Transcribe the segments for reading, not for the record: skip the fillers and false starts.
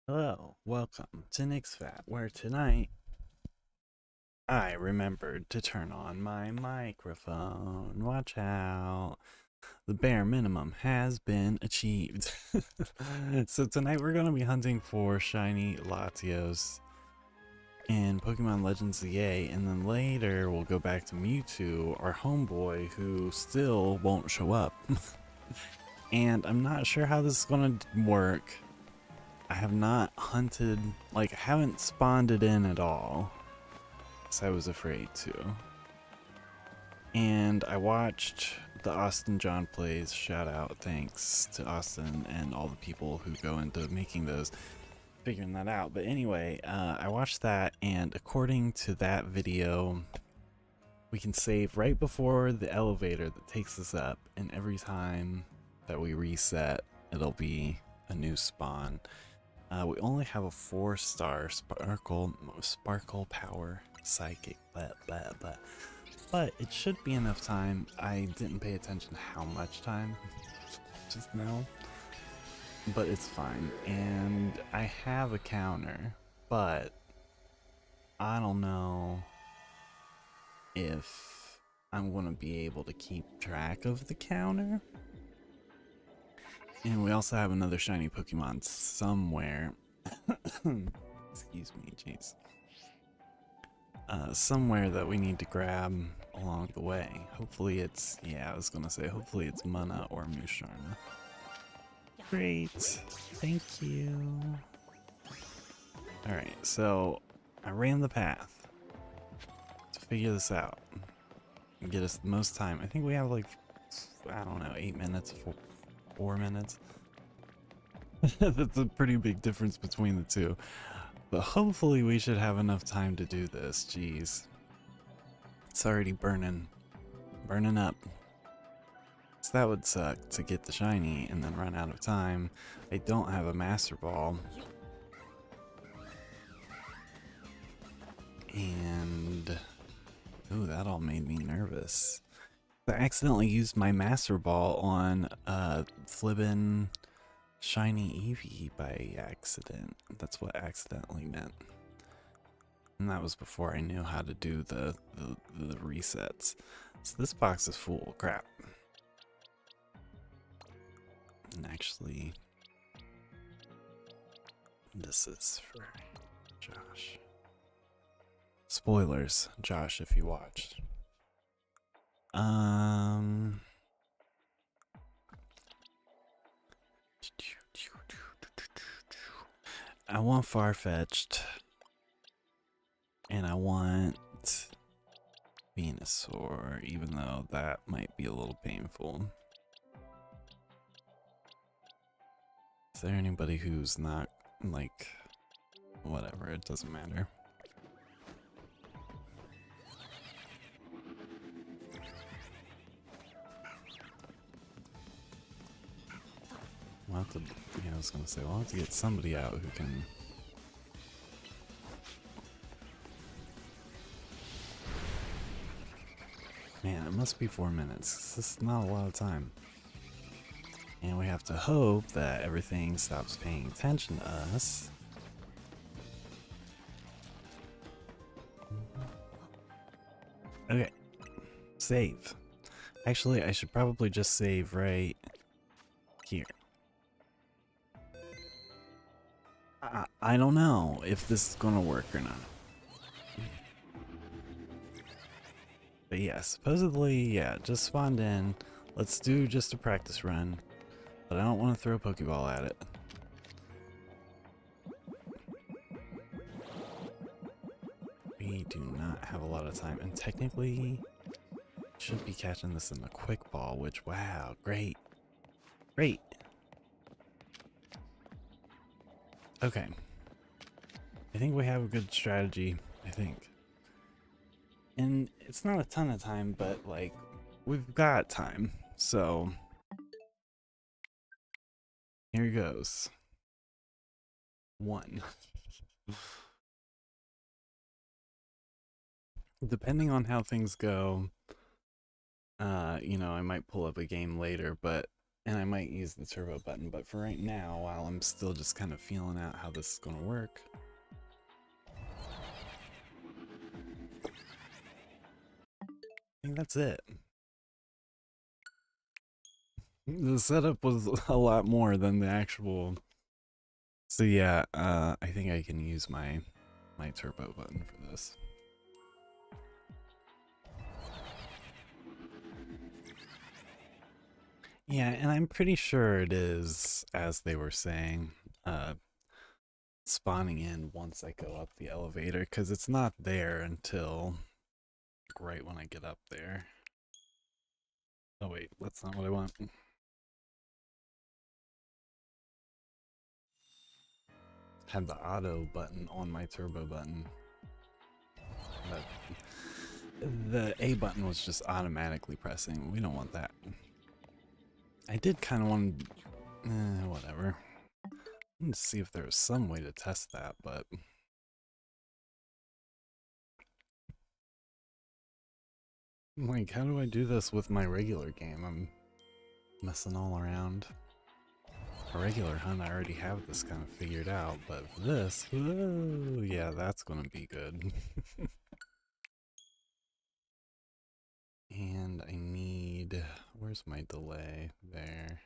Hello, welcome to Nixphat, where tonight I remembered to turn on my microphone. Watch out. The bare minimum has been achieved. So tonight we're going to be hunting for shiny Latios in Pokemon Legends Z-A, and then later we'll go back to Mewtwo, our homeboy, who still won't show up. And I'm not sure how this is going to work. I have not hunted, like, I haven't spawned it in at all, because I was afraid to. And I watched the Austin John Plays, shout out, thanks to Austin and all the people who go into making those, figuring that out. But anyway, I watched that, and according to that video, we can save right before the elevator that takes us up, and every time that we reset, it'll be a new spawn. We only have a 4-star sparkle power psychic, but it should be enough time. I didn't pay attention to how much time just now, but it's fine. And I have a counter, but I don't know if I'm going to be able to keep track of the counter. And we also have another shiny Pokemon somewhere. Excuse me, jeez. Somewhere that we need to grab along the way. Hopefully it's, yeah, I was gonna say, hopefully it's Mana or Musharna. Great, thank you. Alright, so I ran the path to figure this out and get us the most time. I think we have like, I don't know, 8 minutes, 4 minutes. That's a pretty big difference between the two. But hopefully we should have enough time to do this. Jeez. It's already burning up. So that would suck, to get the shiny and then run out of time. I don't have a Master Ball. And ooh, that all made me nervous. I accidentally used my Master Ball on Flibbin Shiny Eevee by accident. That's what accidentally meant. And that was before I knew how to do the resets. So this box is full. Crap. And actually, this is for Josh. Spoilers, Josh, if you watched. I want Farfetch'd, and I want Venusaur, even though that might be a little painful. Is there anybody who's not, like, whatever, it doesn't matter. We'll have to, yeah, I was gonna say, we'll have to get somebody out who can... Man, it must be 4 minutes. This is not a lot of time. And we have to hope that everything stops paying attention to us. Okay. Save. Actually, I should probably just save right here. I don't know if this is gonna work or not. But yeah, supposedly, yeah, just spawned in. Let's do just a practice run. But I don't want to throw a Pokeball at it. We do not have a lot of time, and technically should be catching this in a quick ball, which, wow, great. Great. Okay. I think we have a good strategy, I think. And it's not a ton of time, but like, we've got time, so here goes. 1. Depending on how things go, you know, I might pull up a game later, and I might use the turbo button, but for right now, while I'm still just kind of feeling out how this is gonna work. I think that's it. The setup was a lot more than the actual. So yeah, I think I can use my turbo button for this. Yeah, and I'm pretty sure it is, as they were saying, spawning in once I go up the elevator, because it's not there until right when I get up there. Oh wait, that's not what I want. Had the auto button on my turbo button. But the A button was just automatically pressing. We don't want that. I did kind of want to, whatever. Let's see if there was some way to test that, but like, how do I do this with my regular game? I'm messing all around. A regular hunt, I already have this kind of figured out, but for this, whoa, yeah, that's gonna be good. And I need, where's my delay? There.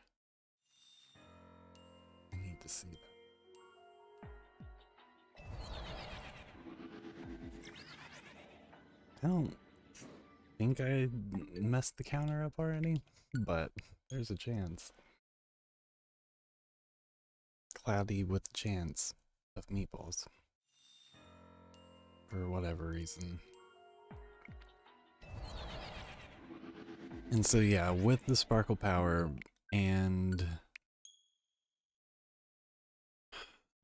I need to see that. I don't think I messed the counter up already, but there's a chance. Cloudy with a chance of meatballs. For whatever reason. And so yeah, with the sparkle power and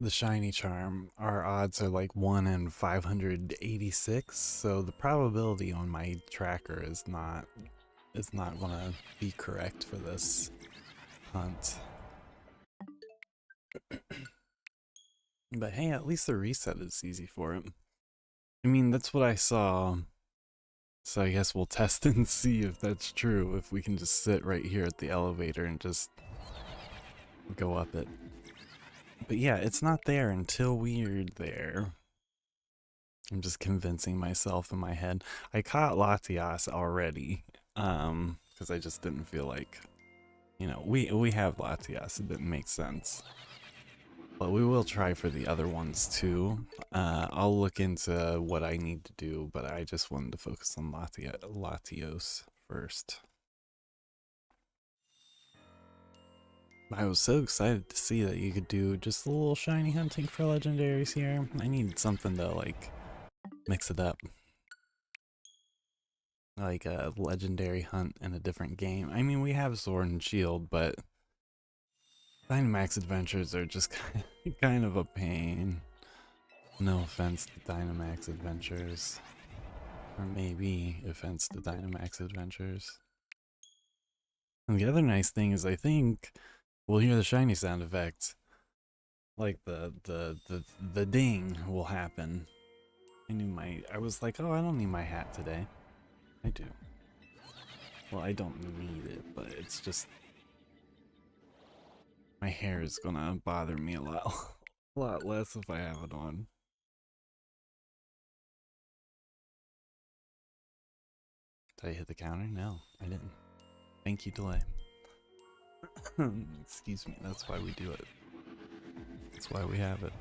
the shiny charm, our odds are like 1 in 586, so the probability on my tracker is not gonna be correct for this hunt. But hey, at least the reset is easy for it. I mean, that's what I saw. So I guess we'll test and see if that's true, if we can just sit right here at the elevator and just go up it. But yeah, it's not there until we're there. I'm just convincing myself in my head. I caught Latios already, because I just didn't feel like, you know, we have Latios, it didn't make sense. But we will try for the other ones too. I'll look into what I need to do, but I just wanted to focus on Latios first. I was so excited to see that you could do just a little shiny hunting for legendaries here. I need something to like mix it up. like a legendary hunt in a different game. I mean, we have Sword and Shield, but Dynamax Adventures are just kind of a pain. No offense to Dynamax Adventures. Or maybe offense to Dynamax Adventures. And the other nice thing is I think we'll hear the shiny sound effect. Like the ding will happen. I was like, oh, I don't need my hat today. I do. Well, I don't need it, but it's just my hair is gonna bother me a lot, a lot less if I have it on. Did I hit the counter? No, I didn't. Thank you, delay. Excuse me, that's why we do it. That's why we have it.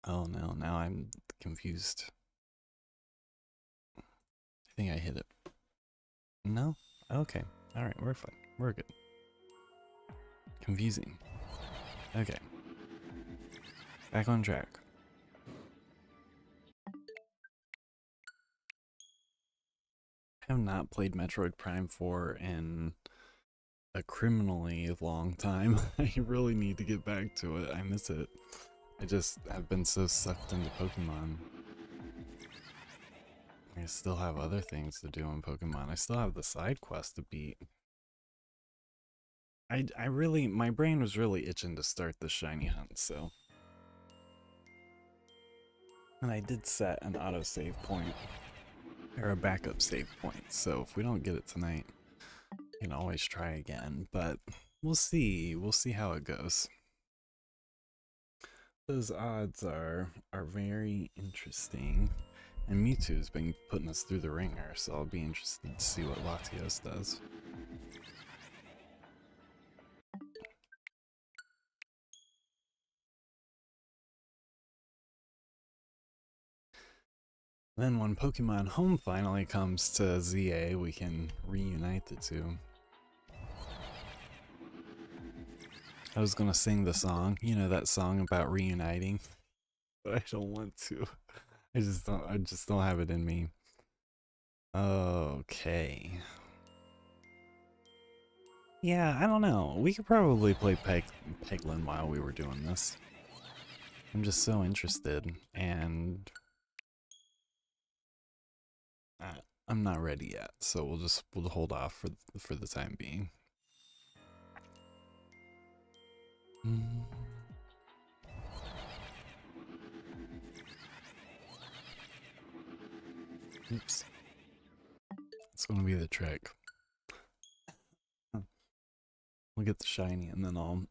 Oh no, now I'm confused. I think I hit it. No? Okay. Alright, we're fine. We're good. Confusing. Okay. Back on track. I have not played Metroid Prime 4 in a criminally long time. I really need to get back to it. I miss it. I just have been so sucked into Pokemon. I still have other things to do in Pokemon. I still have the side quest to beat. I really, my brain was really itching to start the shiny hunt, so. And I did set an autosave point, or a backup save point, so if we don't get it tonight, we can always try again, but we'll see how it goes. Those odds are very interesting, and Mewtwo's been putting us through the ringer, so I'll be interested to see what Latios does. Then when Pokemon Home finally comes to Z-A, we can reunite the two. I was gonna sing the song, you know, that song about reuniting, but I don't want to. I just don't have it in me. Okay. Yeah, I don't know. We could probably play Peglin while we were doing this. I'm just so interested, and I'm not ready yet, so we'll hold off for the time being. Oops. It's gonna be the trick. We'll get the shiny and then I'll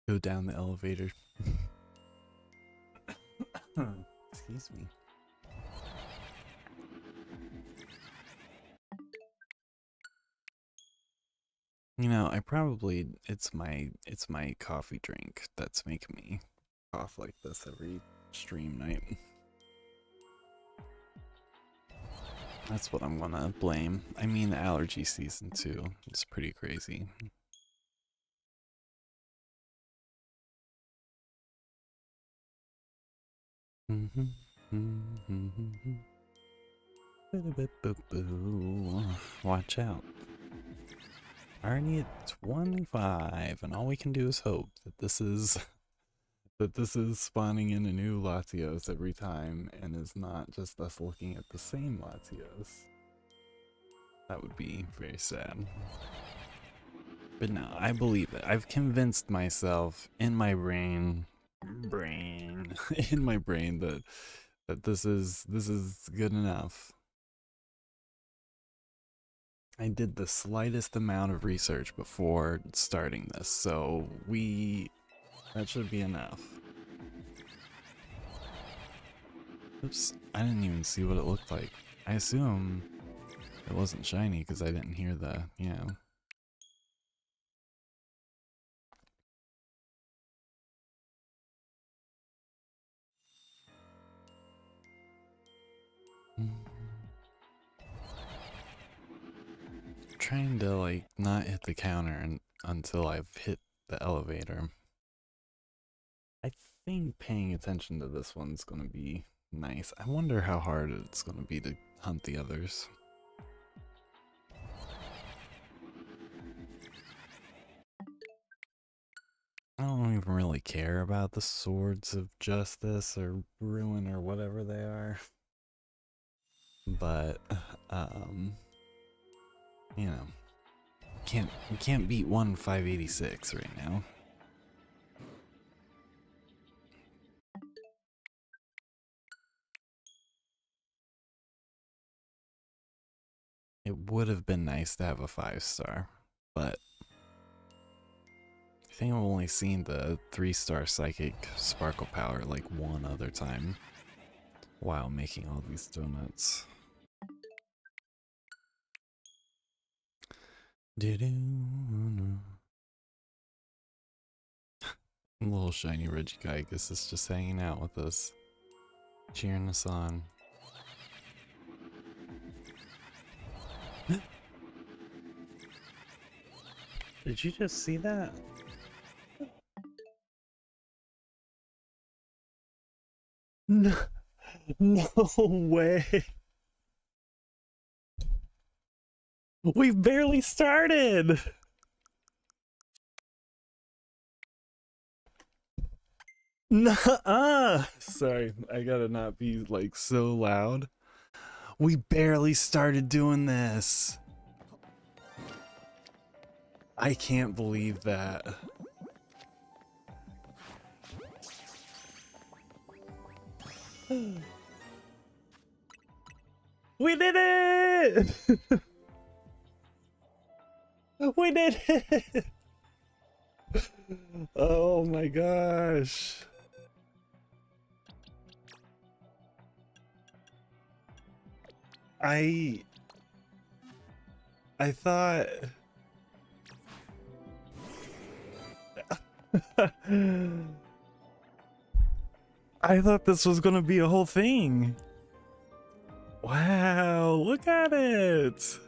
go down the elevator. Excuse me. You know, it's my coffee drink that's making me cough like this every stream night. That's what I'm gonna blame. I mean, allergy season too. It's pretty crazy. Watch out. Already at 25, and all we can do is hope that this is spawning in a new Latios every time and is not just us looking at the same Latios. That would be very sad. But no, I believe it. I've convinced myself in my brain in my brain that this is good enough. I did the slightest amount of research before starting this, so that should be enough. Oops, I didn't even see what it looked like. I assume it wasn't shiny because I didn't hear the, you know. Trying to like not hit the counter until I've hit the elevator. I think paying attention to this one's gonna be Nice. I wonder how hard it's going to be to hunt the others. I don't even really care about the swords of justice or ruin or whatever they are. But, you know, you can't beat 1 586 right now. It would have been nice to have a 5-star, but I think I've only seen the 3-star psychic sparkle power like one other time while making all these donuts. Little shiny Regigigas is just hanging out with us, cheering us on. Did you just see that? No, no way. We've barely started. Nuh-uh. Sorry, I gotta not be like so loud. We barely started doing this. I can't believe that. We did it! We did it! Oh my gosh. I thought I thought this was gonna be a whole thing. Wow, look at it.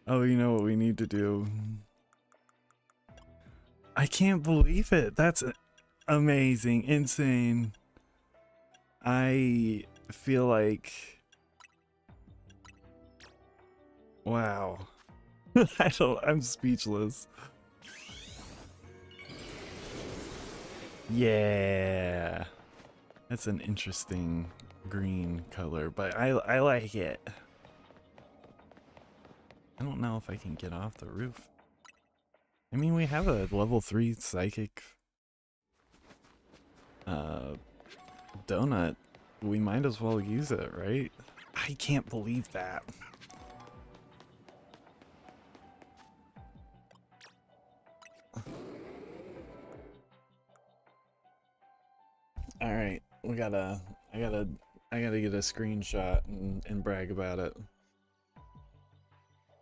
Oh, you know what we need to do? I can't believe it. That's amazing, insane. I feel like, wow. I'm speechless. Yeah. That's an interesting green color, but I like it. I don't know if I can get off the roof. I mean, we have a level 3 psychic donut. We might as well use it, right? I can't believe that. All right, I gotta get a screenshot and brag about it.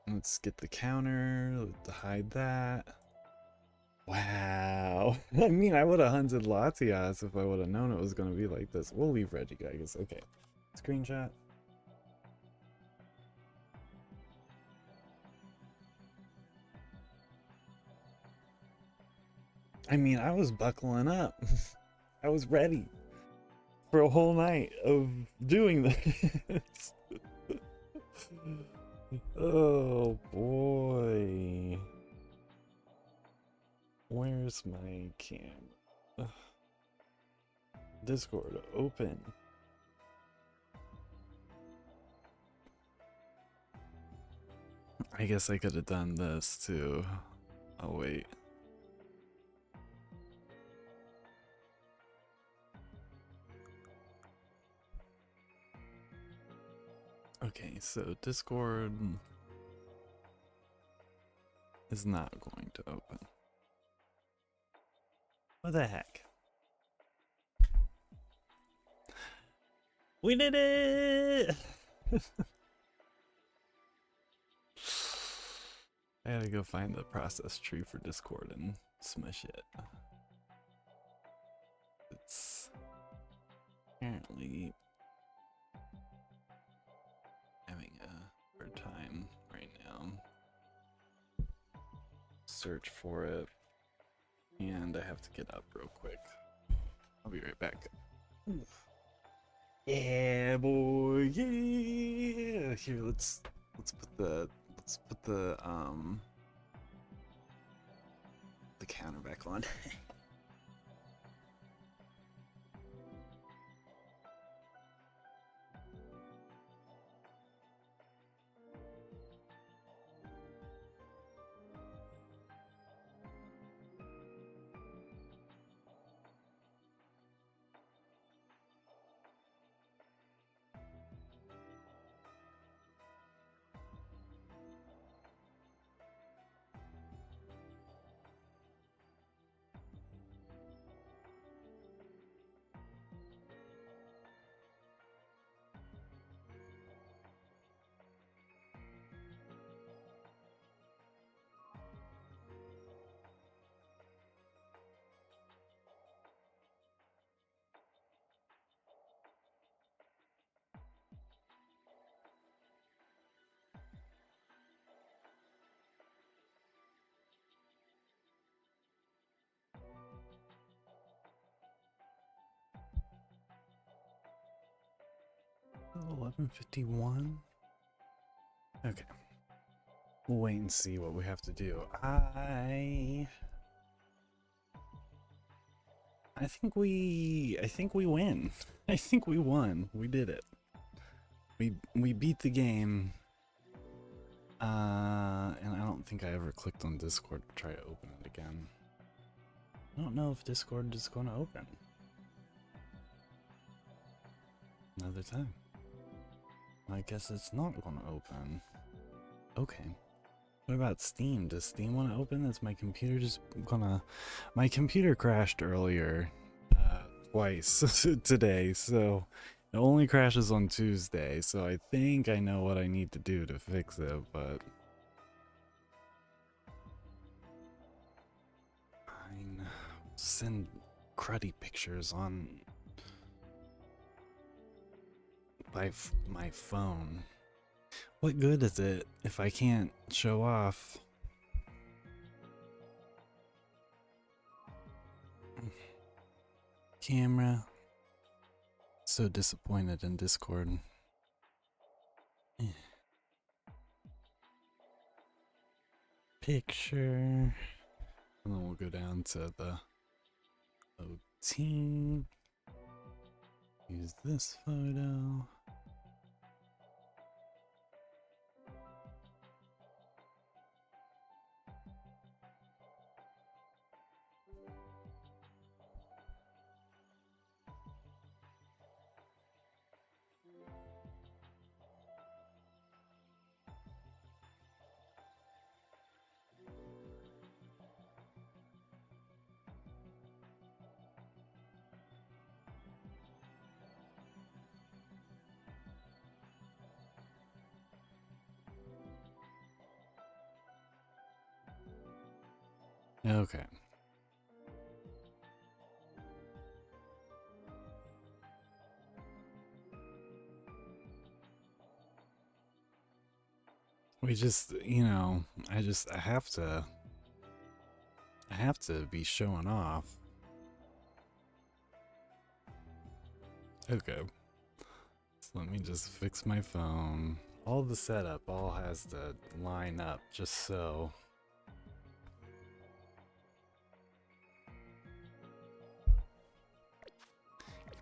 Let's get the counter, let's hide that. Wow. I mean, I would have hunted Latios if I would have known it was going to be like this. We'll leave Regigigas. Okay. Screenshot. I mean, I was buckling up. I was ready for a whole night of doing this. Oh boy. Where's my camera? Discord open. I guess I could have done this too. Oh wait. Okay, so Discord is not going to open. What the heck? We did it! I gotta go find the process tree for Discord and smush it. It's apparently having a hard time right now. Search for it, and I have to get up real quick. I'll be right back. Yeah, boy. Yeah. Here, let's put the counter back on. 11:51. Okay. We'll wait and see what we have to do. I think we win. I think we won. We did it. We beat the game. And I don't think I ever clicked on Discord to try to open it again. I don't know if Discord is going to open. Another time. I guess it's not going to open. Okay. What about Steam? Does Steam want to open? Is my computer just gonna... My computer crashed earlier twice today, so it only crashes on Tuesday, so I think I know what I need to do to fix it, but... Fine. Send cruddy pictures on... by my phone. What good is it if I can't show off? Camera. So disappointed in Discord. Picture. And then we'll go down to the OT. Use this photo. Okay. We just, you know, I have to be showing off. Okay. So let me just fix my phone. All the setup all has to line up just so.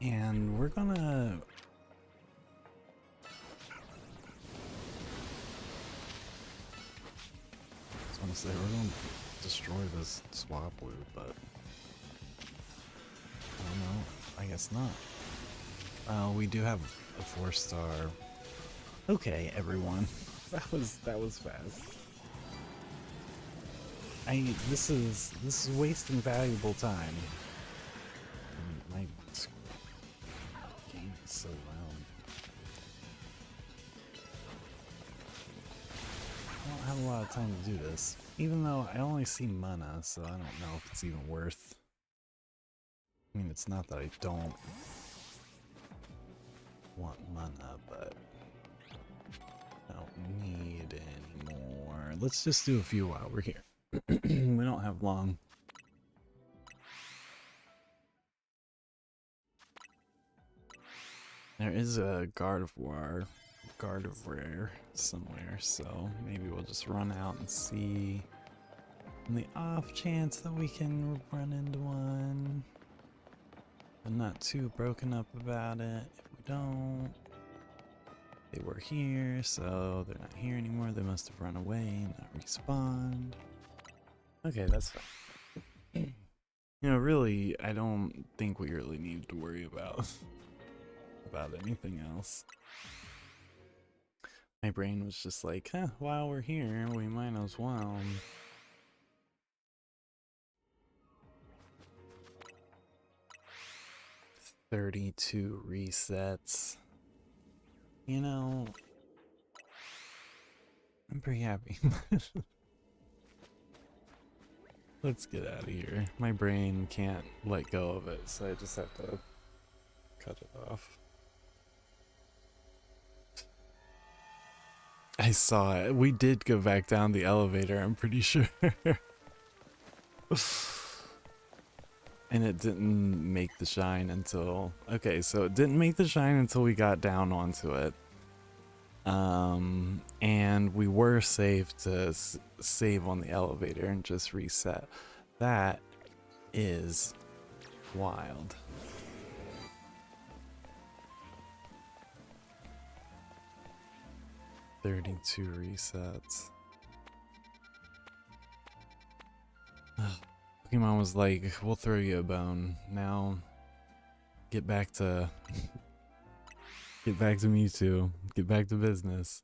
And we're gonna... I was gonna say, we're gonna destroy this swap loop, but... I don't know. I guess not. We do have a 4-star. Okay, everyone. That was fast. This is wasting valuable time. My game is so loud. I don't have a lot of time to do this. Even though I only see mana, so I don't know if it's even worth. I mean, it's not that I don't want mana, but I don't need any more. Let's just do a few while we're here. We don't have long. There is a Gardevoir somewhere, so maybe we'll just run out and see. On the off chance that we can run into one. I'm not too broken up about it. If we don't, they were here, so they're not here anymore. They must have run away and not respawned. Okay, that's fine. You know, really, I don't think we really need to worry about anything else. My brain was just like, huh, while we're here, we might as well. 32 resets. You know, I'm pretty happy. Let's get out of here. My brain can't let go of it, so I just have to cut it off. I saw it. We did go back down the elevator, I'm pretty sure. And it didn't make the shine until... Okay, so it didn't make the shine until we got down onto it. And we were safe to save on the elevator and just reset. That is wild. "32 resets." Pokemon was like, we'll throw you a bone. Now, get back to Mewtwo. Get back to business.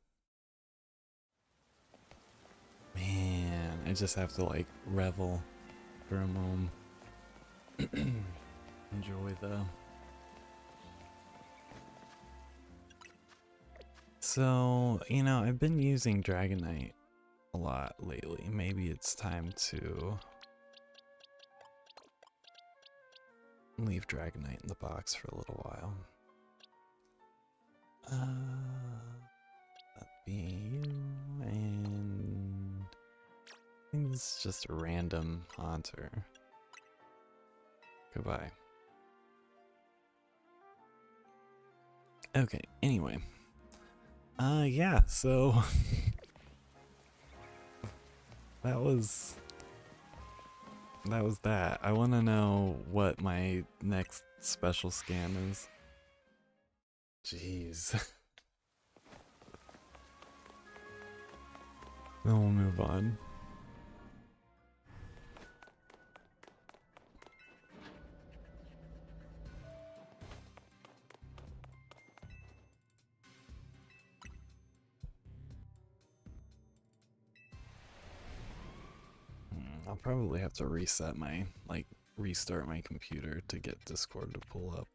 Man, I just have to like revel for a moment. Enjoy though. So, you know, I've been using Dragonite a lot lately. Maybe it's time to leave Dragonite in the box for a little while. That'd be you, and I think this is just a random haunter. Goodbye. Okay, anyway. Yeah, so that was that. I want to know what my next special scan is. Jeez. Then we'll move on. I'll probably have to reset my, restart my computer to get Discord to pull up.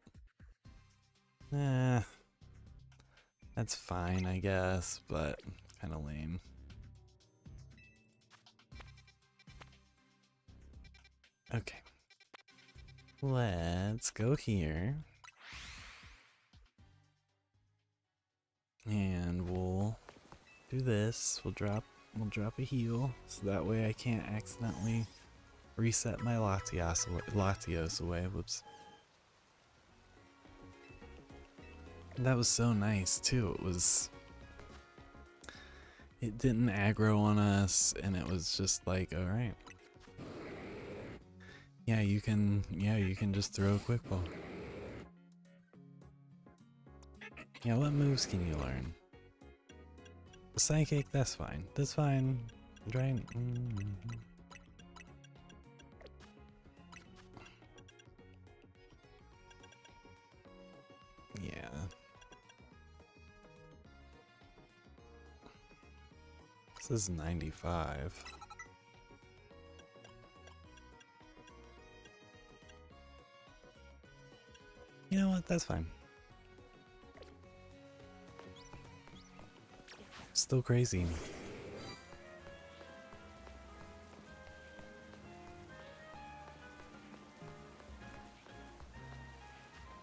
That's fine, I guess, but kind of lame. Okay. Let's go here. And we'll do this. We'll drop a heal, so that way I can't accidentally reset my Latios away. Whoops. That was so nice too. It didn't aggro on us, and it was just like, all right. Yeah, you can just throw a quick ball. Yeah, what moves can you learn? Psychic, that's fine. That's fine. Drain. Yeah. This is 95. You know what? That's fine. Still crazy.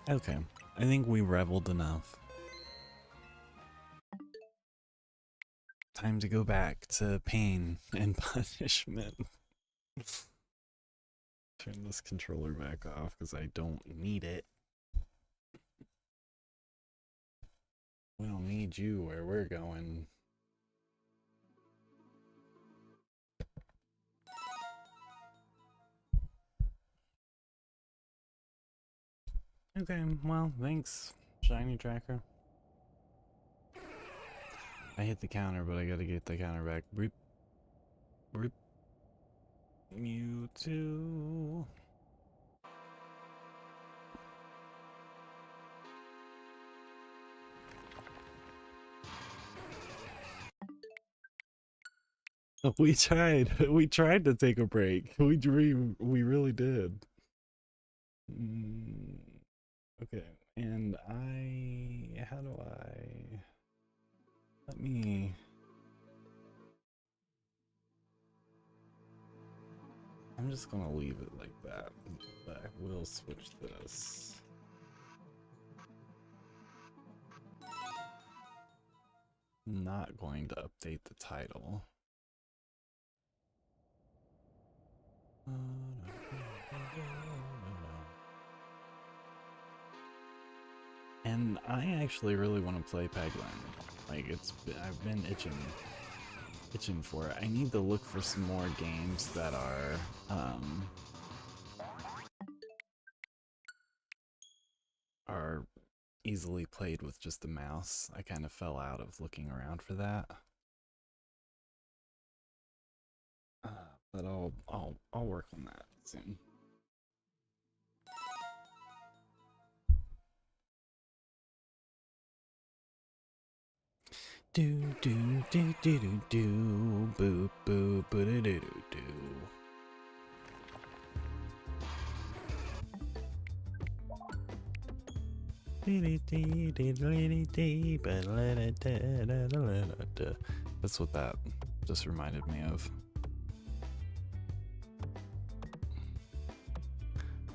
Okay, I think we reveled enough. Time to go back to pain and punishment. Turn this controller back off because I don't need it. We don't need you where we're going. Okay, well, thanks, Shiny Tracker. I hit the counter, but I gotta get the counter back. Reap. Reap. Mewtwo. We tried. We tried to take a break. We really did. Okay, and how do I, let me, I'm just gonna leave it like that, but I will switch this. Not going to update the title. And I actually really want to play Pegline. Like, I've been itching for it. I need to look for some more games that are easily played with just the mouse. I kind of fell out of looking around for that. But I'll work on that soon. Do do do do do do boop boop boo do do do do. That's what that just reminded me of.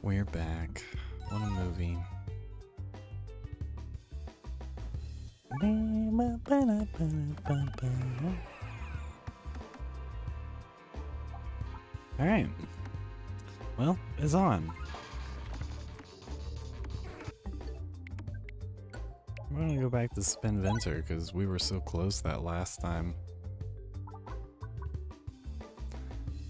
We're back. What a movie. Alright. Well, it's on. We're gonna go back to Spinventor because we were so close that last time.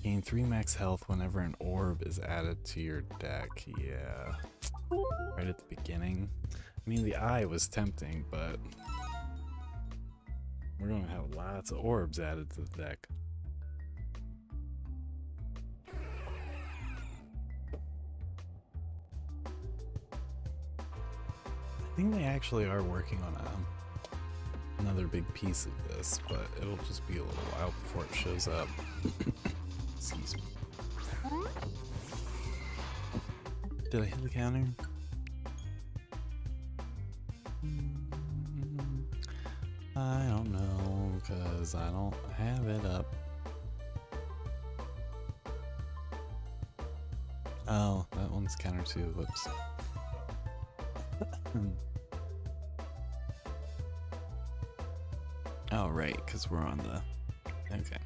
Gain 3 max health whenever an orb is added to your deck. Yeah. Right at the beginning. I mean, the eye was tempting, but we're gonna have lots of orbs added to the deck. I think they actually are working on another big piece of this, but it'll just be a little while before it shows up. Excuse me. Did I hit the counter? I don't know, because I don't have it up. Oh, that one's counter too. Whoops. Oh, right, because we're on the... Okay.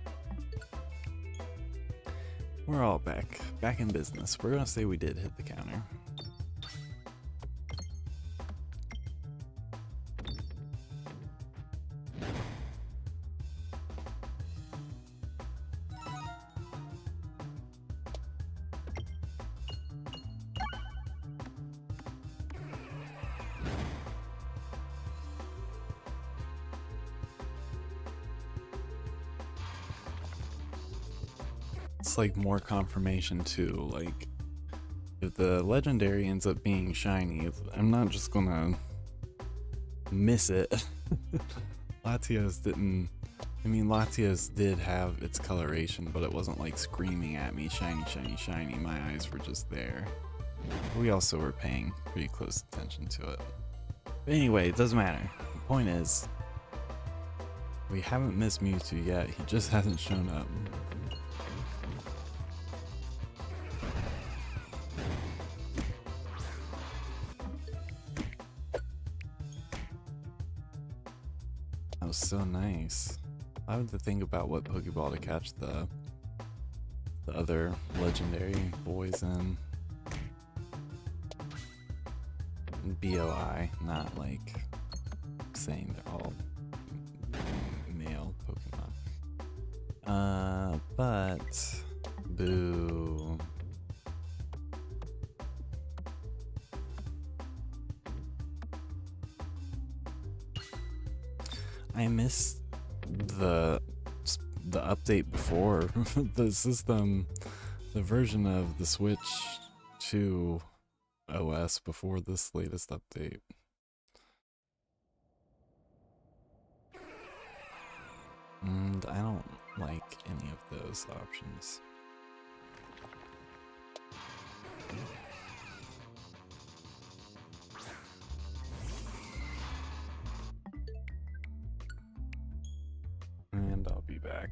We're all back in business. We're gonna say we did hit the counter. It's like more confirmation too. Like, if the legendary ends up being shiny, I'm not just gonna miss it. Latios didn't. I mean, Latios did have its coloration, but it wasn't like screaming at me, shiny, shiny, shiny. My eyes were just there. We also were paying pretty close attention to it. But anyway, it doesn't matter. The point is, we haven't missed Mewtwo yet. He just hasn't shown up. That was so nice. I have to think about what Pokeball to catch the other legendary boys in. BOI, not like saying they're all male Pokemon. But boo. I missed the update before the system, the version of the Switch 2 OS before this latest update. And I don't like any of those options. And I'll be back.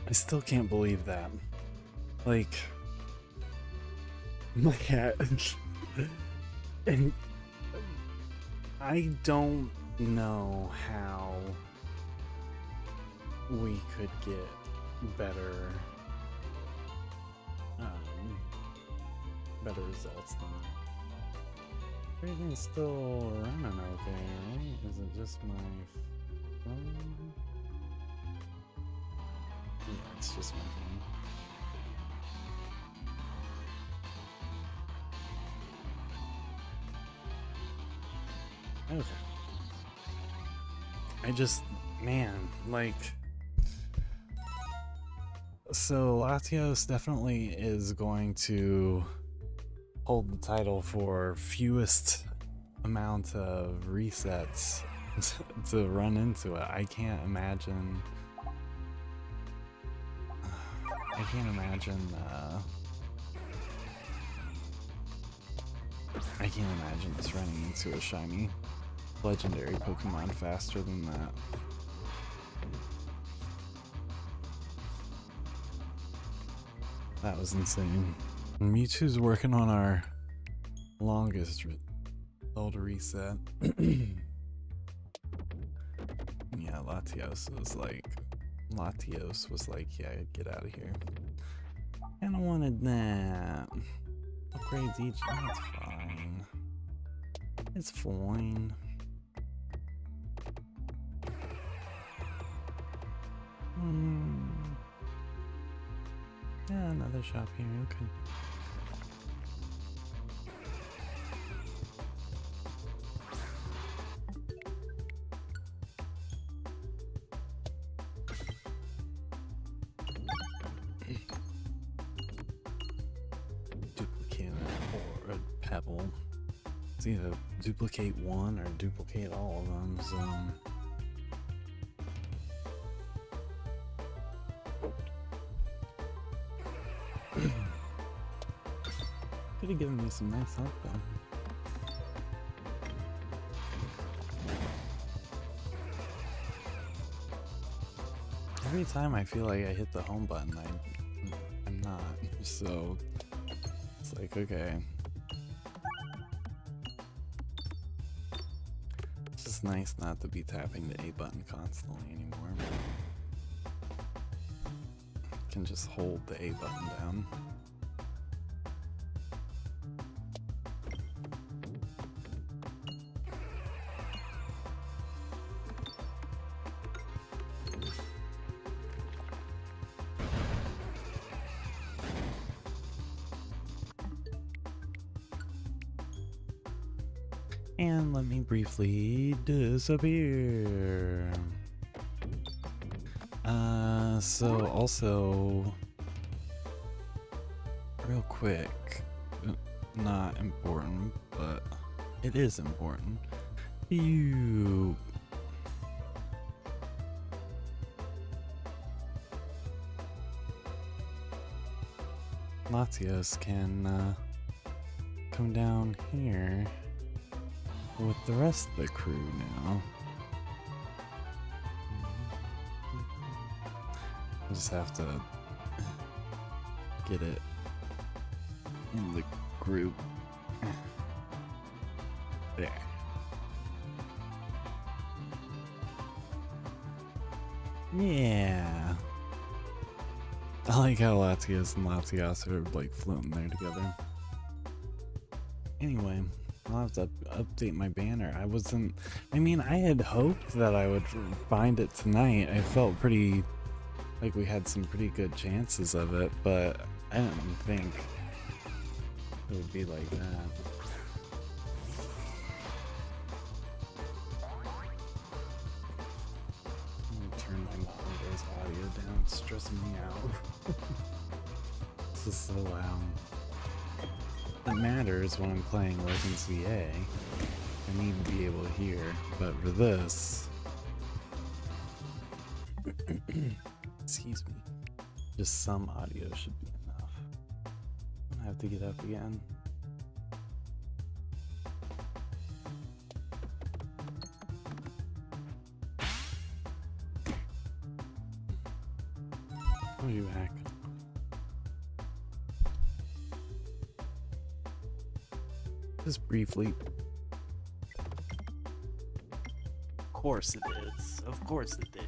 I still can't believe that. Like, my cat. And I don't know how we could get better, better results than that. Everything's still running okay, right? Is it just my phone? Yeah, it's just my phone. Okay. I just, man, like, so Latios definitely is going to hold the title for fewest amount of resets to run into it. I can't imagine us running into a shiny legendary Pokemon faster than that. That was insane. Mewtwo's working on our longest old reset. Yeah, Latios was like, yeah, get out of here. Kinda wanted that. Upgrades each, that's fine. It's fine. Yeah, another shop here, okay. Duplicate or a pebble. It's either duplicate one or duplicate all of them, so... Could have given me some nice help though. Every time I feel like I hit the home button, I'm not. So it's like, okay. It's just nice not to be tapping the A button constantly anymore. I can just hold the A button down. And let me briefly disappear. So also, real quick, not important, but it is important. You Latios can come down here with the rest of the crew now. I just have to get it in the group. There. Yeah. I like how Latios and Latios are like floating there together. Anyway, I'll have to update my banner. I mean, I had hoped that I would find it tonight. I felt pretty like we had some pretty good chances of it, but I didn't think it would be like that. I'm gonna turn my monitor's audio down. It's stressing me out. This is so loud. It matters when I'm playing Legends Z-A. I need to be able to hear, but for this, excuse me, just some audio should be enough. I have to get up again. I'll be back. Just briefly. Of course it is. Of course it did.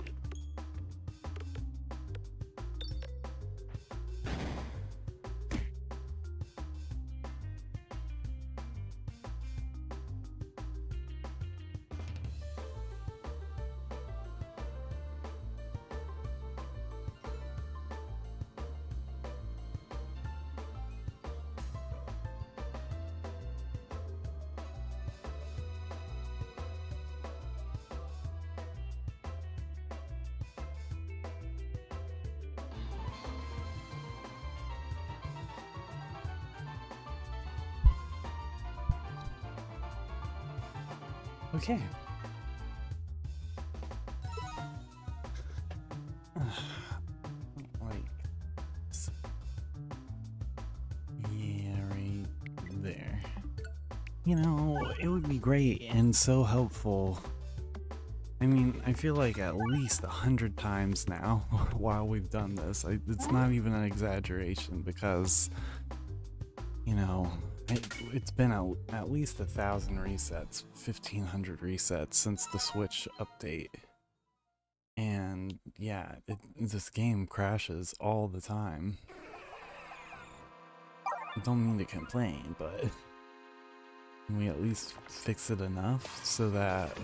Okay. Like, yeah, right there. You know, it would be great and so helpful. I mean, I feel like at least 100 times now while we've done this. It's not even an exaggeration because, you know, it's been at least 1,000 resets, 1,500 resets since the Switch update. And yeah, this game crashes all the time. I don't mean to complain, but can we at least fix it enough so that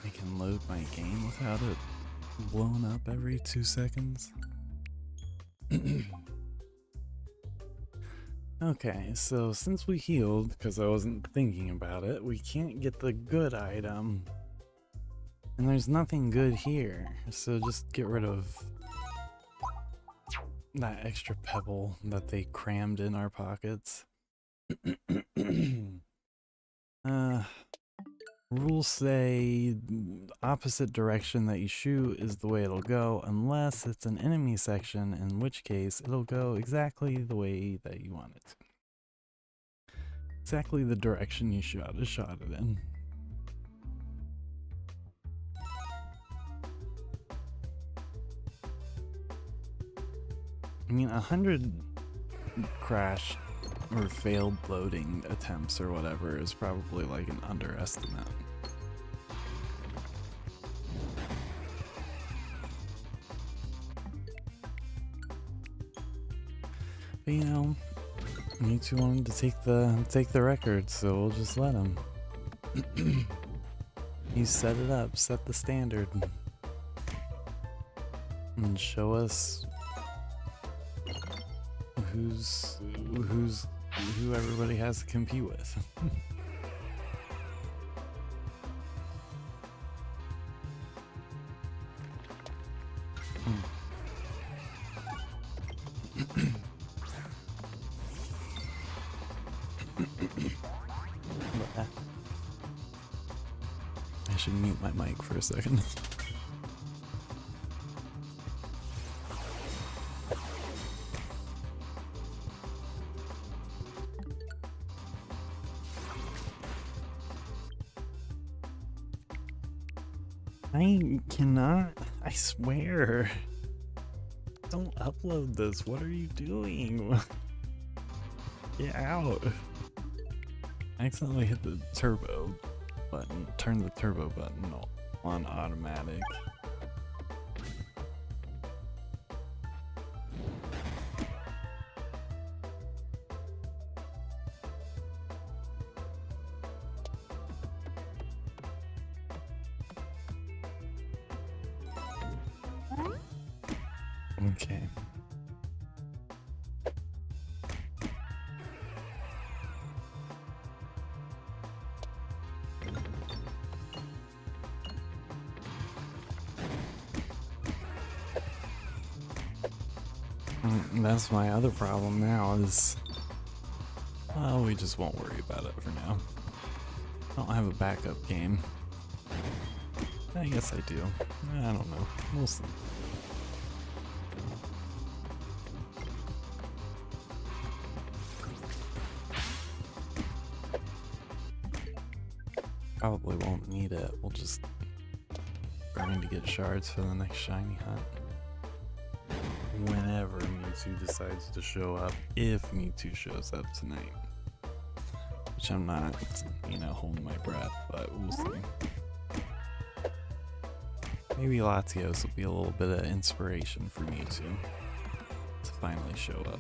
I can load my game without it blowing up every 2 seconds? Okay, so since we healed, because I wasn't thinking about it, we can't get the good item. And there's nothing good here, so just get rid of that extra pebble that they crammed in our pockets. Rules say opposite direction that you shoot is the way it'll go, unless it's an enemy section, in which case it'll go exactly the way that you want it to. Exactly the direction you shot it in. I mean, 100 crashed or failed loading attempts or whatever is probably like an underestimate. But you know, Mewtwo wanted to take the record, so we'll just let him. You set it up, set the standard, and show us who everybody has to compete with. I should mute my mic for a second. I cannot, I swear. Don't upload this. What are you doing? Get out. I accidentally hit the turbo button, turn the turbo button on automatic. Okay. That's my other problem now is, well, we just won't worry about it for now. I don't have a backup game. I guess I do. I don't know. We'll see. Probably won't need it. We'll just grind to get shards for the next shiny hunt. Whenever Mewtwo decides to show up, if Mewtwo shows up tonight. Which I'm not, you know, holding my breath, but we'll see. Maybe Latios will be a little bit of inspiration for Mewtwo to finally show up.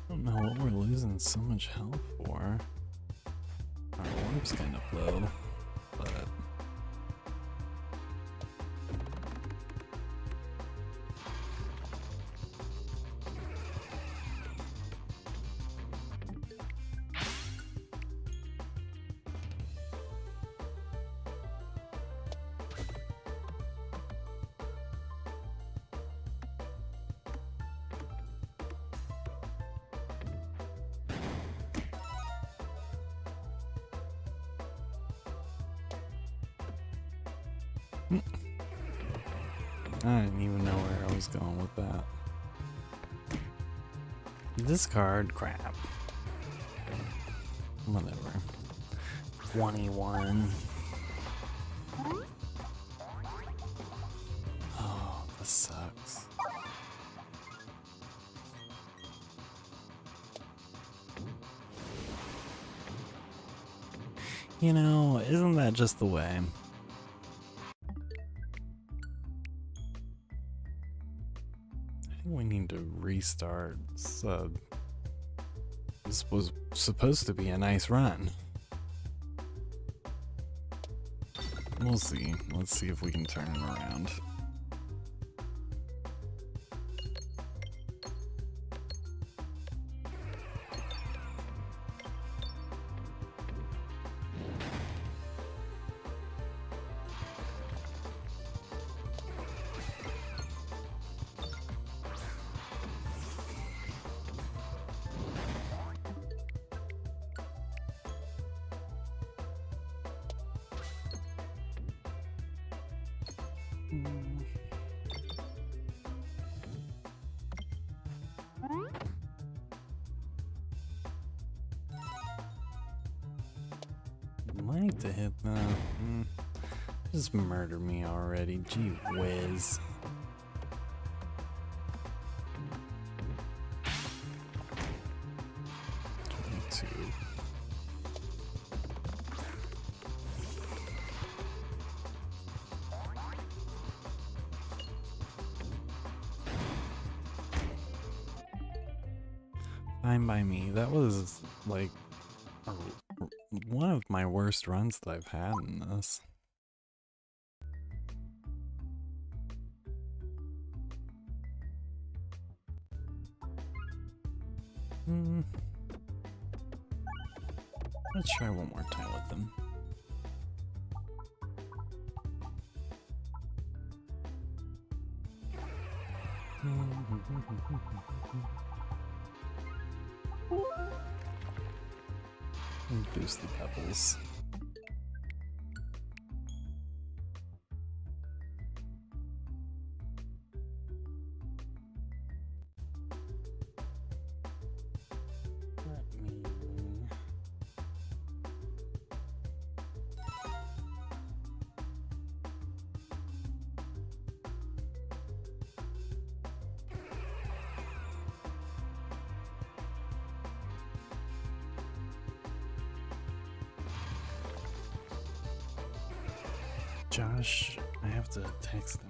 I don't know what we're losing so much health for. Our orb's kind of low, but I didn't even know where I was going with that. Discard crap. Whatever. 21. Oh, this sucks. You know, isn't that just the way? We need to restart sub. This was supposed to be a nice run. We'll see. Let's see if we can turn it around. I'd like to hit that. Just murder me already. Gee whiz. Fine by me. That was like one of my worst runs that I've had in this. Let's try one more time with them. And boost the pebbles. Josh, I have to text him.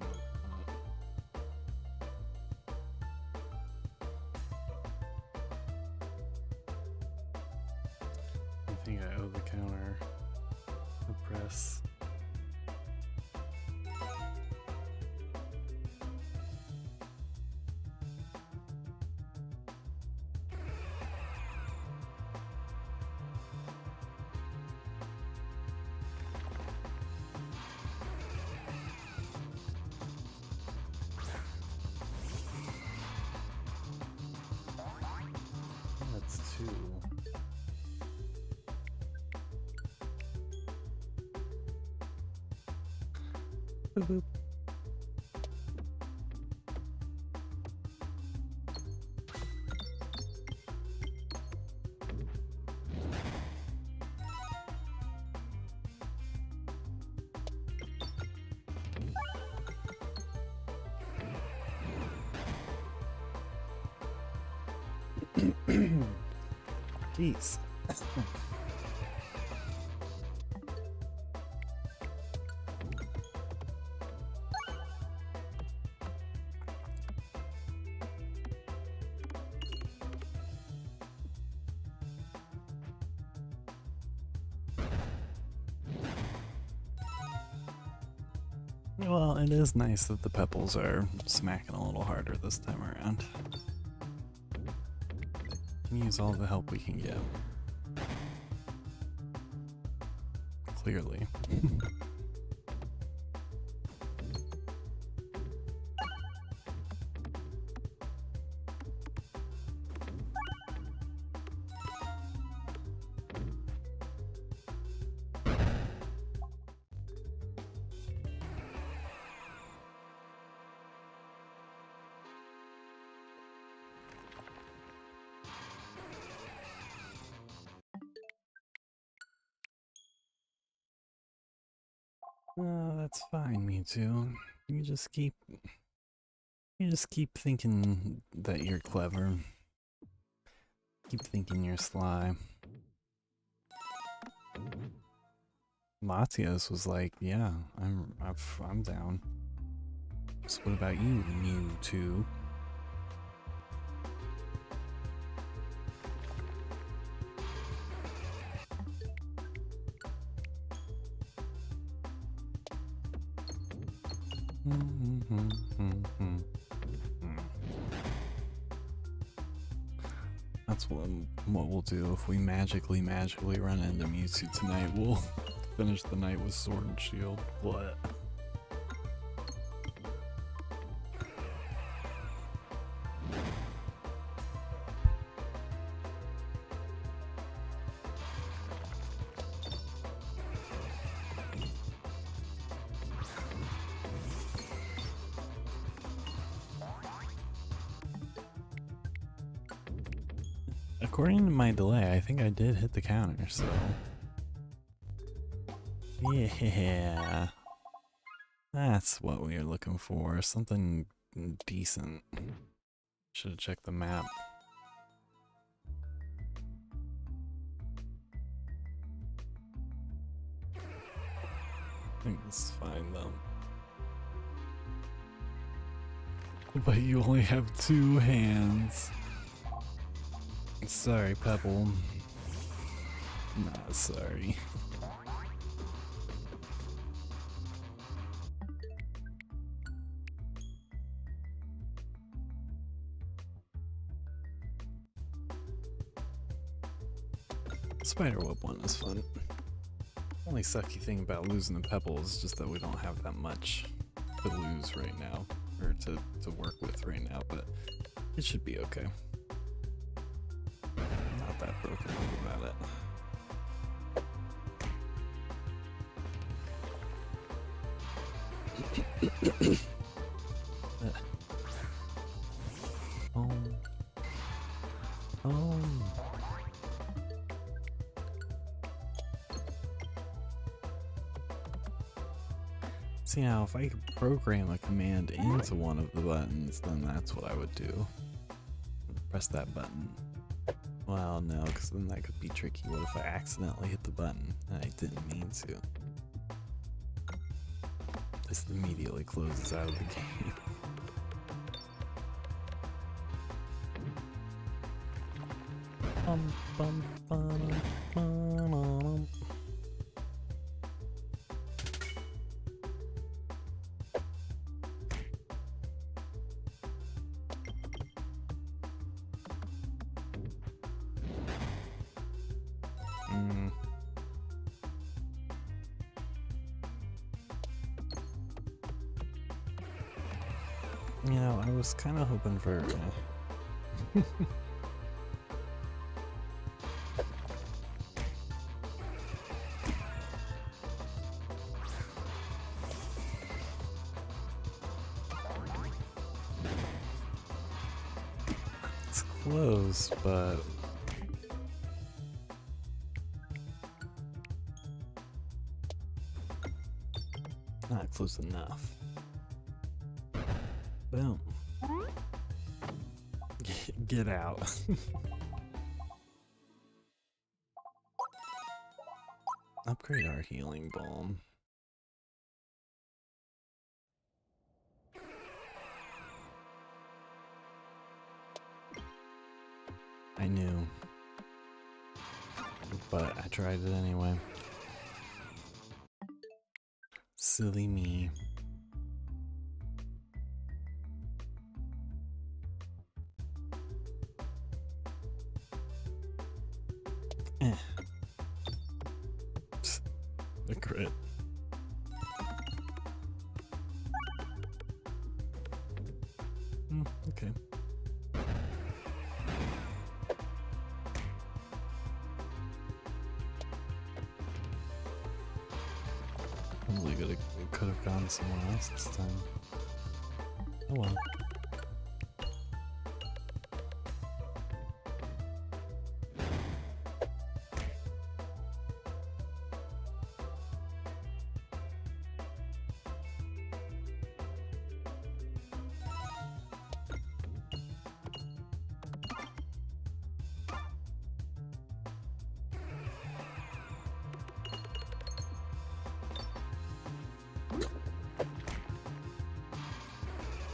I think I owe the counter a press. That's 2. Boop, boop. Jeez. Well, it is nice that the pebbles are smacking a little harder this time around. Can use all the help we can get. Clearly. That's fine, Mewtwo. You just keep thinking that you're clever. Keep thinking you're sly. Latios was like, "Yeah, I'm down." So what about you, Mewtwo? That's what we'll do if we magically run into Mewtwo tonight. We'll finish the night with Sword and Shield. What? According to my delay, I think I did hit the counter, so... Yeah. That's what we were looking for. Something decent. Should have checked the map. I think this is fine, though. But you only have 2 hands. Sorry, Pebble. Nah, sorry. Spider web one is fun. Only sucky thing about losing the Pebble is just that we don't have that much to lose right now, or to work with right now, but it should be okay. Not that broken about it. See, now if I could program a command into one of the buttons, then that's what I would do. Press that button. Well, no, because then that could be tricky. What if I accidentally hit the button and I didn't mean to? This immediately closes out of the game. Bum, bum, bum, You know, I was kind of hoping for... close, but not close enough. Boom. Get out. Upgrade our healing balm. I knew, but I tried it anyway. Silly me. Psst, a crit. Okay. Probably could have gone somewhere else this time. Oh well.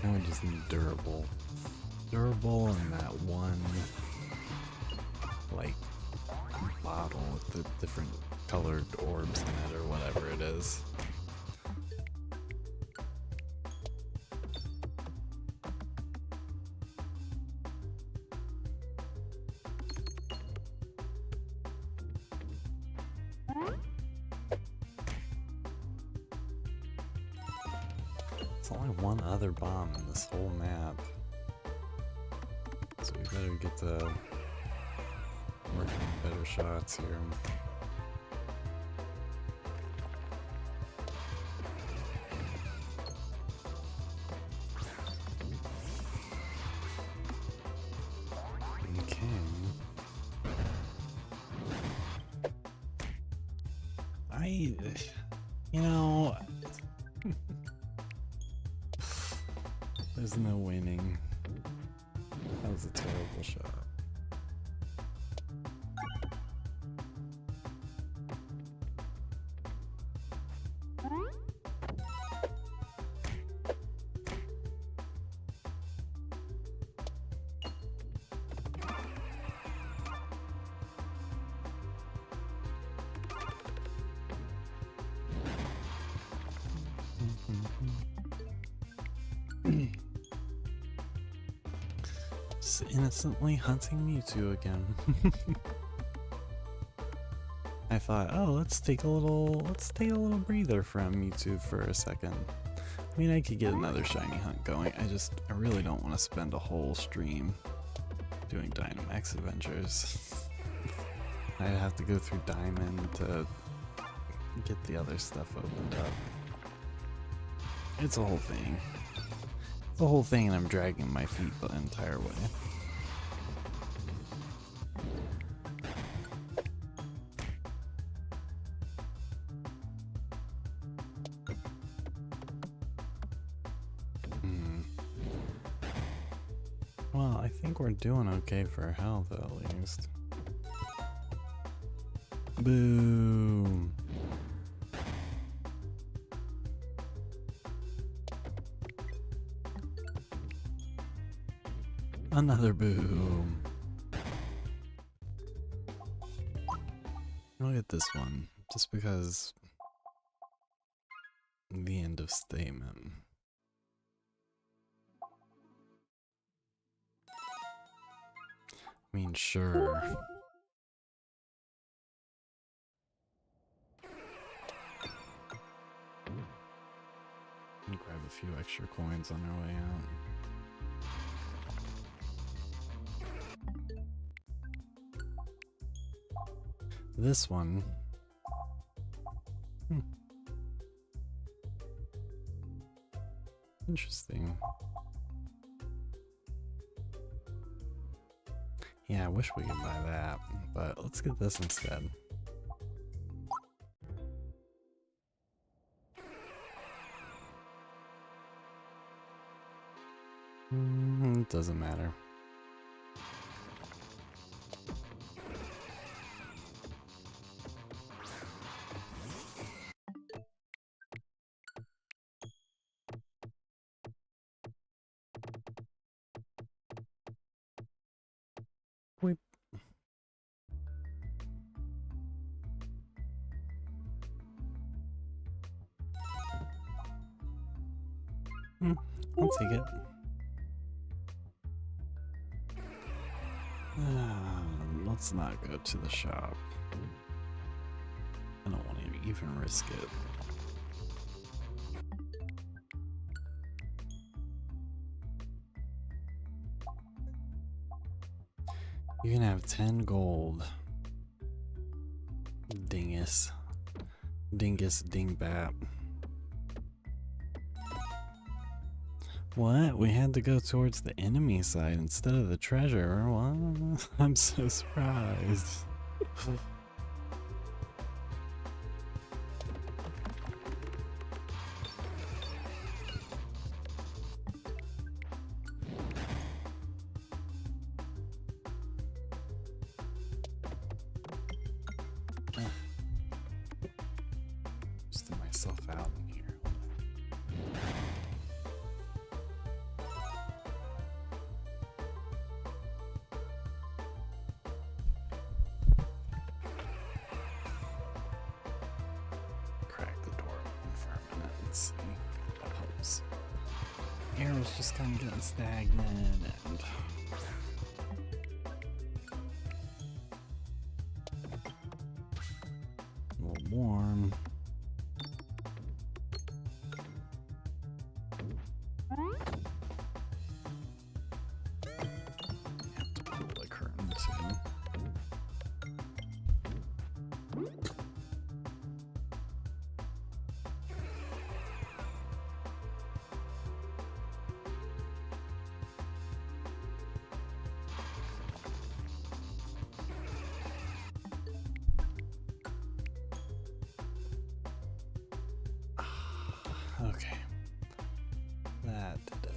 Now we just need durable. Durable and that one, like, bottle with the different colored orbs in it or whatever it is. There's only one other bomb in this whole map, so we better get to working on better shots here. You know, there's no winning. That was a terrible shot. Just innocently hunting Mewtwo again. I thought, oh, let's take a little breather from Mewtwo for a second. I mean, I could get another shiny hunt going. I really don't want to spend a whole stream doing Dynamax adventures. I'd have to go through Diamond to get the other stuff opened up. It's a whole thing. It's a whole thing, and I'm dragging my feet the entire way. Well, I think we're doing okay for health at least. Boom. Another boom. I'll get this one, just because the end of statement. I mean, sure. Grab a few extra coins on our way out. This one. Interesting. Yeah, I wish we could buy that, but let's get this instead. It doesn't matter. Weep. I'll take it. Let's not go to the shop. I don't want to even risk it. You can have 10 gold. Dingus. Dingus dingbat. What? We had to go towards the enemy side instead of the treasure. What? I'm so surprised. Just myself out in here. Crack the door open for a minute and see if that helps. Air was just kind of getting stagnant and a little warm. Have to pull the curtain too. Okay. That did it.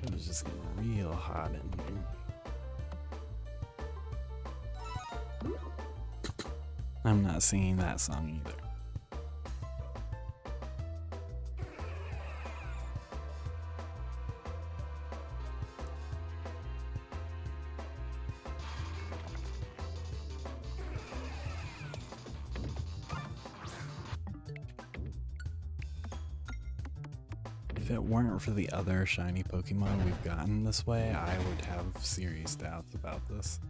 It was just getting real hot in here. I'm not singing that song either. If it weren't for the other shiny Pokemon we've gotten this way, I would have serious doubts about this.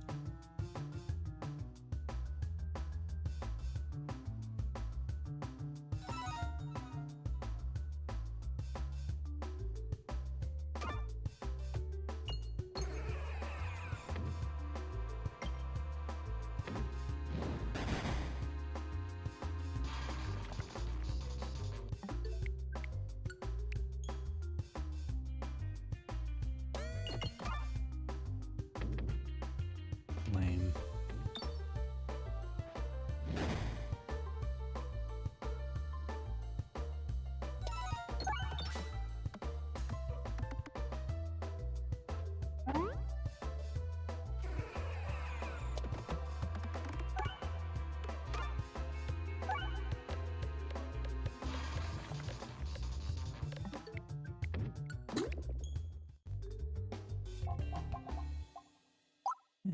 Lame.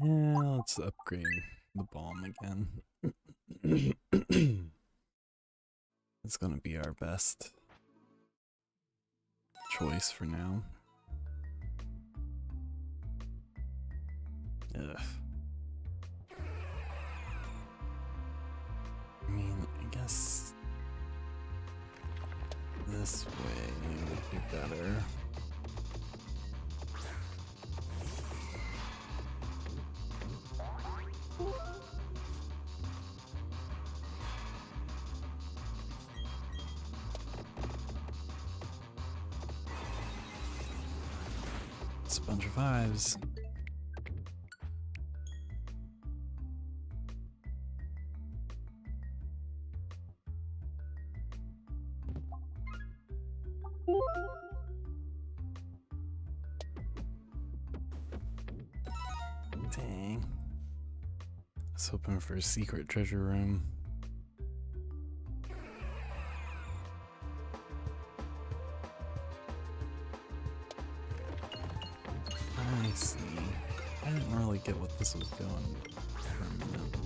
Yeah, let's upgrade the bomb again. It's gonna be our best choice for now. Ugh. I mean, I guess this way would be better. It's a bunch of fives. was hoping for a secret treasure room. I see. I didn't really get what this was going for a minute.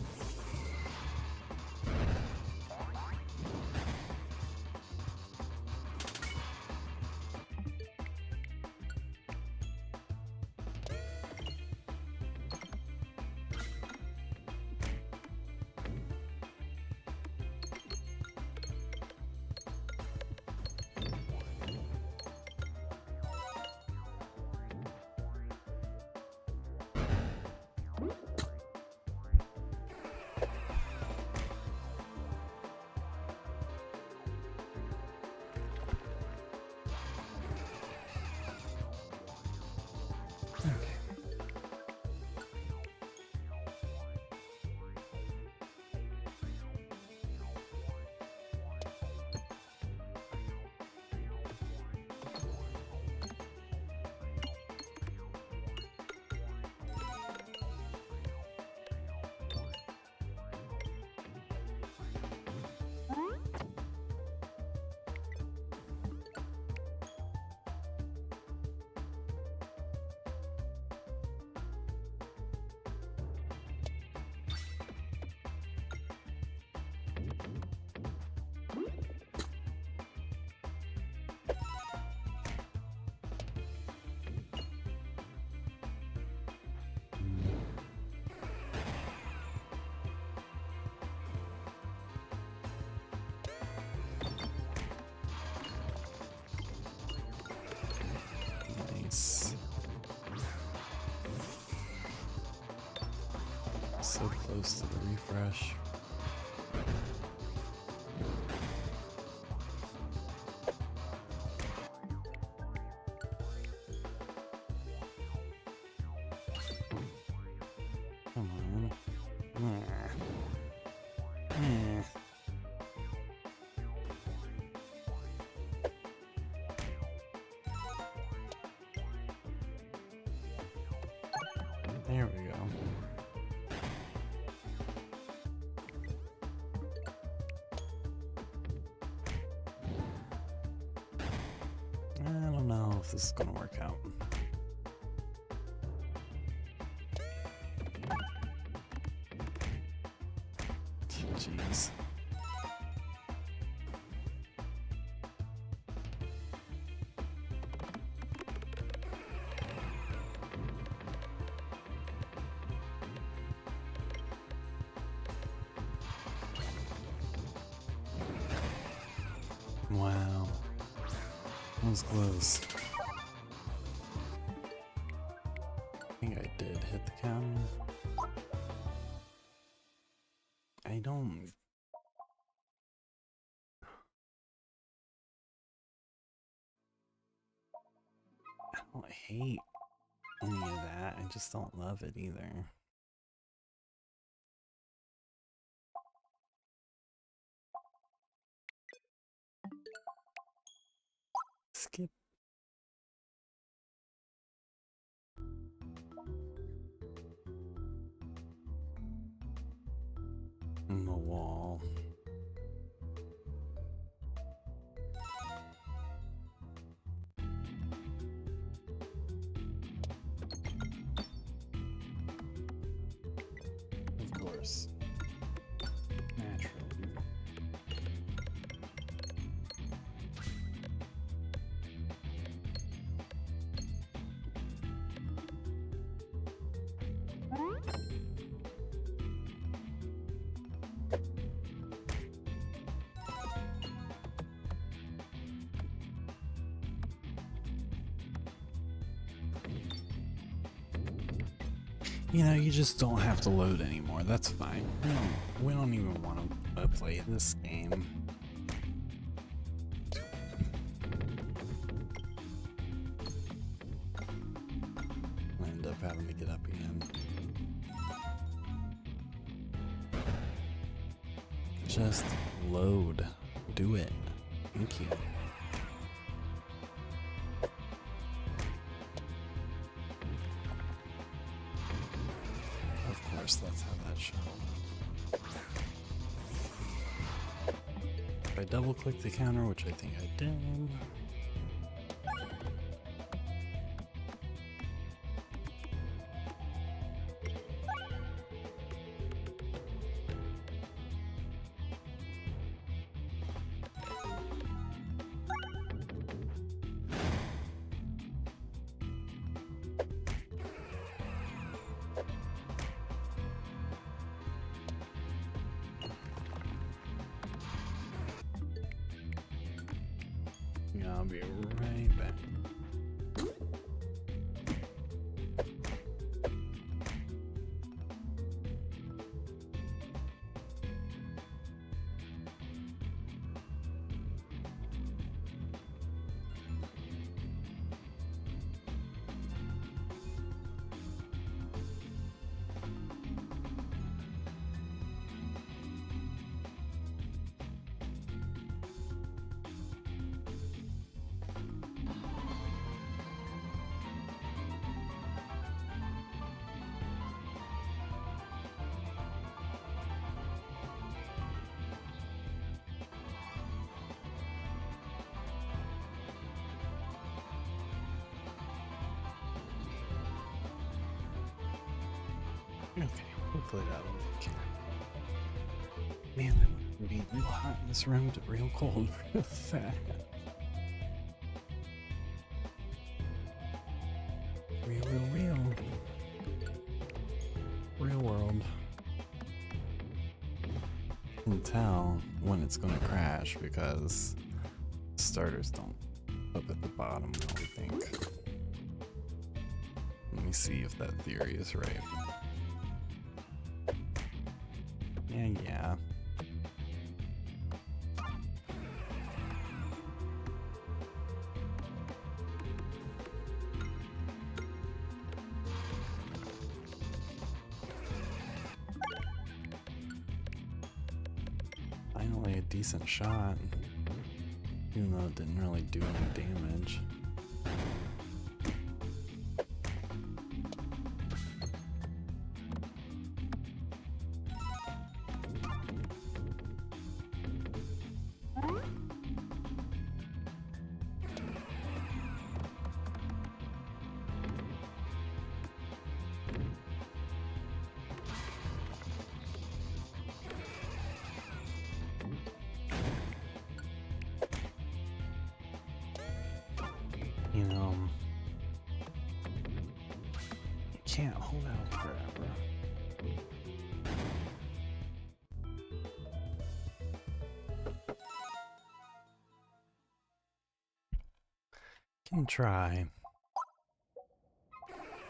Nice. So close to the refresh. Come on. There we go. I don't know if this is gonna work out. Jeez. Wow. That was close. I think I did hit the counter. I don't hate any of that. I just don't love it either. Skip. In the wall. Of course. Naturally. You know, you just don't have to load anymore. That's fine. We don't even want to play this game. I end up having to get up again. Just load. Do it. Thank you. Of course, that's how that shot went. If I double click the counter, which I think I did. I'll be right back. Okay, hopefully that'll make it. Man, that would be real hot in this room to real cold real fast. Real world. You can tell when it's gonna crash because starters don't up at the bottom, I would think. Let me see if that theory is right. Yeah. Finally a decent shot, even though it didn't really do any damage. You know, you can't hold out forever. Can try,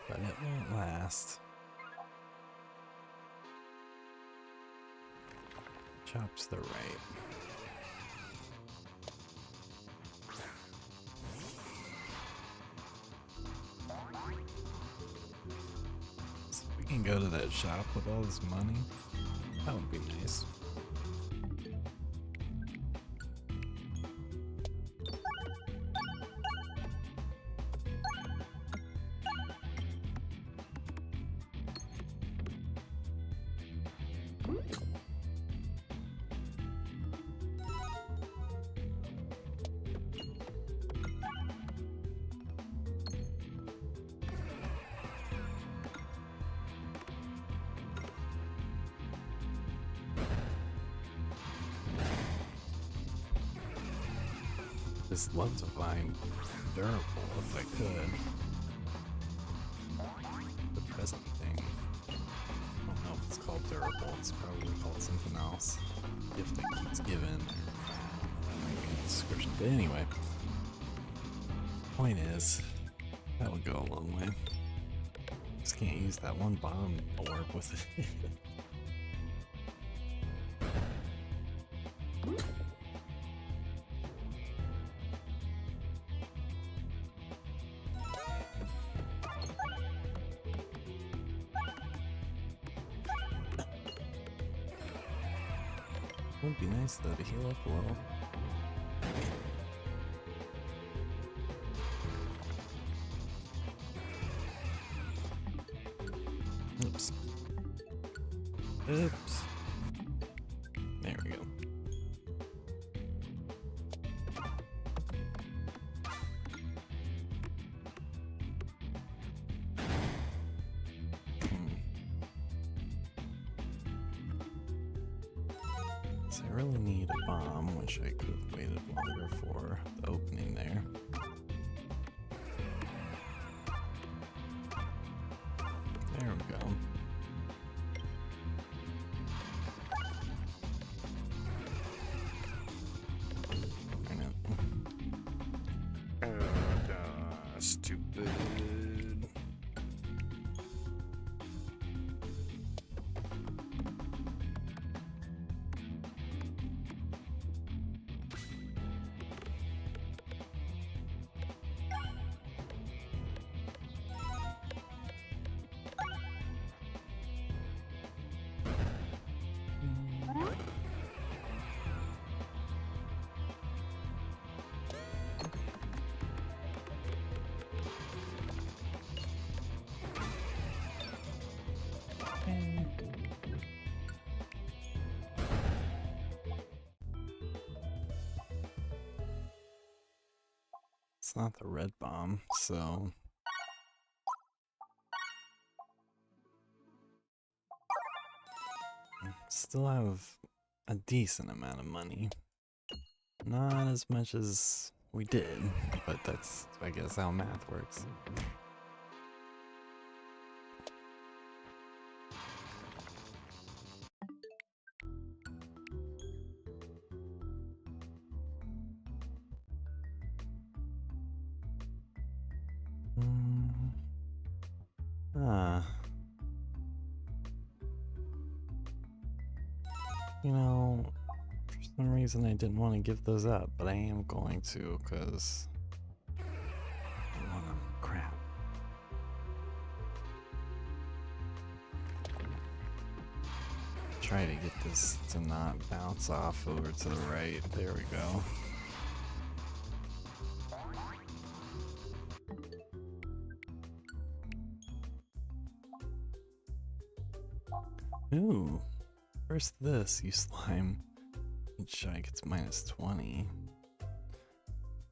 but it won't last. Chops the right. Can go to that shop with all this money. That would be nice. Just love to find durable if I could. The present thing. I don't know if it's called durable, it's probably called something else. If that keeps given, that might be in the description. But anyway, point is, that would go a long way. Just can't use that one bomb orb with it. Would be nice though to heal up a little. Oops. Oops. There we go. So I really need a bomb, which I could have waited longer for the opening there. There we go. Stupid. It's not the red bomb, so still have a decent amount of money. Not as much as we did, but that's, I guess, how math works. You know, for some reason I didn't want to give those up, but I am going to, because I want them. Crap. Try to get this to not bounce off over to the right. There we go. Ooh, first this, you slime. Each shy gets minus 20.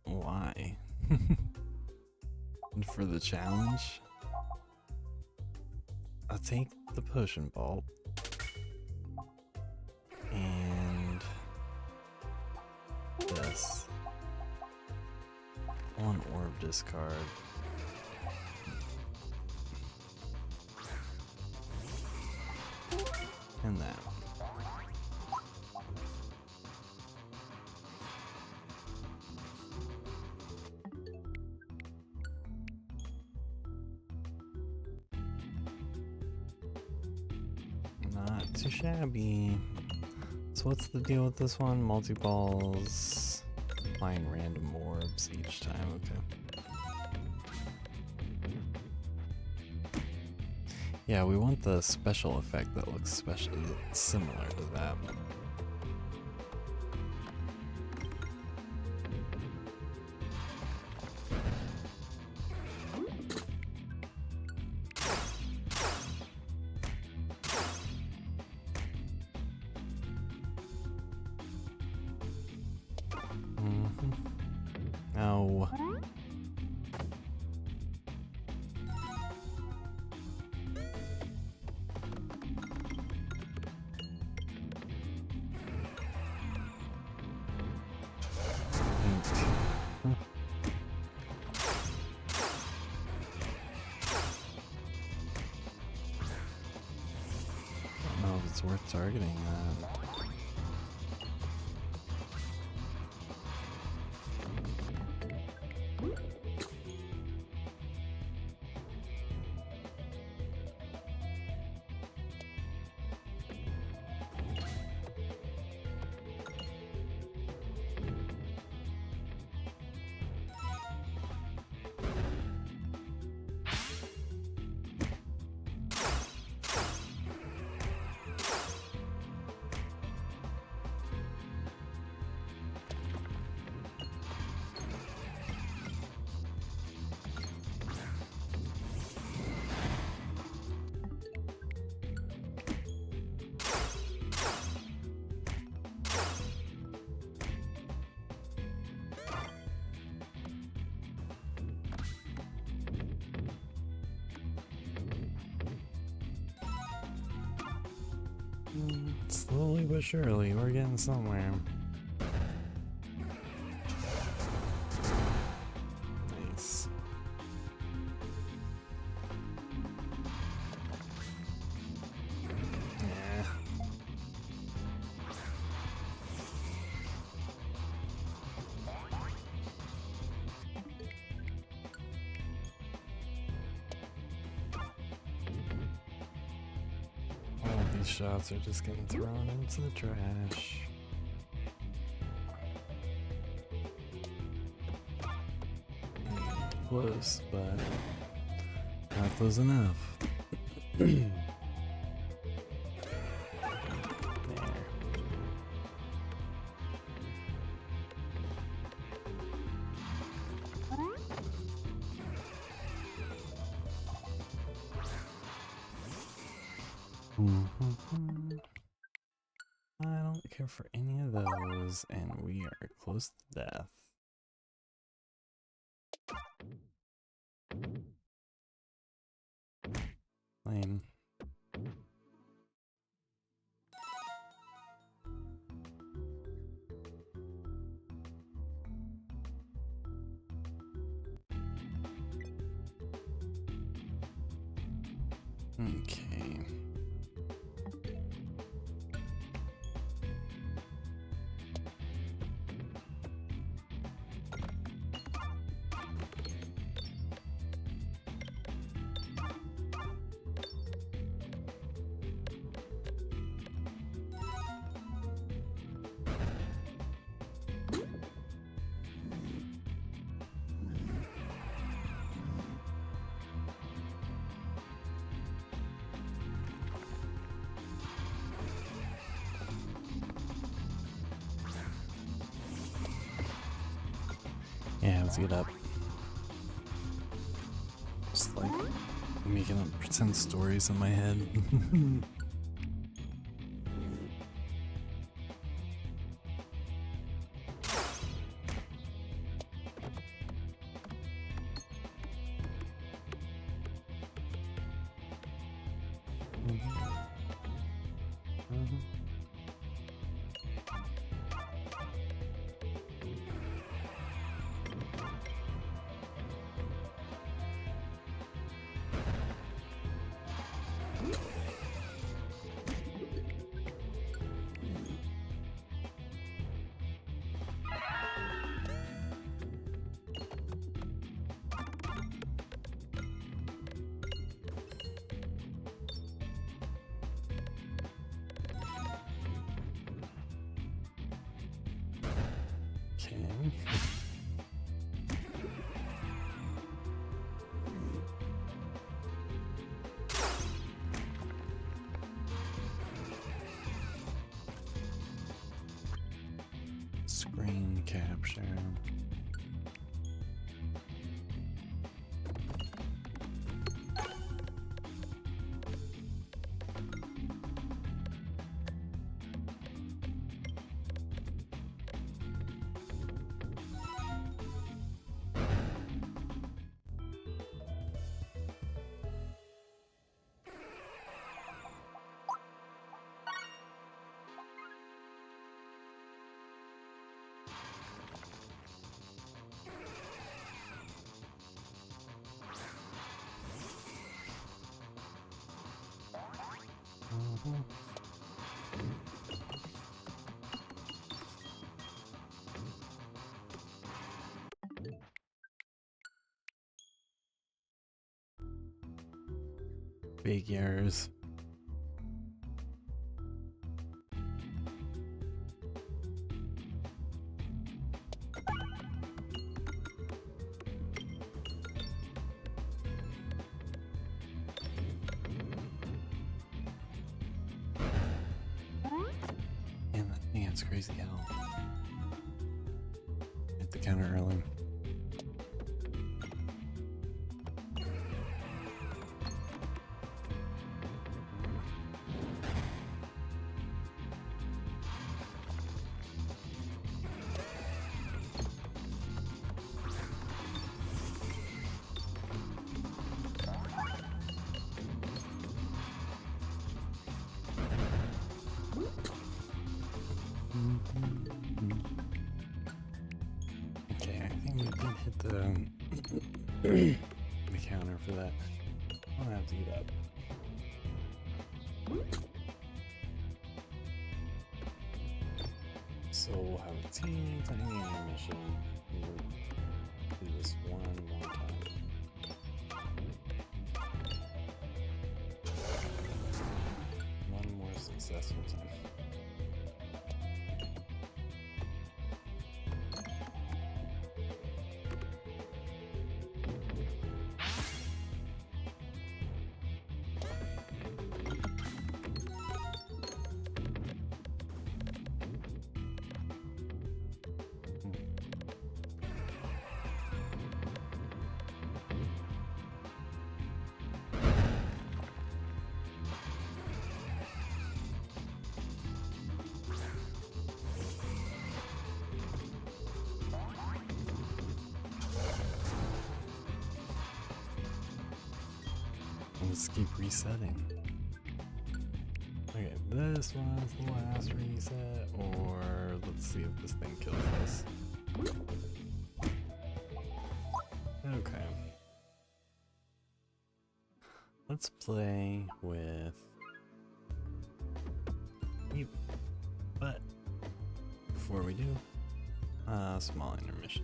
Why? And for the challenge, I'll take the potion bulb. And this. One orb discard. And that. Not too shabby. So what's the deal with this one? Multi-balls, flying random orbs each time, okay. Yeah, we want the special effect that looks especially similar to that one. Oh. I don't know if it's worth targeting that. Slowly but surely, we're getting somewhere. Nice. Yeah. All of these shots are just getting thrown into the trash. Close, but not close enough. There. I don't care for any of those, and we are close to death. Lame. Okay. Yeah, let's get up. Just like making up pretend stories in my head. Okay. Screen capture. Big errors. Man, that thing has crazy health. Hit the counter early. the counter for that. I'll have to get up. So we'll have a teeny tiny intermission. We'll do this one more time. One more successful time. Let's keep resetting. Okay, this one's the last reset, or let's see if this thing kills us. Okay. Let's play with you. But before we do, small intermission.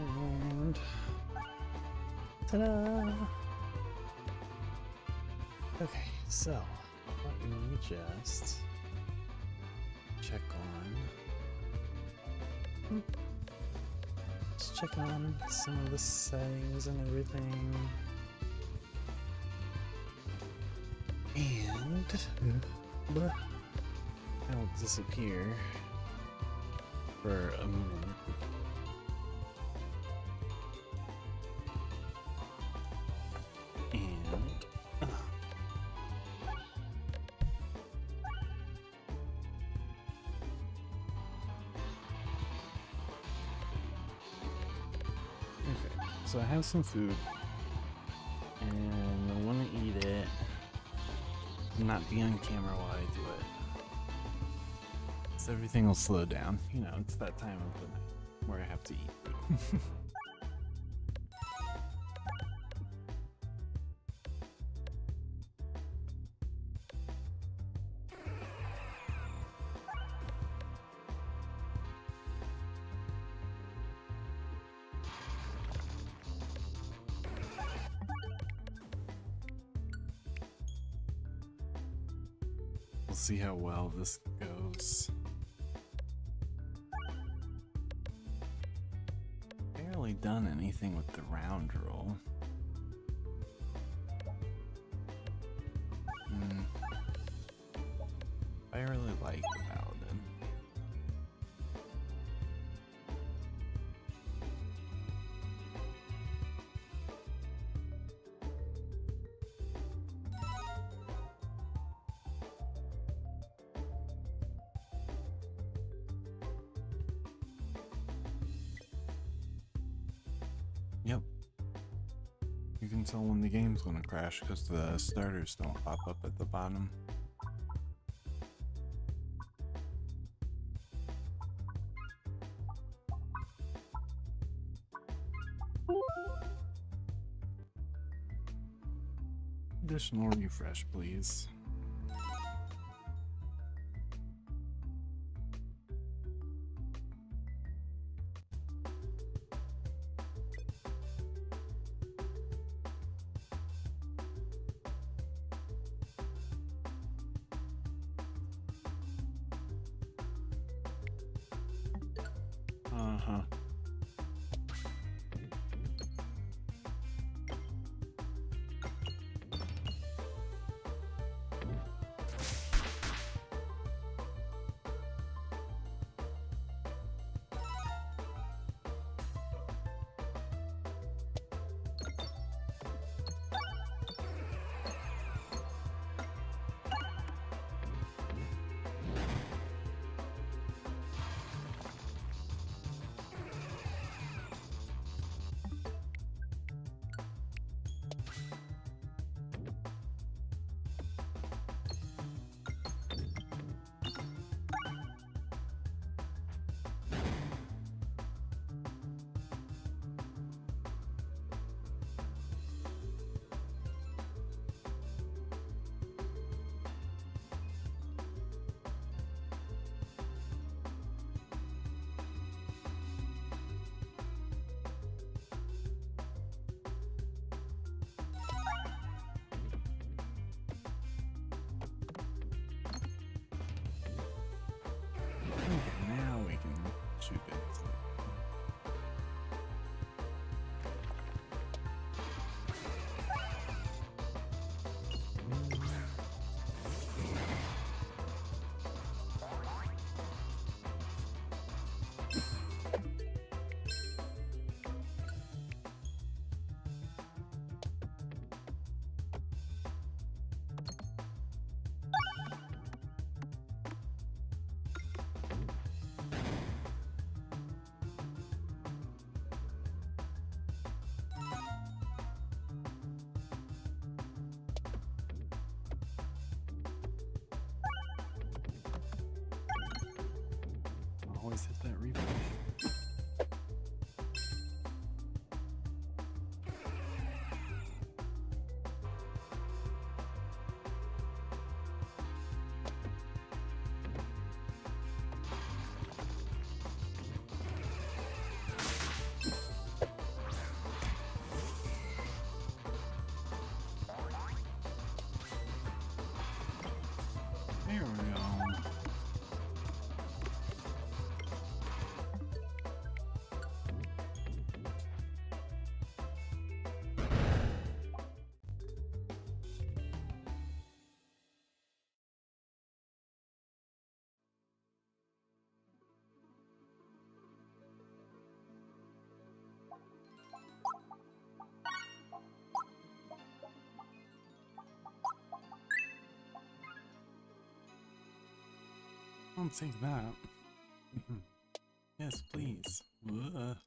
And ta-da! Okay, so let me just check on. Just check on some of the settings and everything. And I'll disappear for a minute. So I have some food, and I want to eat it, and not be on camera while I do it. So everything will slow down. You know, it's that time of the night where I have to eat. We'll see how well this goes. Barely done anything with the round roll. I really like the paladin. Yep. You can tell when the game's gonna crash because the starters don't pop up at the bottom. Additional refresh, please. Uh-huh. Now we can shoot it. Always hit that refresh. I'll take that. Yes, please. Ugh.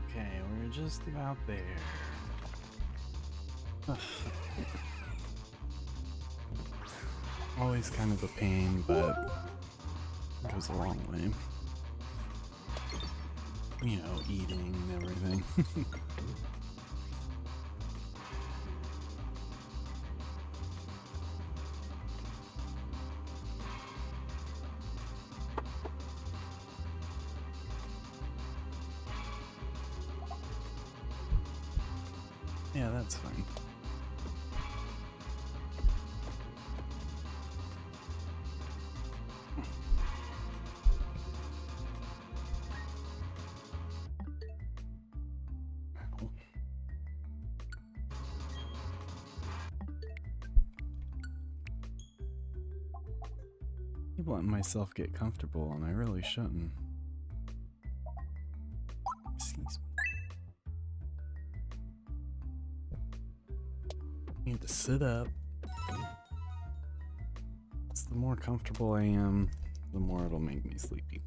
Okay, we're just about there. Always kind of a pain, but it goes a long way. You know, eating and everything. Yeah, that's fine. Keep letting myself get comfortable, and I really shouldn't. Excuse me. Need to sit up. The more comfortable I am, the more it'll make me sleepy.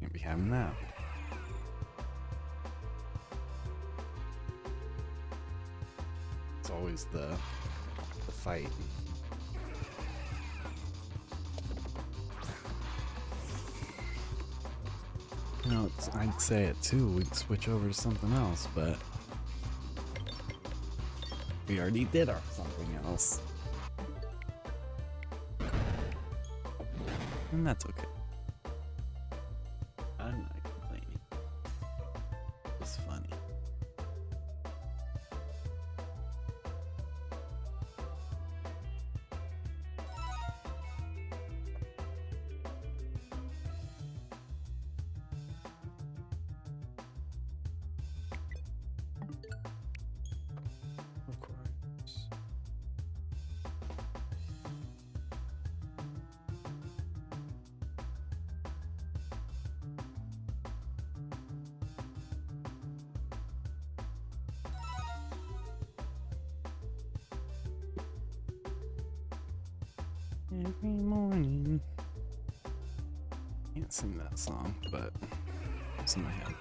Can't be having that. It's always the fight. You know, I'd say it too, we'd switch over to something else, but we already did our something else. And that's okay. I'm not complaining. It's funny. Of course. Every morning. Can't sing that song, but it's in my head.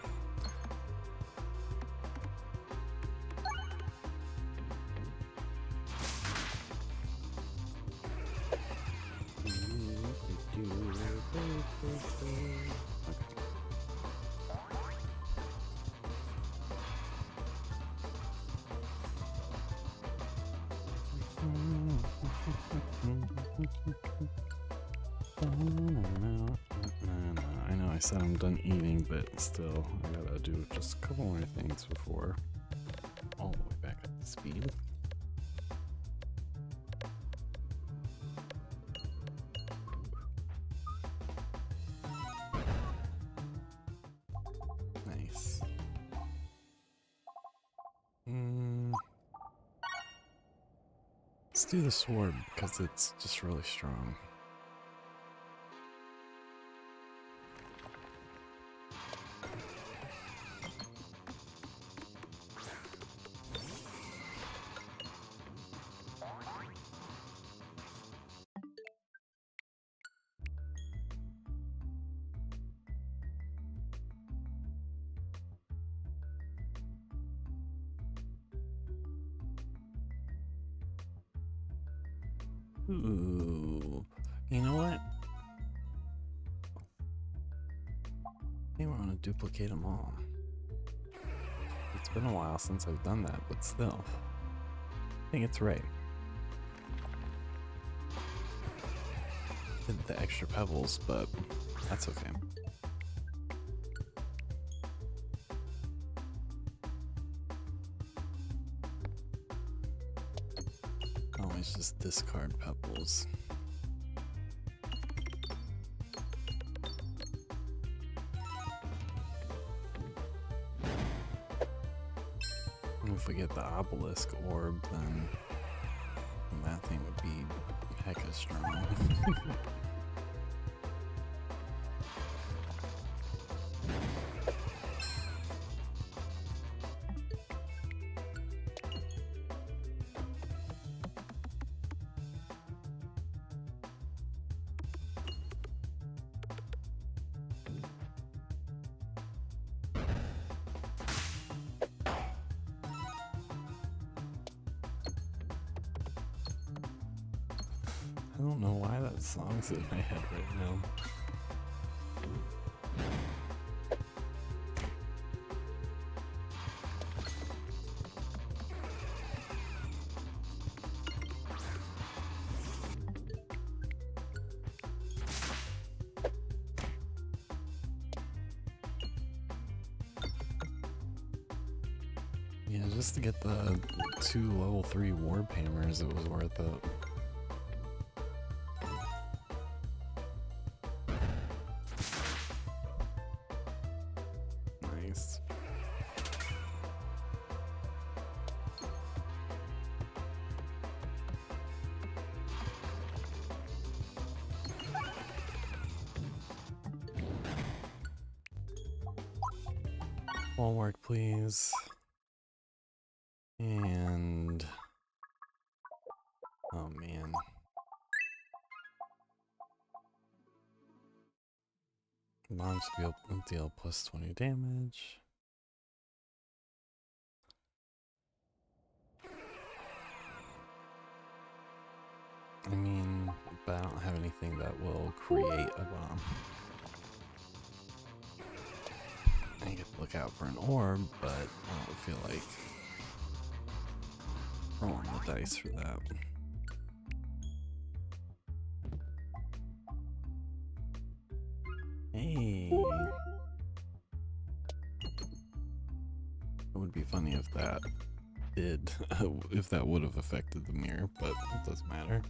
I know I said I'm done eating, but still, I gotta do just a couple more things before all the way back up to speed. Nice. Let's do the sword because it's just really strong. Ooh, you know what? I think we're gonna duplicate them all. It's been a while since I've done that, but still, I think it's right. Did the extra pebbles, but that's okay. discard pebbles. If we get the obelisk orb, then that thing would be hecka strong. I don't know why that song's in my head right now. Yeah, just to get the 2 level 3 warp hammers, it was worth it. Nice. Wall work, please. And oh man. Bombs will deal plus 20 damage. I mean, but I don't have anything that will create a bomb. I get to look out for an orb, but I don't feel like rolling the dice for that. Hey! It would be funny if that did, if that would have affected the mirror, but it doesn't matter.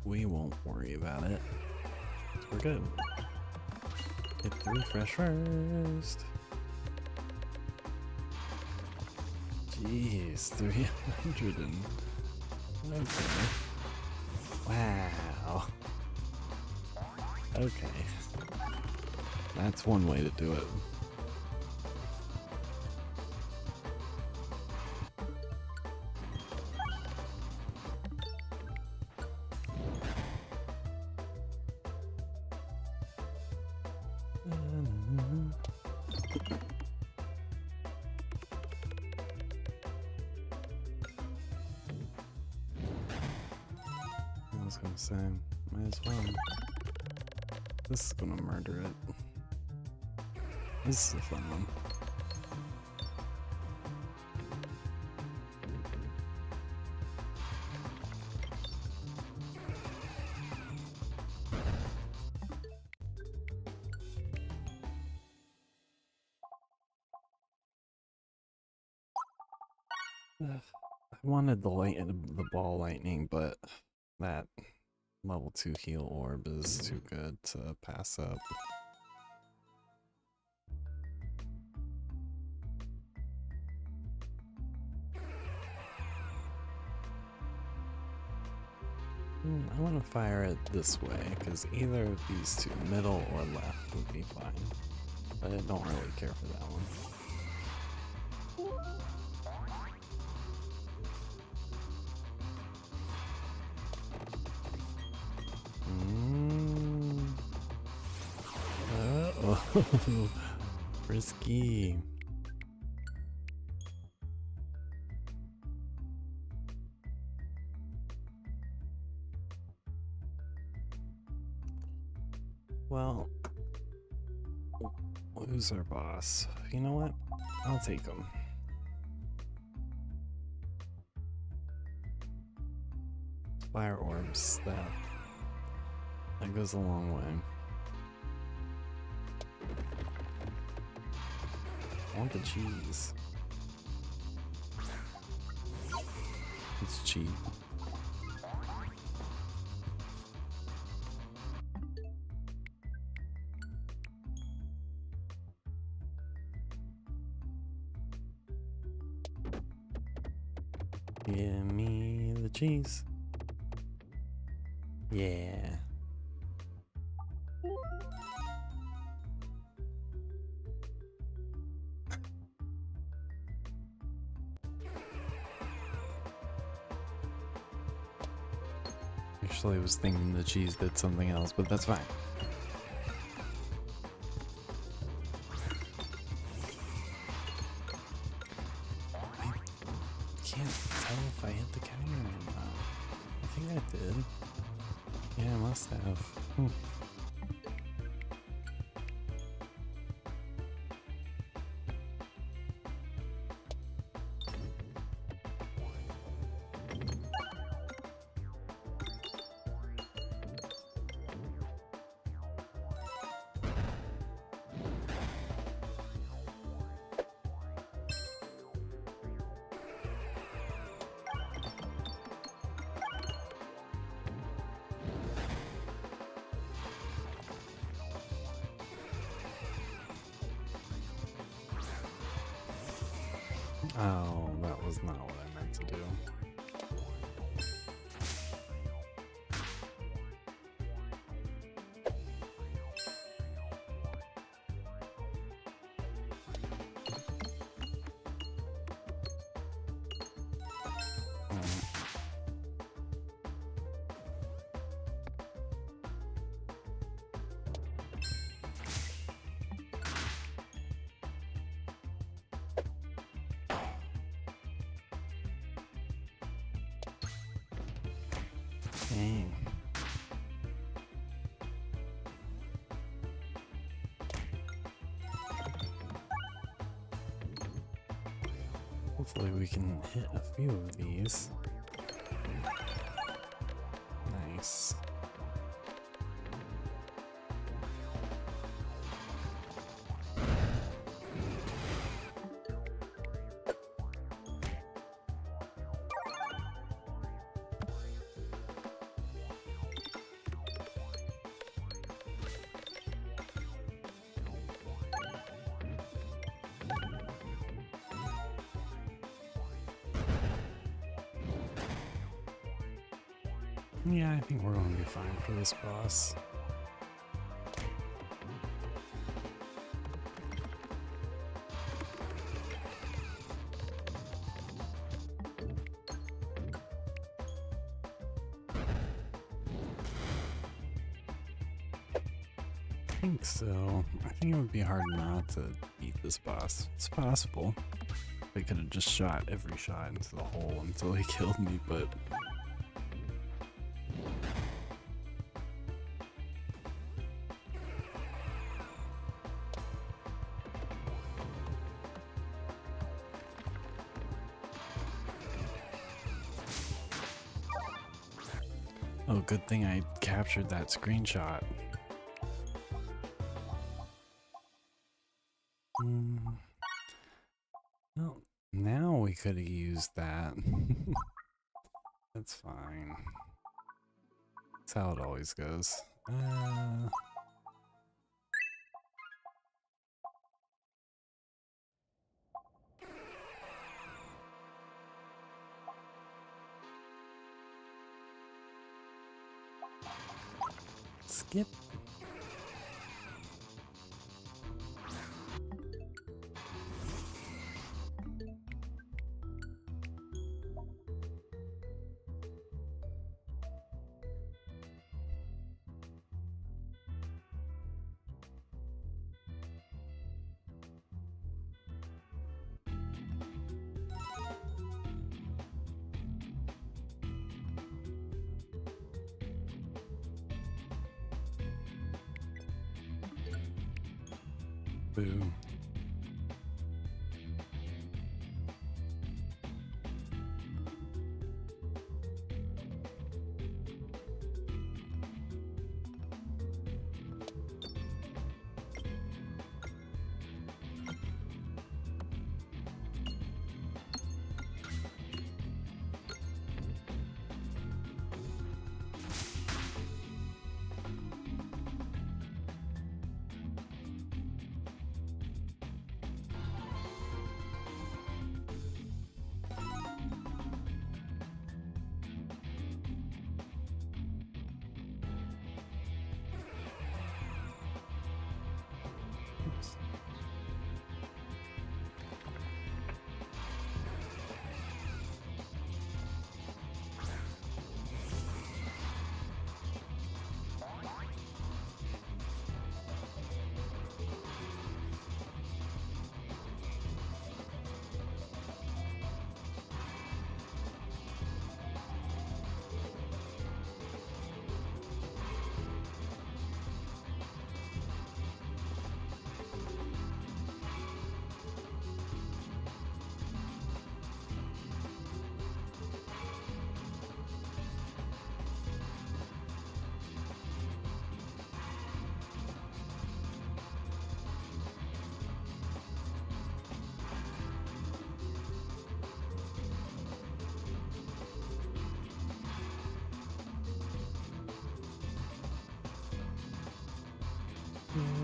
We won't worry about it. We're good. Get 3 fresh first. Jeez, 300 and... okay. Wow. Okay. That's one way to do it. I was gonna say, might as well. This is gonna murder it. This is a fun one. I wanted the ball lightning, but that level 2 heal orb is too good to pass up. I want to fire it this way, because either of these two, middle or left, would be fine. But I don't really care for that one. Uh-oh. Risky. Well, who's our boss? You know what? I'll take him. Fire orbs, that goes a long way. I want the cheese. It's cheap. Give me the cheese. Yeah. Actually, I was thinking the cheese did something else, but that's fine. I can't tell if I hit the counter or not. I think I did. Yeah, I must have. Oh, that was not what I meant to do. Dang. Hopefully we can hit a few of these. Nice. Yeah, I think we're going to be fine for this boss. I think so. I think it would be hard not to beat this boss. It's possible. I could have just shot every shot into the hole until he killed me, but... Oh, good thing I captured that screenshot. Well, now we could have used that. That's fine. That's how it always goes. Skip. Boo.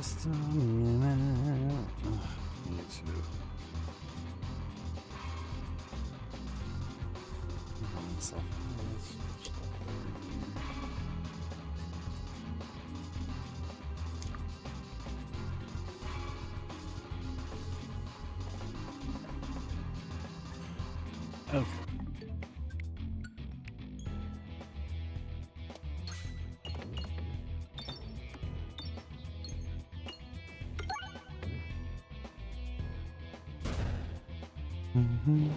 Just a minute. Mewtwo. Myself. Okay. Mm-hmm.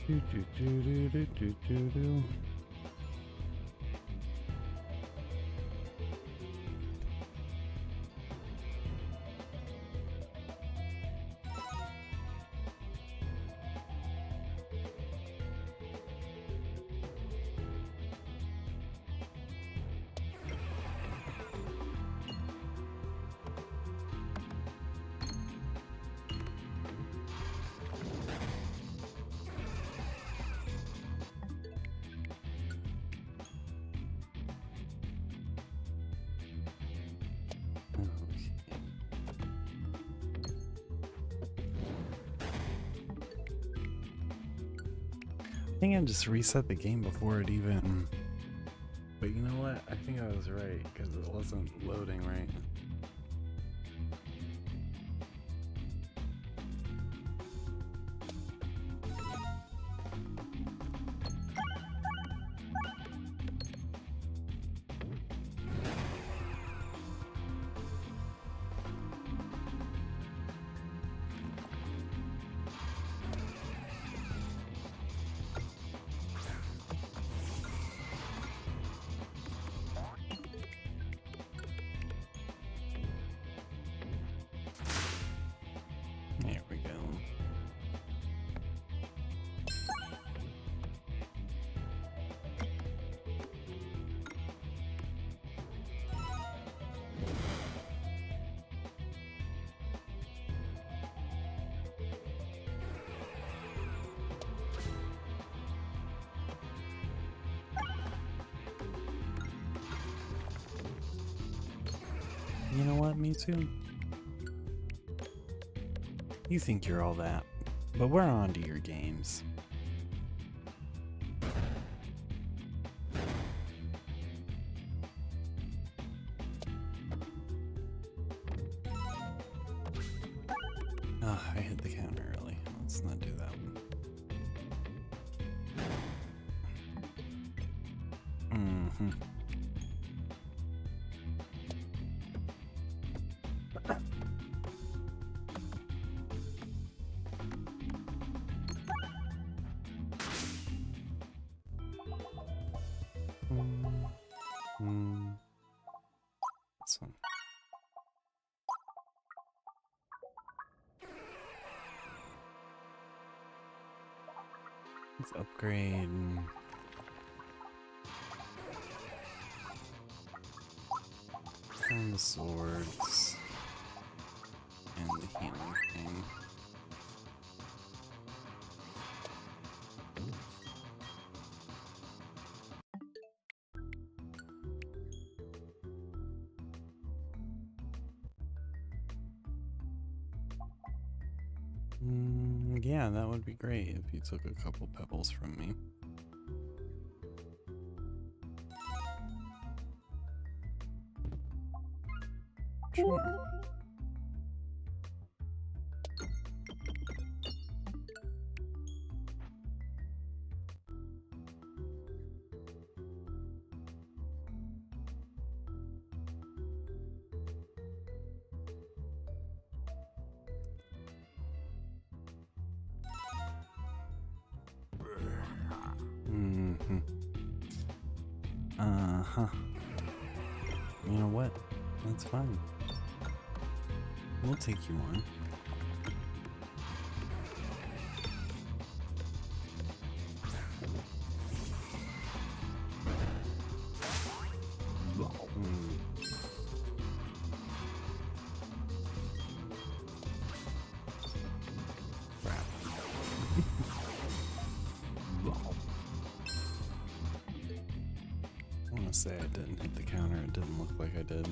Do do do do do do do do. I think I just reset the game before it even. But you know what? I think I was right because it wasn't loading right. There we go. You know what, Mewtwo? You think you're all that, but we're on to your games. Ah, I hit the counter early. Let's not do that one. Mm-hmm. This one. Let's upgrade. And the swords. And the healing thing. Yeah, that would be great if you took a couple pebbles from me. Sure. Mm-hmm. Uh-huh. You know what? That's fine. We'll take you on. I want to say I didn't hit the counter. It didn't look like I did.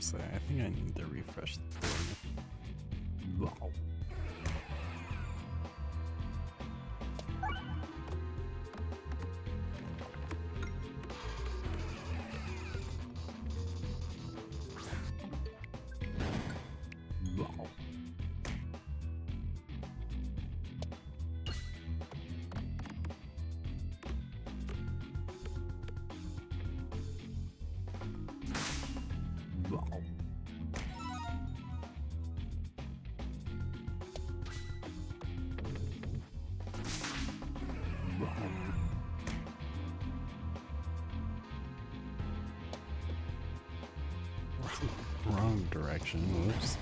say. I think I need to refresh the thing. Wow. Wrong direction, whoops.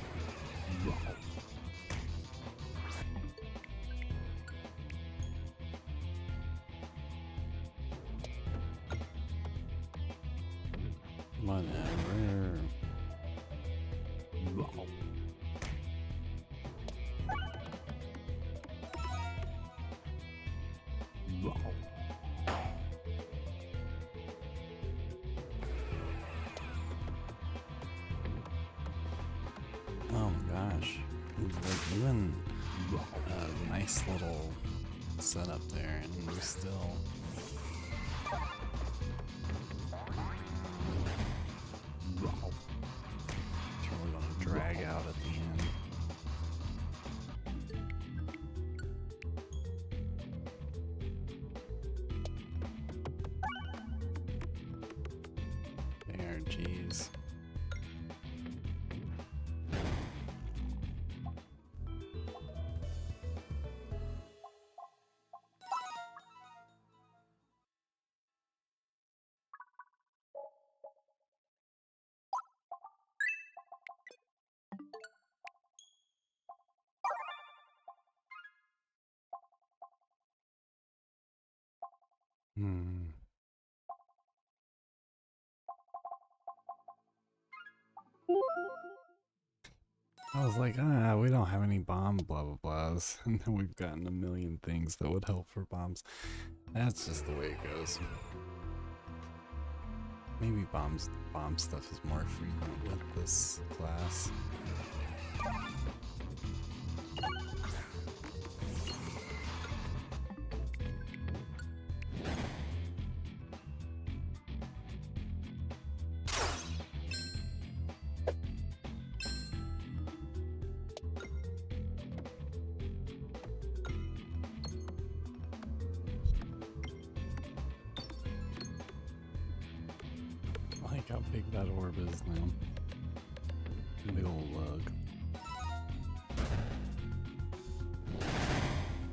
Whatever. Oh my gosh. Like even a nice little setup there and we still it's really gonna drag out at the end. There, geez. I was like, we don't have any bomb blah blah blahs. And then we've gotten a million things that would help for bombs. That's just the way it goes. Maybe bomb stuff is more frequent with this class. How big that orb is now. Big old lug.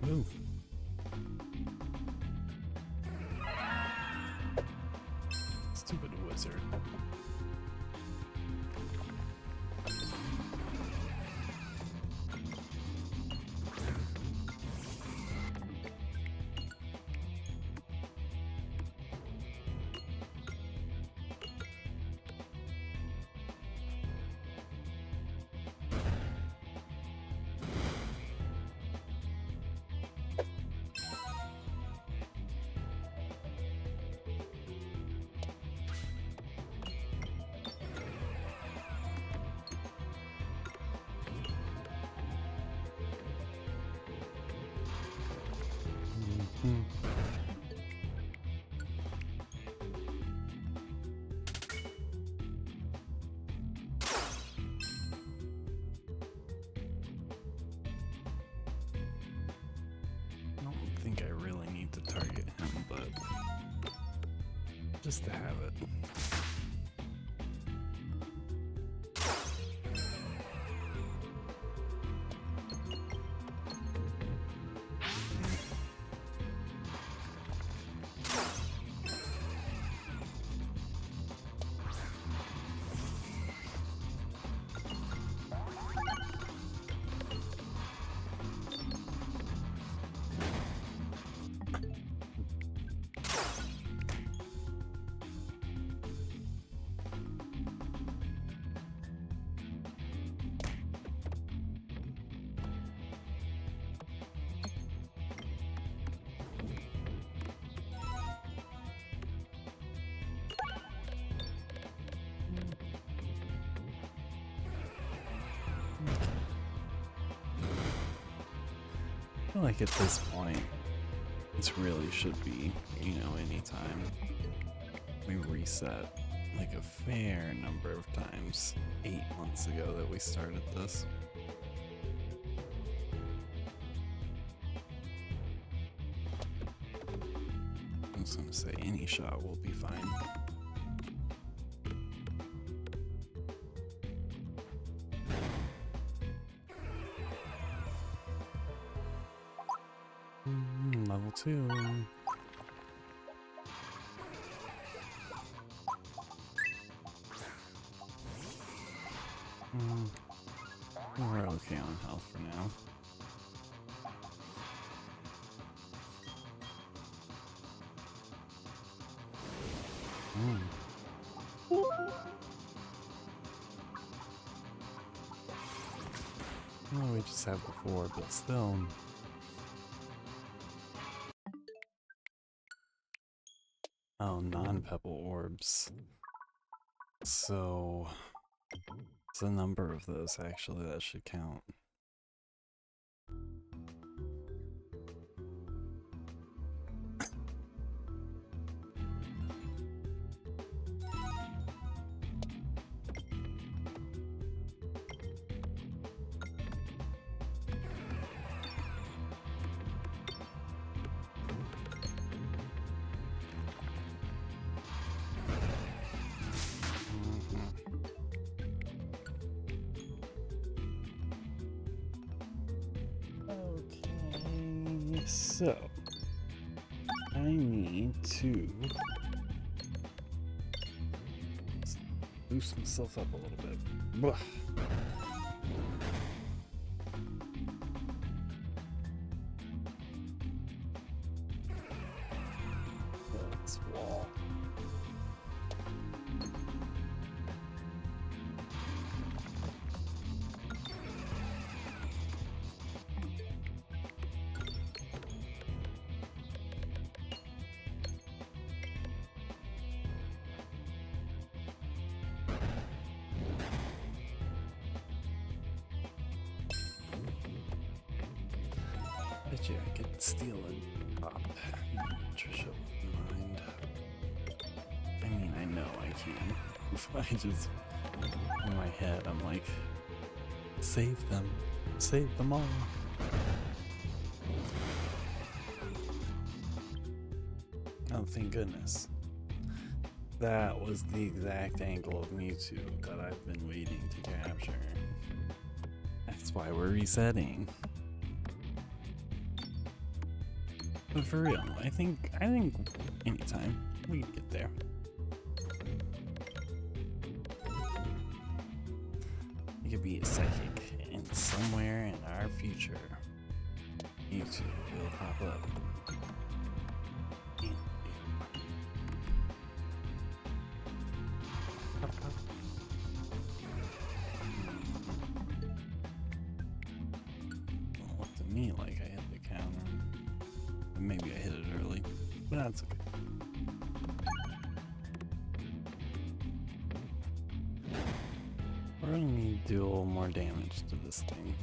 Move. Stupid wizard. I don't think I really need to target him, but just to have it. feel like at this point, it really should be, you know, anytime we reset like a fair number of times. 8 months ago that we started this. I'm just gonna say any shot will be fine. Level 2. We're okay on health for now. Well, we just have before, but still. Oh, non-pebble orbs. So, it's a number of those actually that should count. So, I need to boost myself up a little bit. Blah. This wall. Bet you I could steal a pop. Trisha wouldn't mind. I mean, I know I can. I just, in my head, I'm like, save them. Save them all. Oh, thank goodness. That was the exact angle of Mewtwo that I've been waiting to capture. That's why we're resetting. But for real, I think anytime we can get there. It could be a psychic, and somewhere in our future, Mewtwo will pop up. It looked to me like I hit the counter. Maybe I hit it early, but that's okay. We're gonna need to do a little more damage to this thing.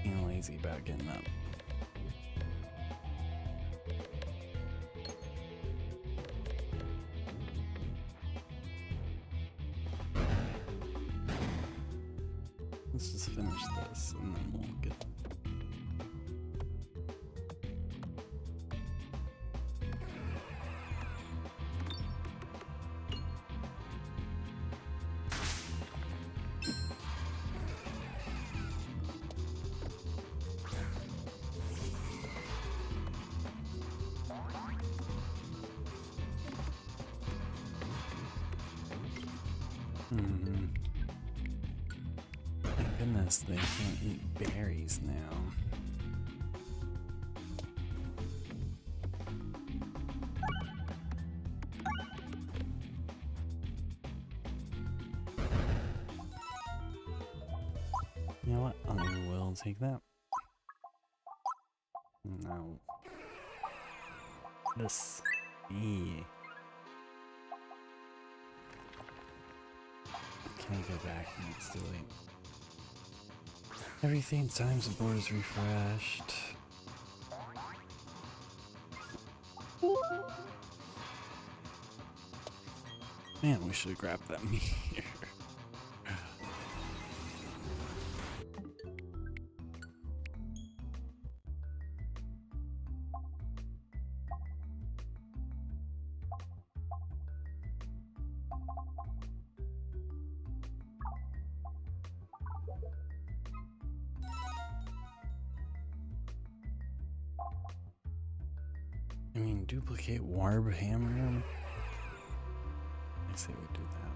Being lazy about getting up. Let's just finish this and then we'll get Thank goodness they can't eat berries now. I'll take that. No. This. Yeah. Can't go back and it's too late. Everything times the board is refreshed. Man, we should have grabbed that meteor. I mean, duplicate Warb Hammer? I say we do that.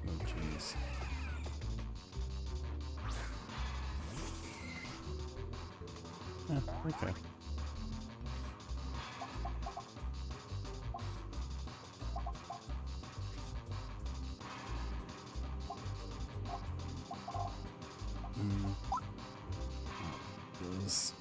Oh, jeez. Okay. This.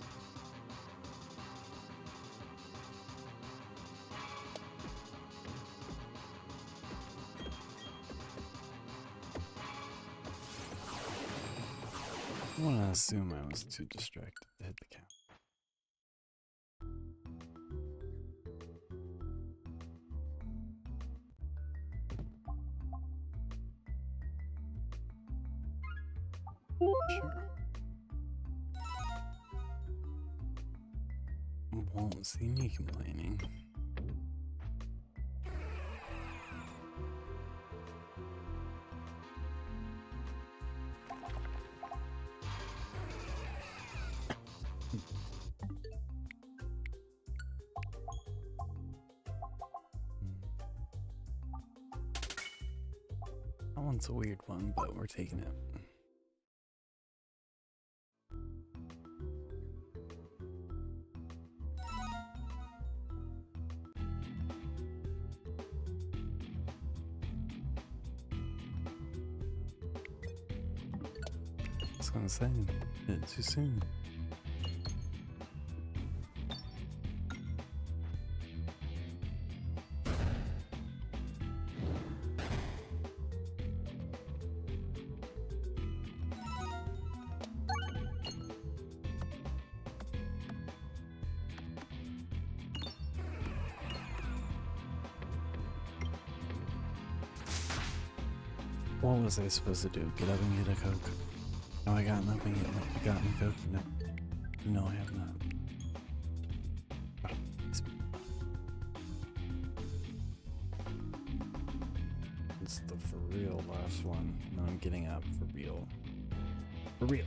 I want to assume I was too distracted to hit the count. Sure. Won't see me complaining. That one's a weird one, but we're taking it. I was gonna say, did it too soon. What was I supposed to do? Get up and get a Coke? No, I got nothing. I got me Coke. No. No, I have not. It's the for real last one. No, I'm getting up for real. For real.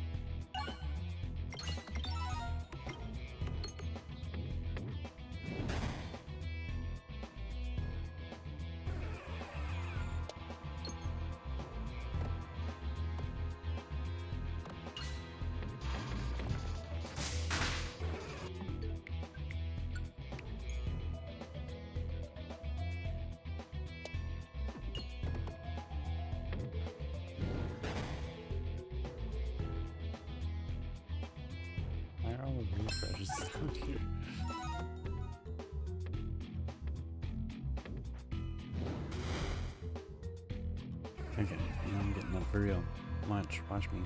Refreshes down here. Okay, now I'm getting up for real. Watch me.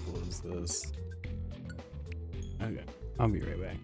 What is this? Okay, I'll be right back.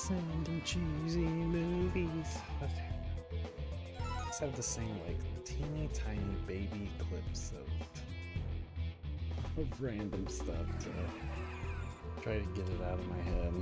Random cheesy movies. Just have to sing like teeny tiny baby clips of random stuff to try to get it out of my head.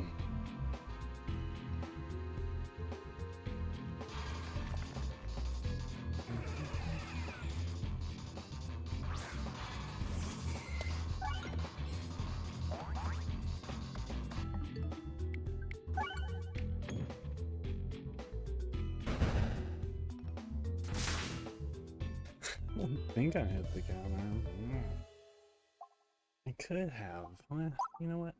I think I hit the counter. I could have. Well, you know what?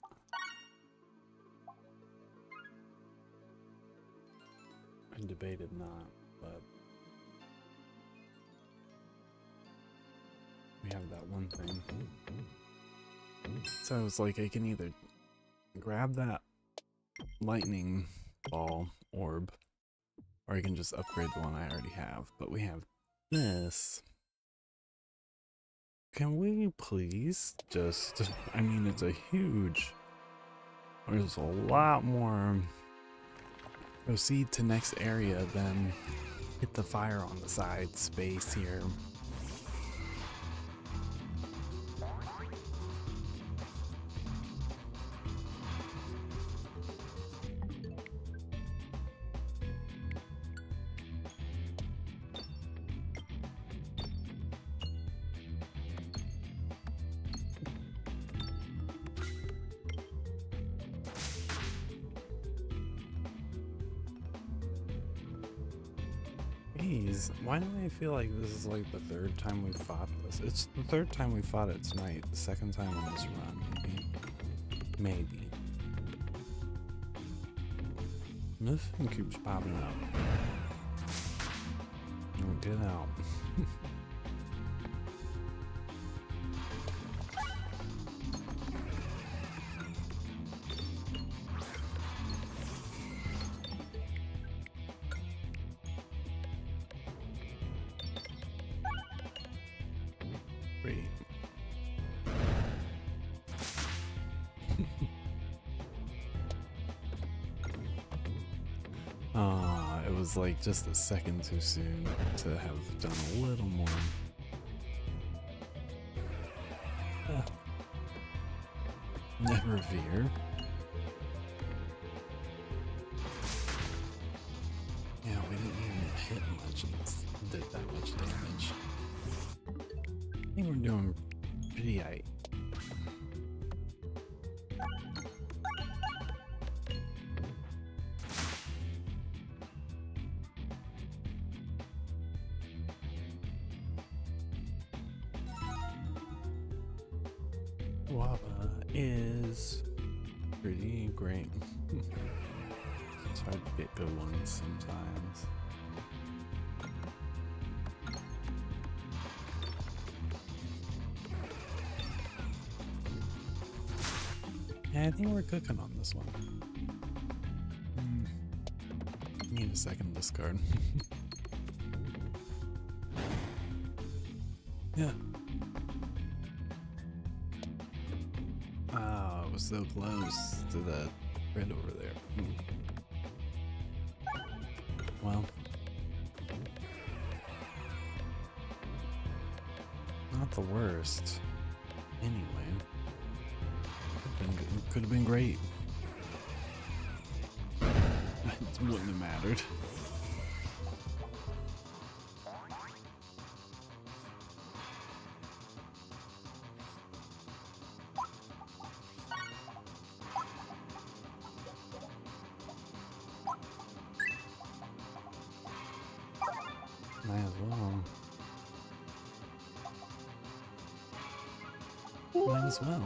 I debated not, but we have that one thing. So I was like, I can either grab that lightning ball orb, or I can just upgrade the one I already have. But we have this. Can we please just, I mean, it's a huge, there's a lot more proceed to next area than hit the fire on the side space here. Why do I feel like this is like the third time we fought this? It's the third time we fought it tonight, the second time on this run, maybe. Maybe. This thing keeps popping up. Oh, get out. It was like just a second too soon to have done a little more. Never fear. Yeah, we didn't even hit much and it did that much damage. I think we're doing pretty aight. Is pretty great. It's hard to get good ones sometimes. Yeah, I think we're cooking on this one. Need a second discard. Yeah. So close to that red over there. Well, not the worst. Anyway, could have been great. It wouldn't have mattered. Might as well. Might as well.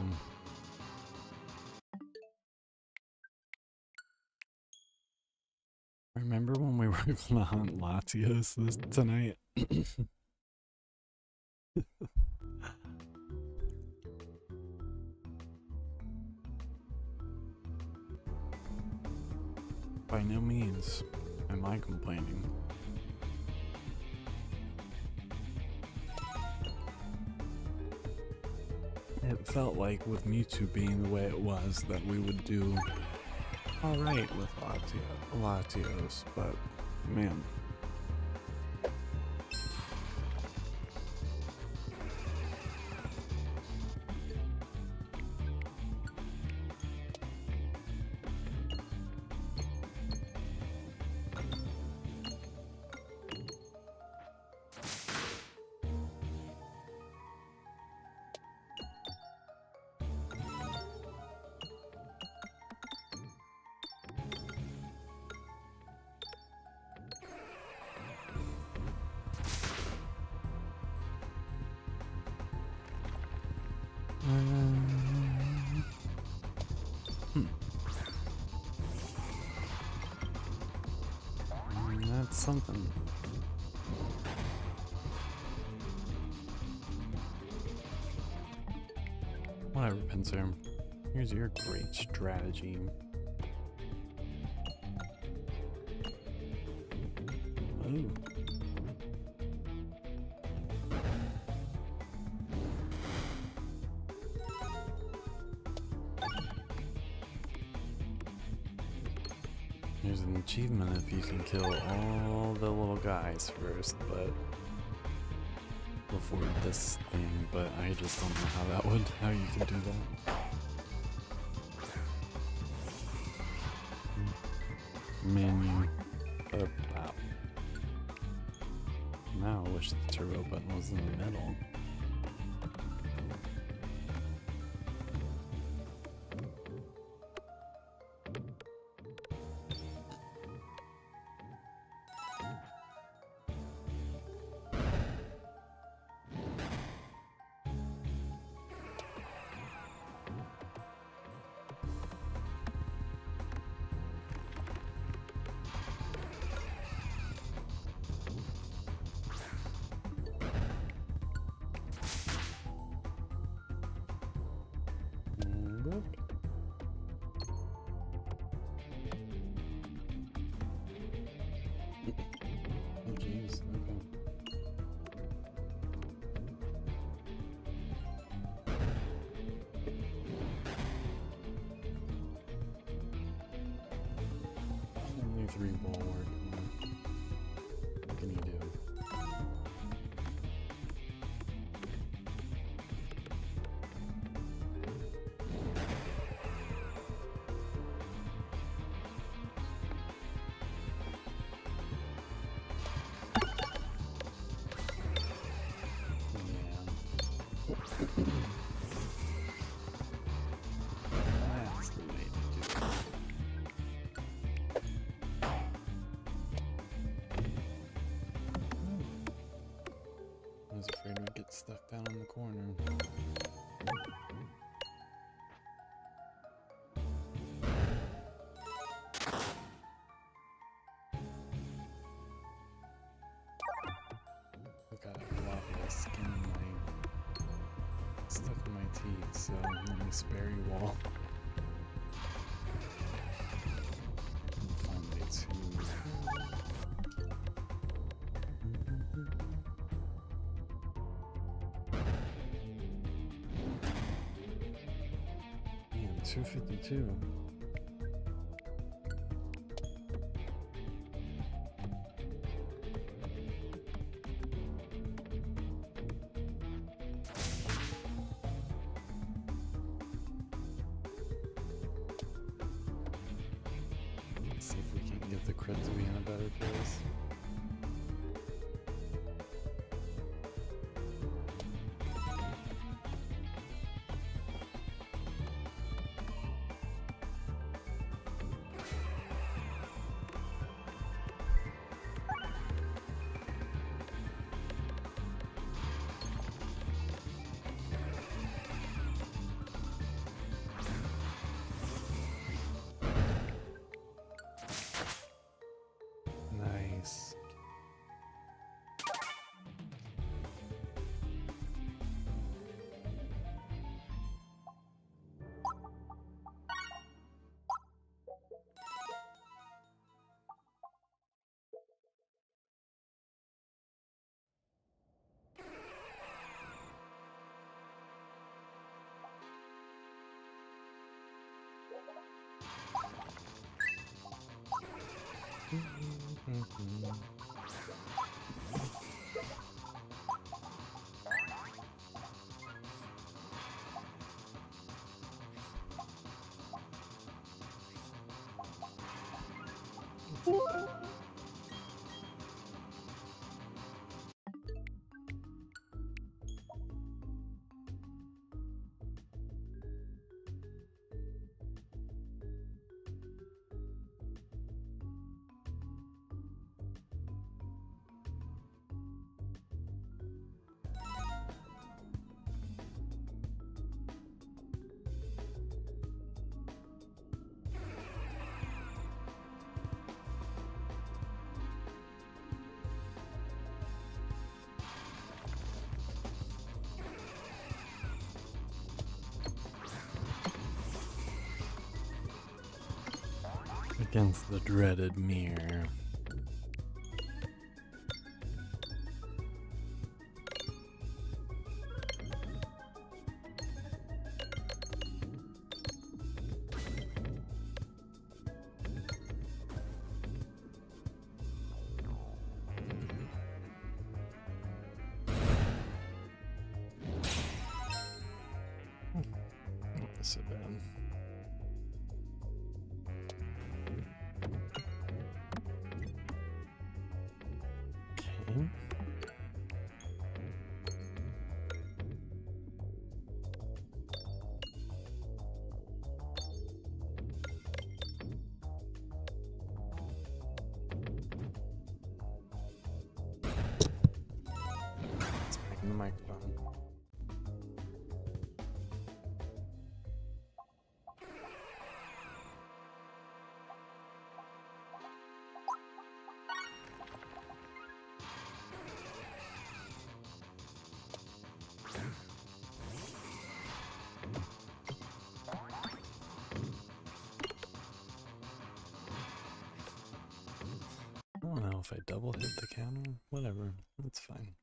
Remember when we were gonna hunt Latios tonight? By no means am I complaining. It felt like with Mewtwo being the way it was that we would do alright with Latios, but man. That's something. Whatever, Pincer. Here's your great strategy. Ooh. There's an achievement if you can kill all the little guys first, but before this thing, but I just don't know how you can do that. Menu. Wow. Now I wish the turbo button was in the middle. Oh jeez, okay. Only 3 bulwark. What can you do? That's the way to do it. I was afraid we'd get stuck down in the corner. I got a lot of skin in stuck in my teeth, so let me spare you all. Find way too. Man, 252. See if we can get the crit to be in a better place. Nice. Against the dreaded mirror. Not so bad. Okay. Let's back in the microphone. I don't know if I double hit the counter. Whatever, that's fine.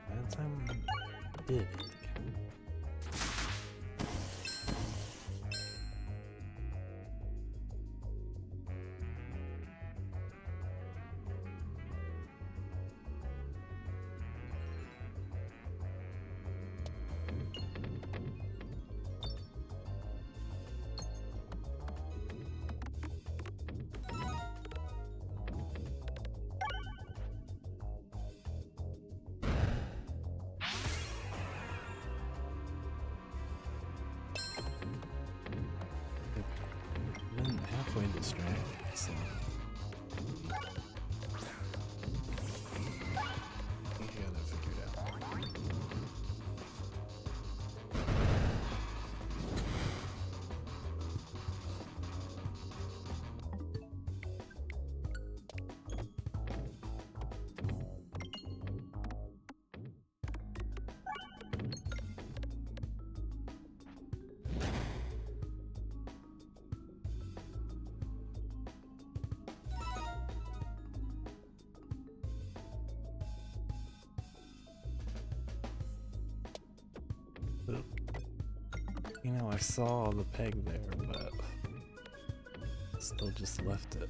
That time big. Halfway distracted, so you gotta figure it out. You know, I saw the peg there, but still just left it.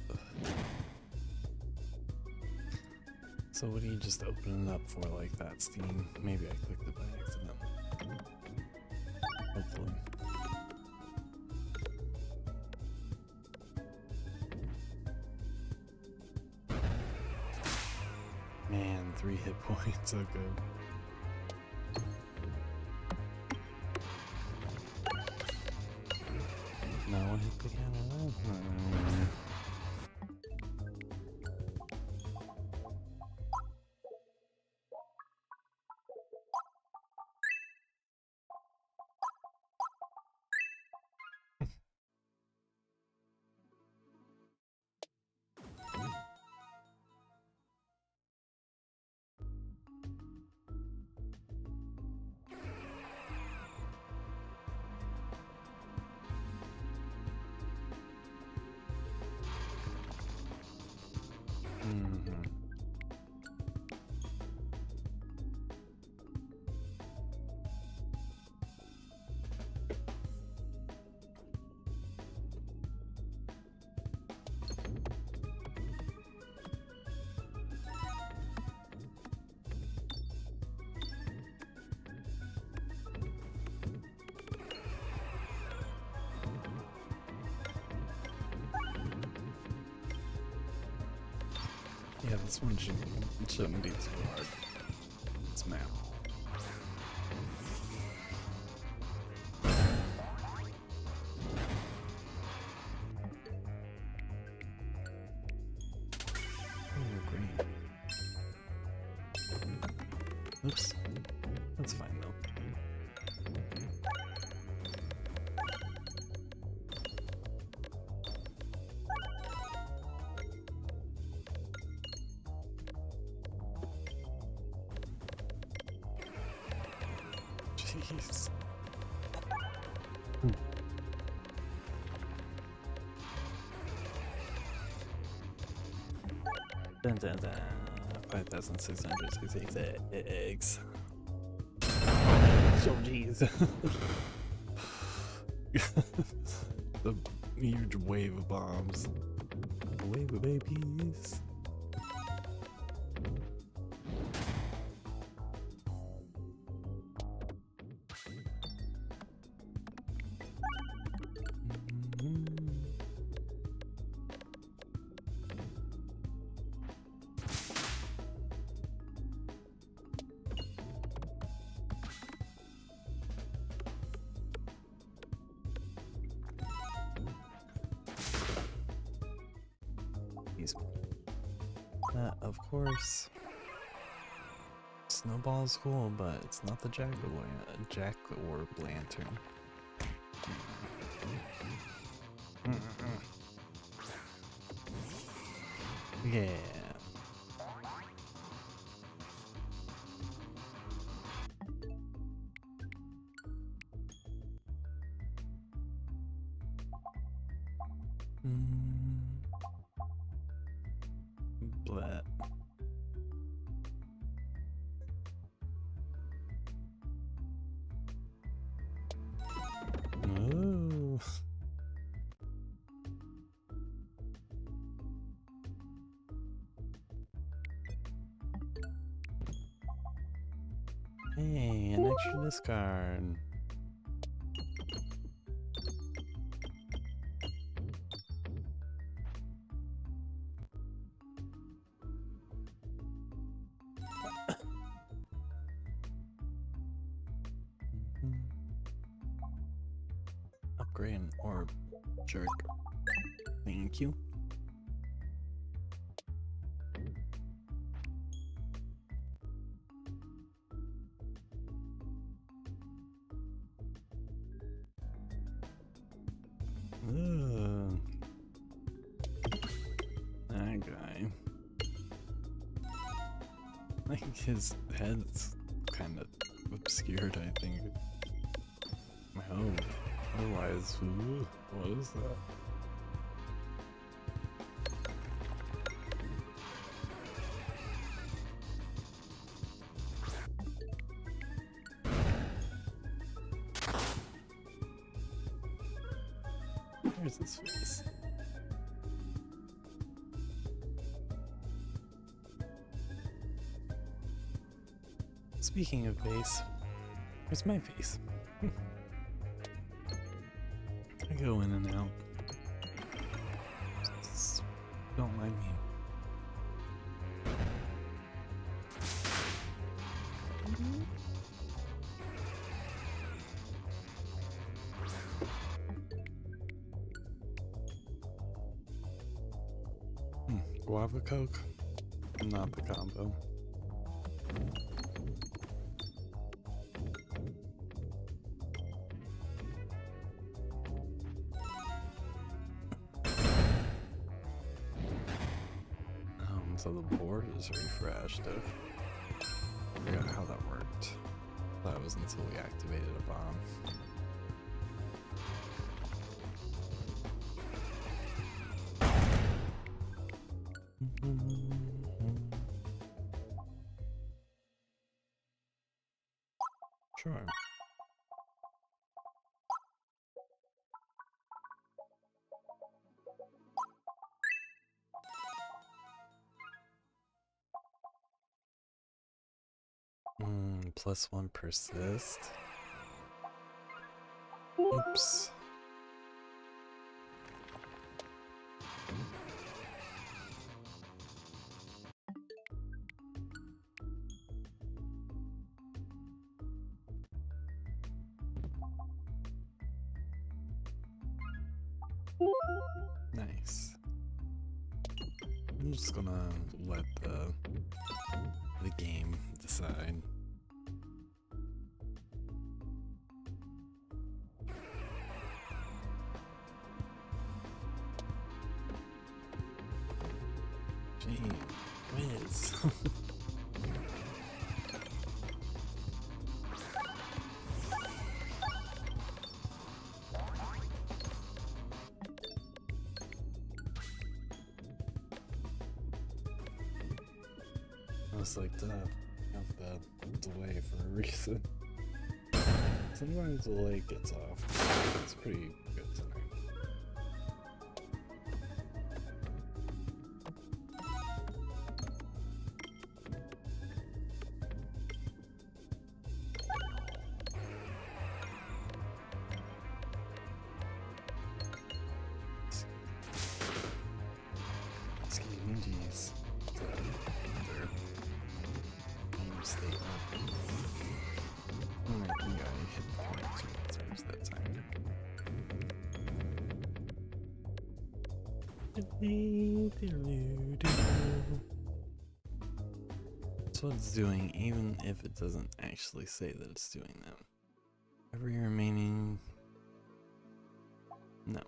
So what do you just open it up for like that, Steam? Maybe I clicked it by accident. Hopefully. Man, 3 hit points, so good. This one shouldn't be too hard. It's map. Oh, green. Oops. That's fine though. Jeez. Dun dun dun. 5,666 eggs. So jeez. The huge wave of bombs. Wave of babies. Of course. Snowball's cool, but it's not the jack-orb lantern. Yeah. Blah. Oh. Hey, an extra discard. Upgrade an orb. Jerk. Thank you. That guy. I think his head's kind of obscured, I think. Oh, otherwise, ooh, what is that? Where's his face? Speaking of face, where's my face? I go in and out. Just don't mind me. Guava Coke? Not the combo. So the board is refreshed. I forgot how that worked. That was until we activated a bomb. Sure. +1 persist. Oops. Nice. I'm just gonna let the game decide. Gee, whiz. I was like, have the delay for a reason. Sometimes the delay gets off. It's pretty good tonight. Jeez. Their game statement. Alright, we got hit the point 2 times that time. That's what it's doing, even if it doesn't actually say that it's doing them. Every remaining... No.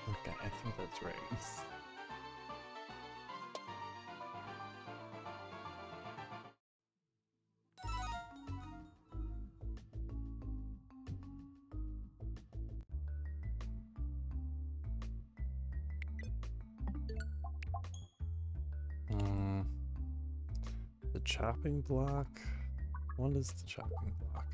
Okay, I think that's right. The chopping block? What is the chopping block?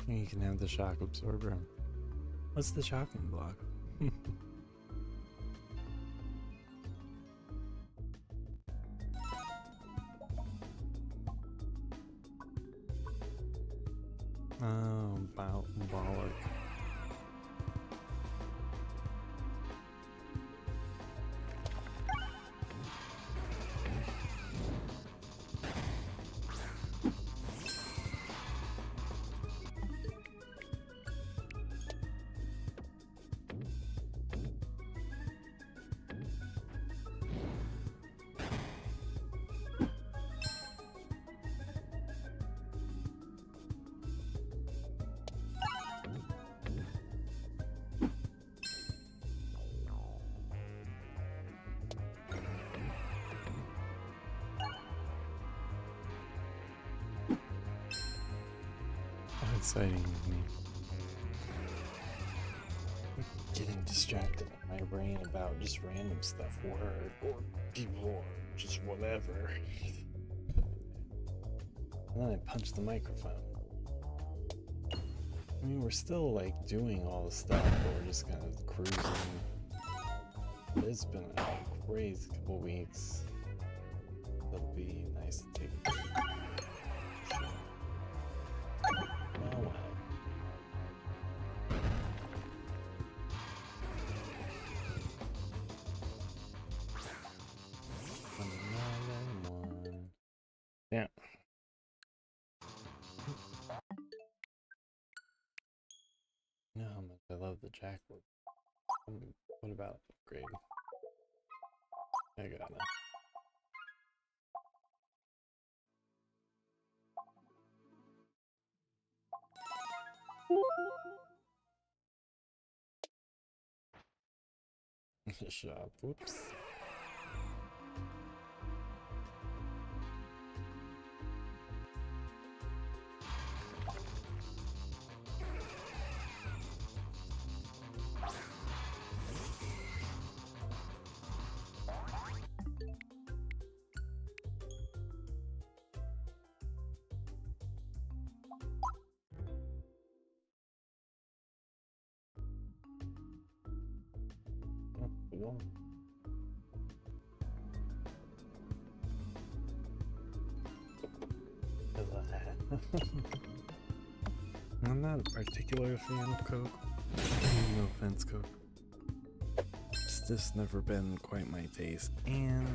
You can have the shock absorber. What's the chopping block? Oh, bollock. Exciting to me. Getting distracted in my brain about just random stuff, work or people or just whatever. And then I punch the microphone. I mean, we're still like doing all the stuff, but we're just kind of cruising. It's been a crazy couple weeks. It'll be nice to take a break. Yeah. You know how much I love the jackwood. What about upgrade? I got it. Shop. Whoops. Cool. I'm not a particular fan of Coke. No offense, Coke. It's just never been quite my taste, and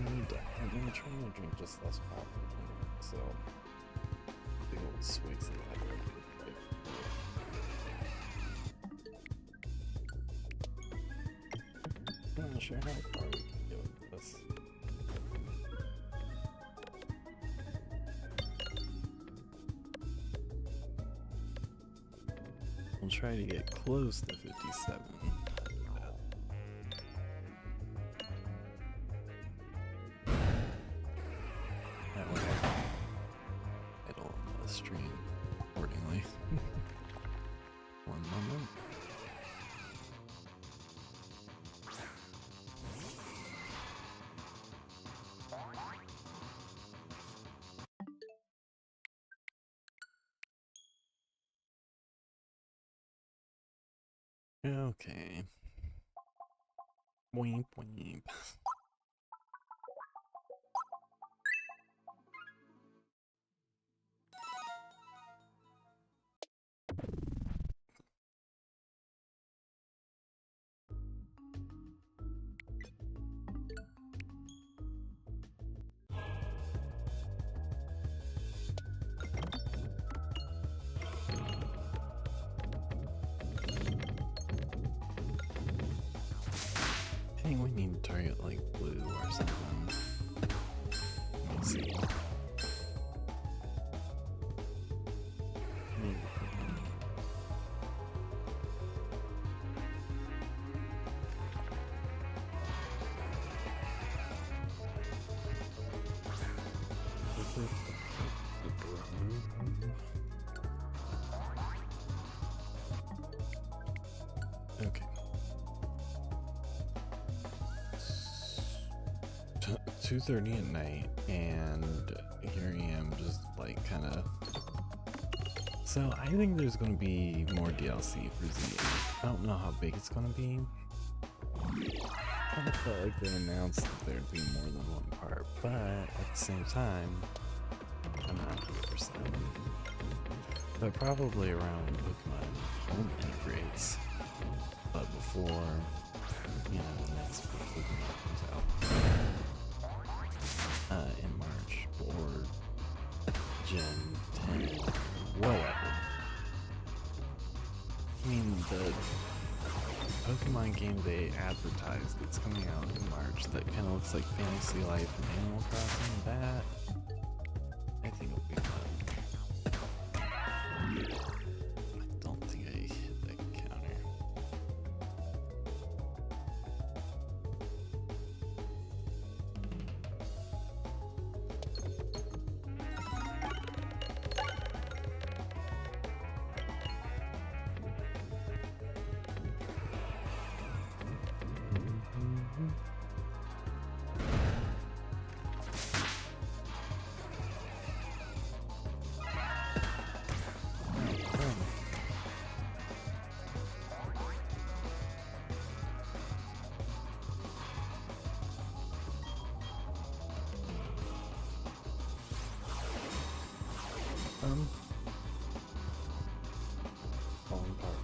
I've been trying to drink just less coffee, so big old swigs of that. I'm not sure how far we can go with this. We'll try to get close to 57. That way it'll stream accordingly. One moment. Okay. Weep, weep. I think we need to target like blue or something. Let me see. Maybe. Okay. 2:30 at night, and here I am just like kind of. So I think there's going to be more DLC for Z-A. I don't know how big it's going to be. I kind of felt like they announced that there'd be more than one part, but at the same time, I'm not 100%. But probably around when Pokemon Home integrates, but before, you know, the next Pokemon comes out. In March or Gen 10, whatever. I mean, the Pokemon game they advertised, it's coming out in March, that kind of looks like Fantasy Life and Animal Crossing. That, I think it'll be fun. I don't think I hit that counter. Falling apart.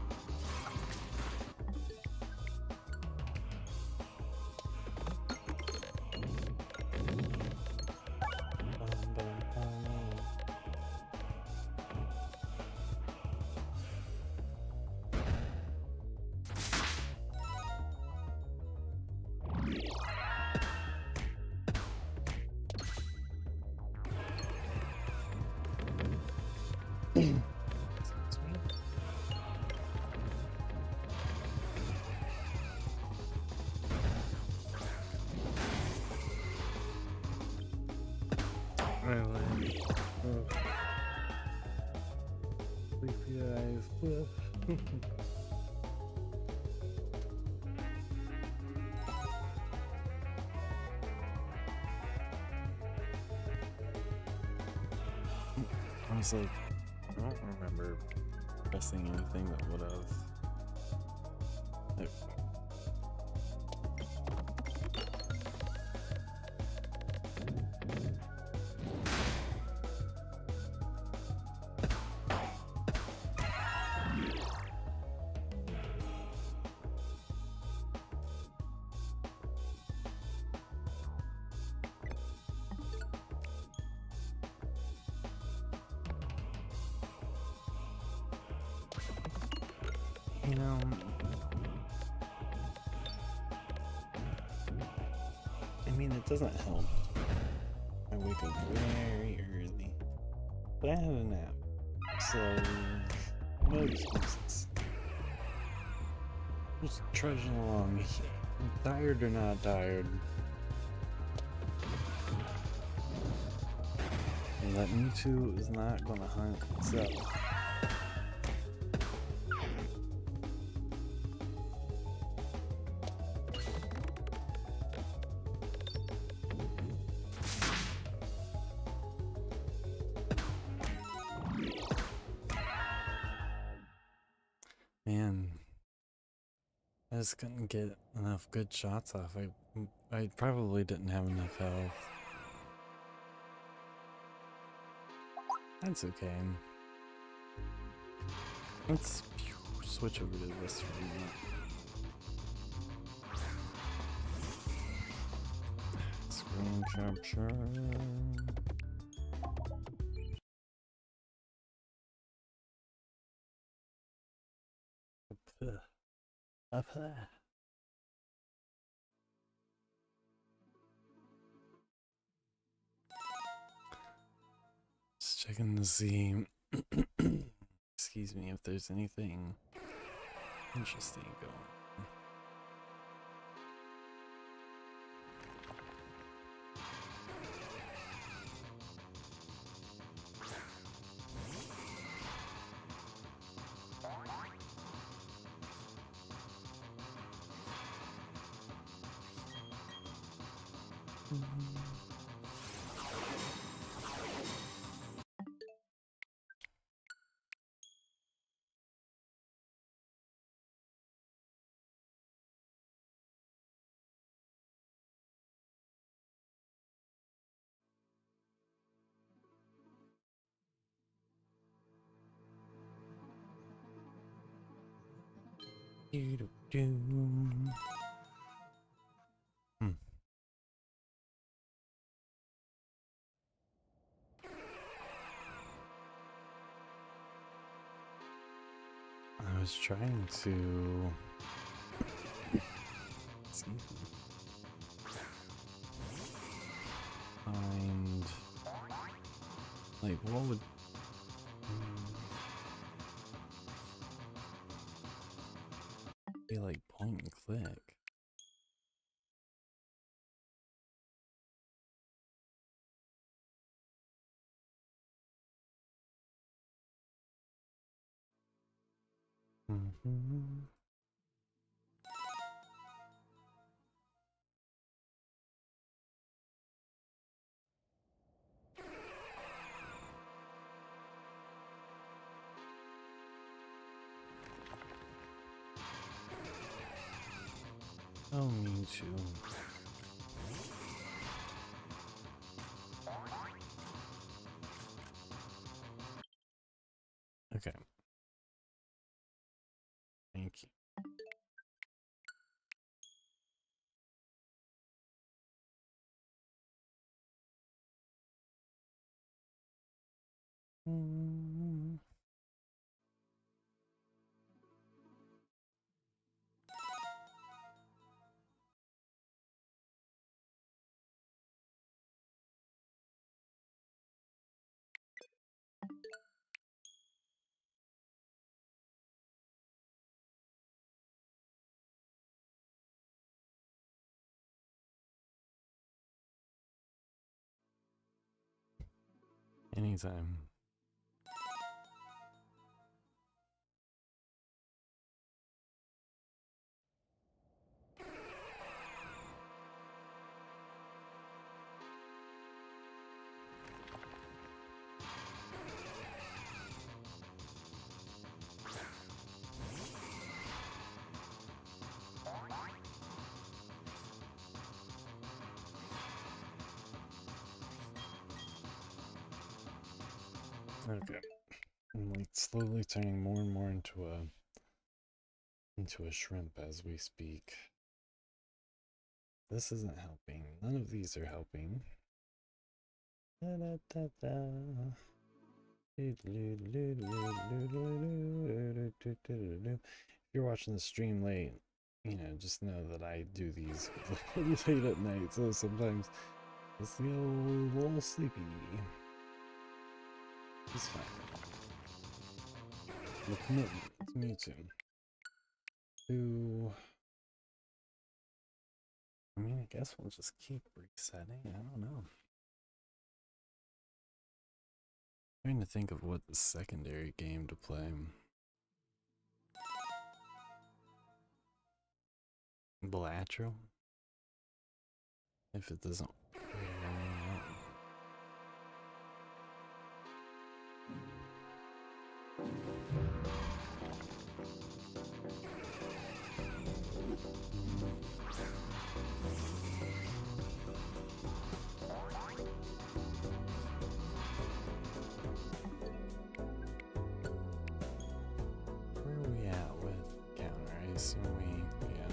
Really? Oh. Sleepy eyes. Honestly, I don't remember pressing anything that would have. You know, I mean, it doesn't help. I wake up very early, but I have a nap, so no excuses. Just trudging along, tired or not tired. And that Mewtwo is not gonna hunt itself. Man, I just couldn't get enough good shots off. I probably didn't have enough health. That's okay. Let's switch over to this for a minute. Screen capture. Up there. Just checking to see, excuse me, if there's anything interesting going on. I was trying to find, like, what would be like point and click? Oh, Mewtwo. Okay. Thank you. Anytime. Okay. I'm like slowly turning more and more into a shrimp as we speak. This isn't helping. None of these are helping. Da, da, da, da. If you're watching the stream late, you know, just know that I do these late at night, so sometimes it's a little sleepy. It's fine. The commitment to Mewtwo. I mean, I guess we'll just keep resetting. I don't know. I'm trying to think of what the secondary game to play. Blatro? If it doesn't. Where are we at with counter? I assume yeah.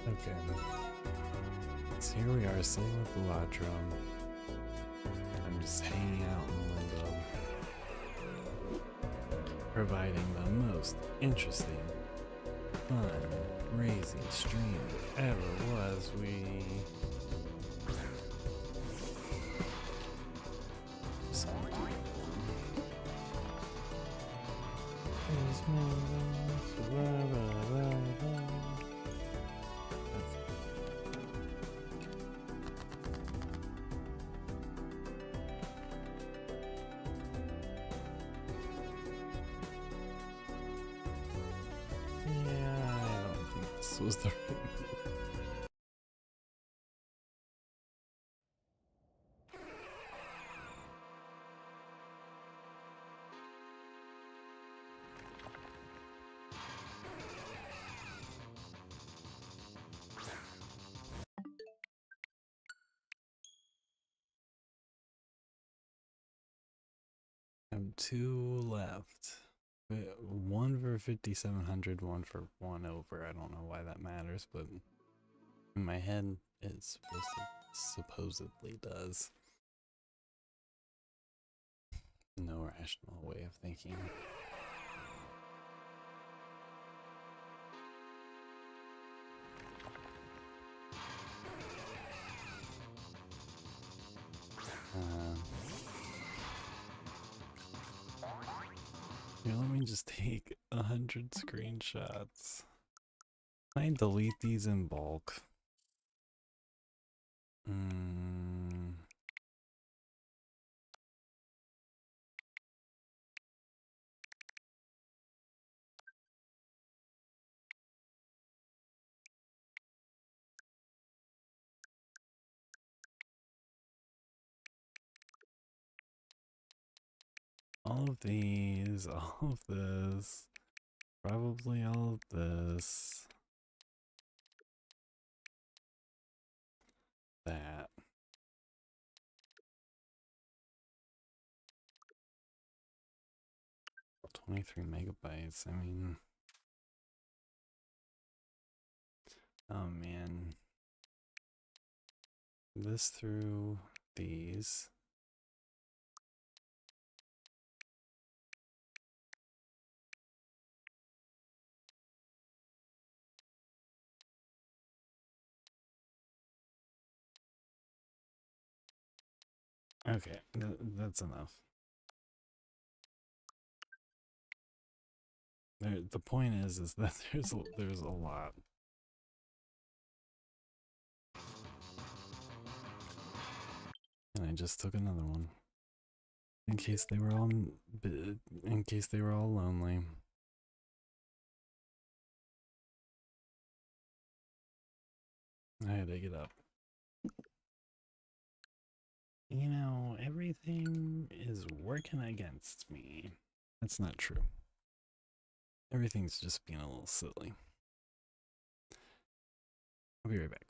Okay. So here we are, sitting with the Latron. I'm just hanging out in limbo, providing the most interesting, fun, raising stream ever was. Was the right move. I have 2 left. One for 5,700, one for 1 over. I don't know why that matters, but in my head it supposedly does. No rational way of thinking. Here, let me just take 100 screenshots. Can I delete these in bulk? All of these, all of this, probably all of this, that. Oh, 23 megabytes, I mean, oh man. This through these. Okay, that's enough. The point is that there's a lot. And I just took another one. In case they were all lonely. I had to get up. You know, everything is working against me. That's not true. Everything's just being a little silly. I'll be right back.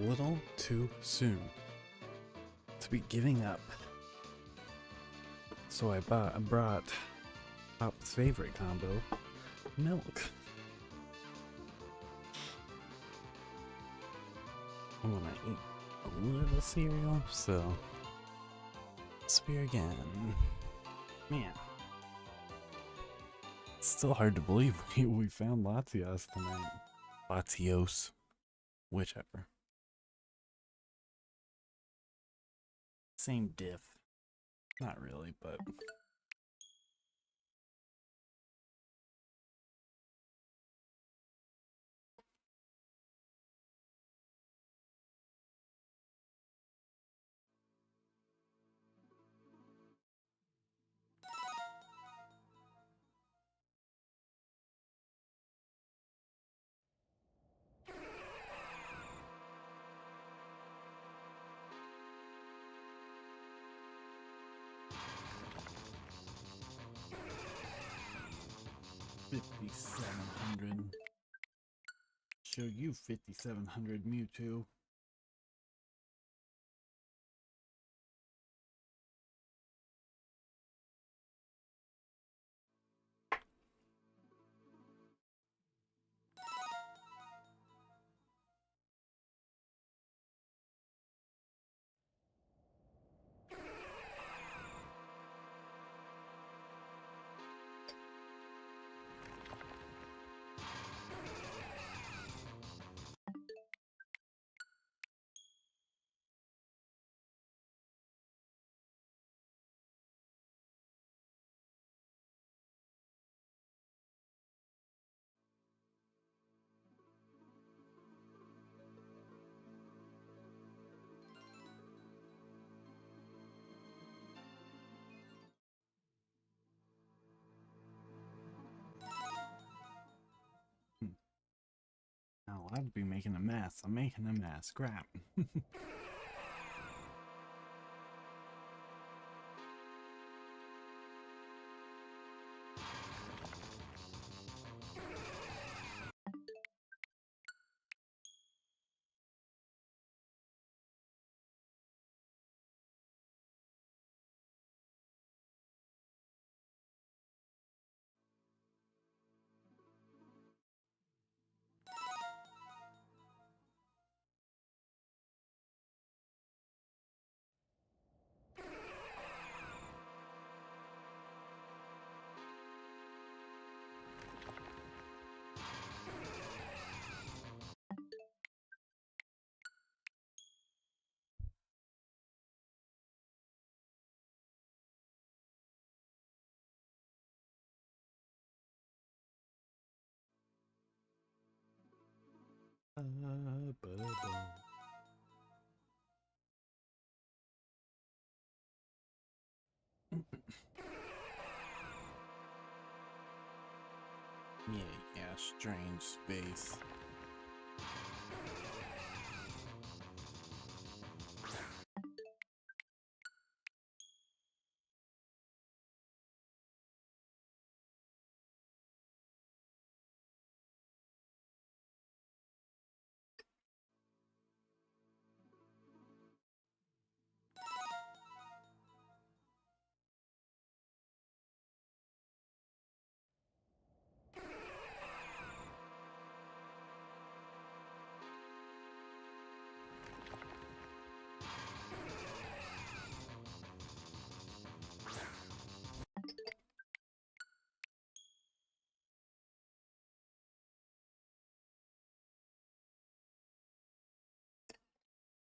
little too soon to be giving up. So I brought Pop's favorite combo, milk. I'm gonna eat a little cereal, so spear again. Man, it's still hard to believe we found Latios tonight. Latios, whichever. Same diff. Not really, but... $5,700. Show you 5,700 Mewtwo. Now I'd be making a mess. I'm making a mess. Crap. Yeah, strange space.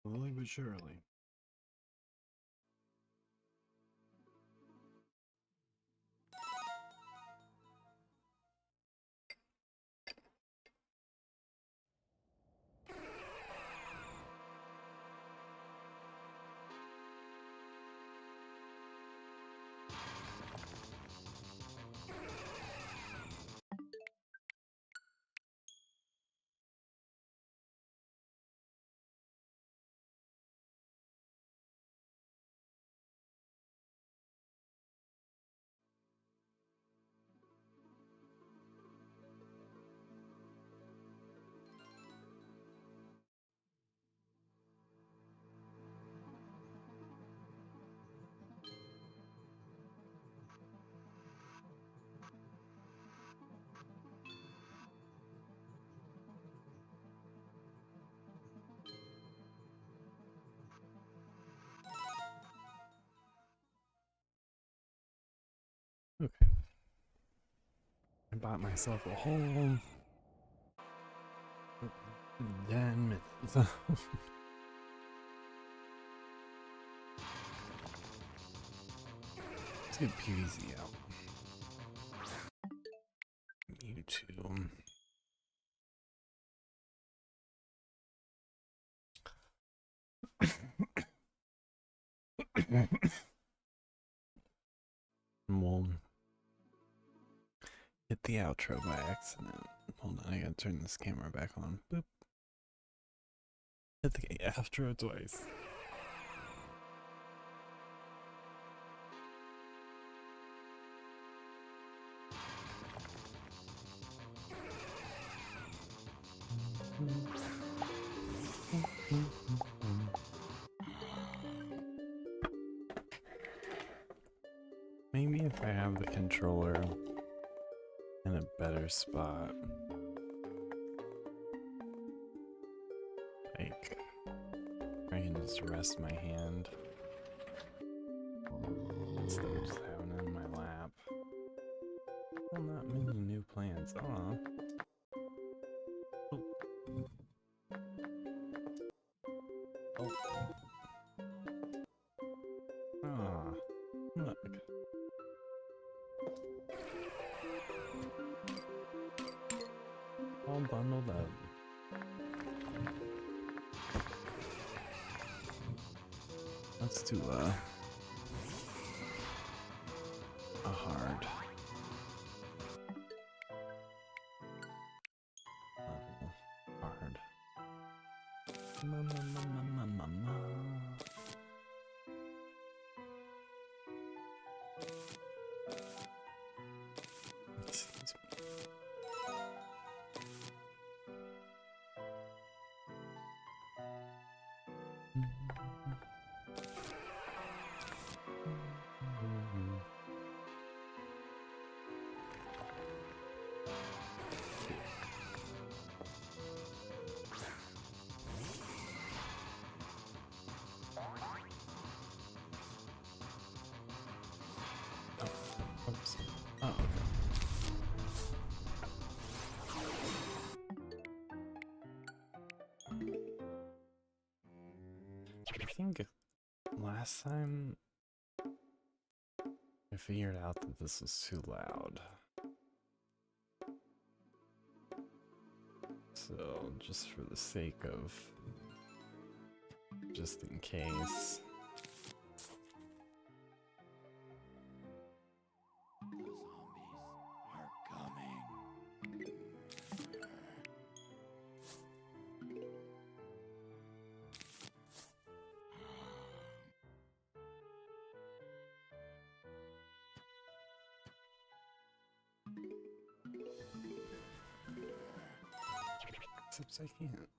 Slowly but surely. Okay. I bought myself a whole 10 minutes. Let's get PVZ out. Mewtwo. We'll hit the outro by accident. Hold on, I gotta turn this camera back on. Boop. Hit the outro twice. Maybe if I have the controller in a better spot, like I can just rest my hand instead of just having it in my lap. Well, not many new plans. Aw. Oh. Ah, look. All bundled up. Let's do a hard level. Hard. Excuse me. Oops. Oh, okay. I think last time I figured out that this was too loud. So, just for the sake of, just in case. Except I can't.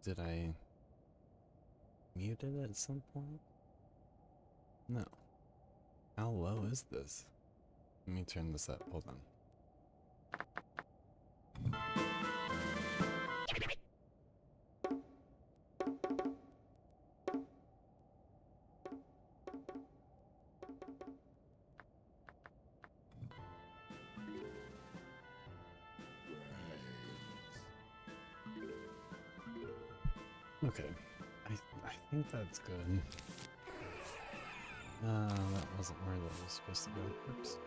Did I mute it at some point? No. How low is this? Let me turn this up. Hold on. Okay, I think that's good. That wasn't where that was supposed to go. Oops.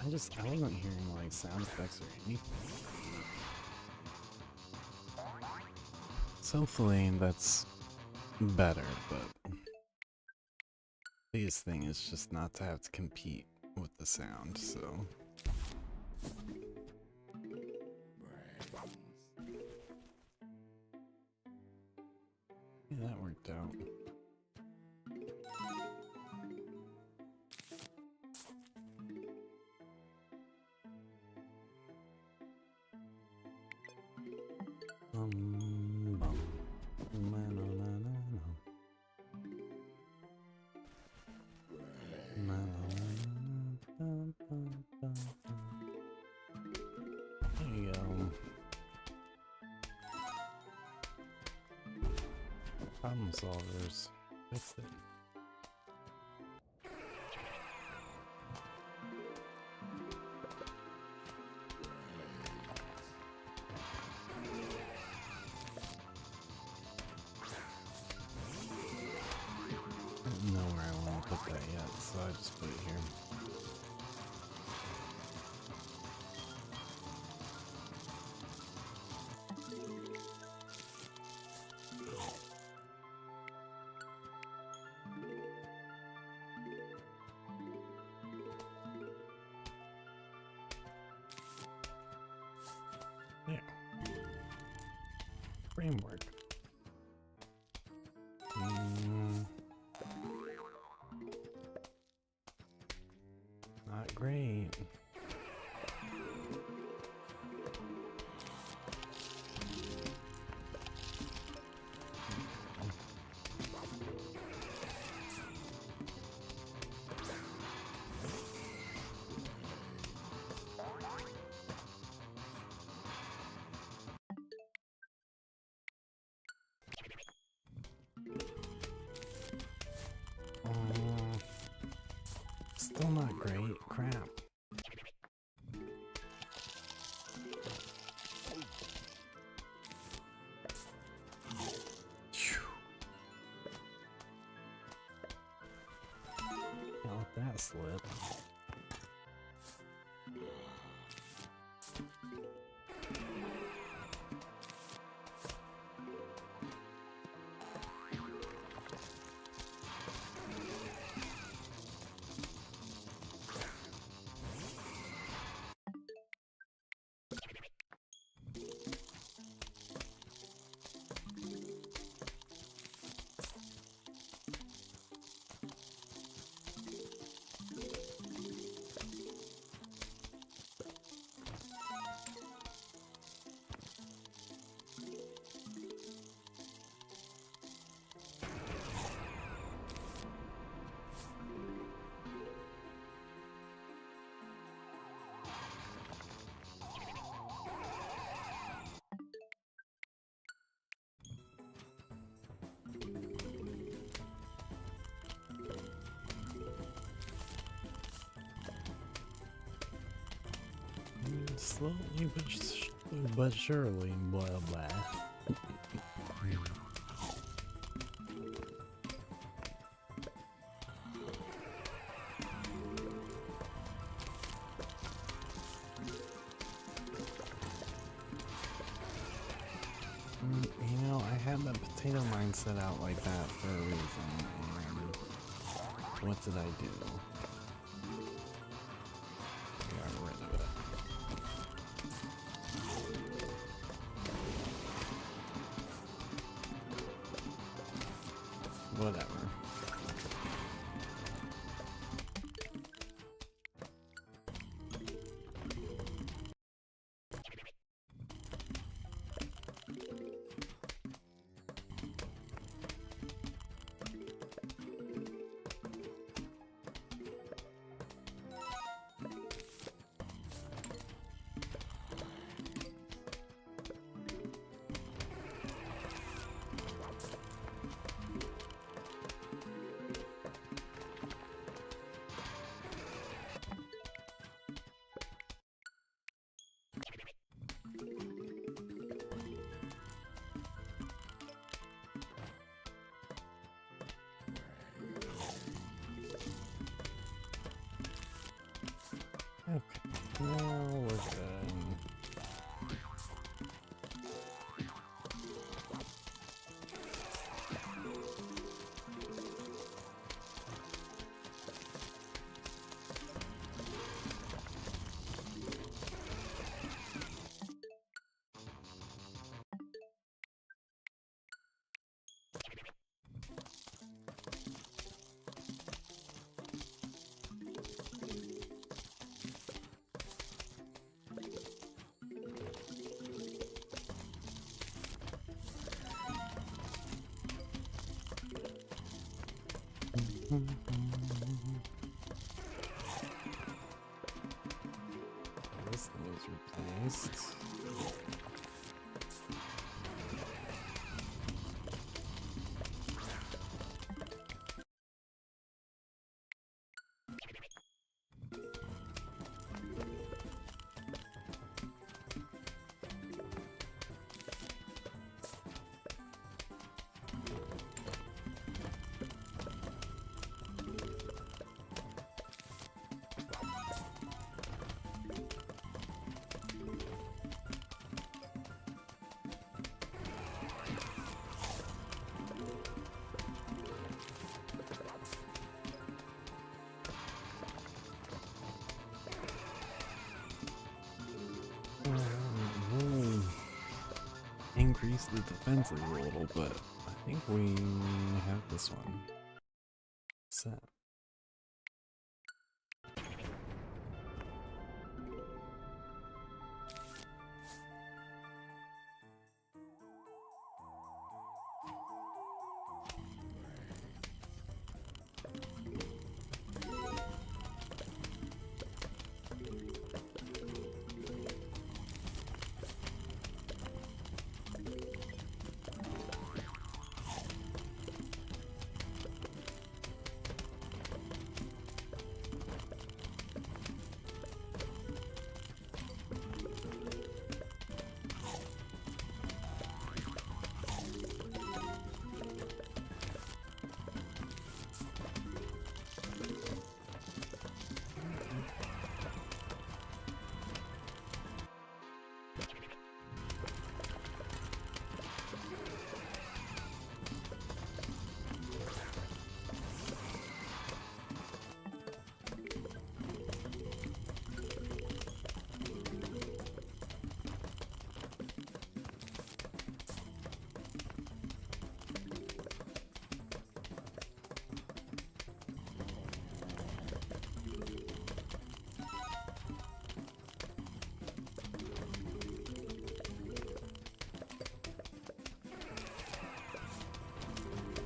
I wasn't hearing like sound effects or anything. So hopefully that's better, but biggest thing is just not to have to compete with the sound, so. Yeah, that worked out. Problem solvers. Fix it. I don't know where I want to put that yet, so I just put it here. There. Framework. Not great. Still not great. Crap. Phew. Can't let that slip. Slowly but surely, blah blah. You know, I had that potato mine set out like that for a reason. And what did I do? I got rid of it. Whatever. Okay, now we're good. This thing is replaced. Increase the defenses a little, but I think we have this one set.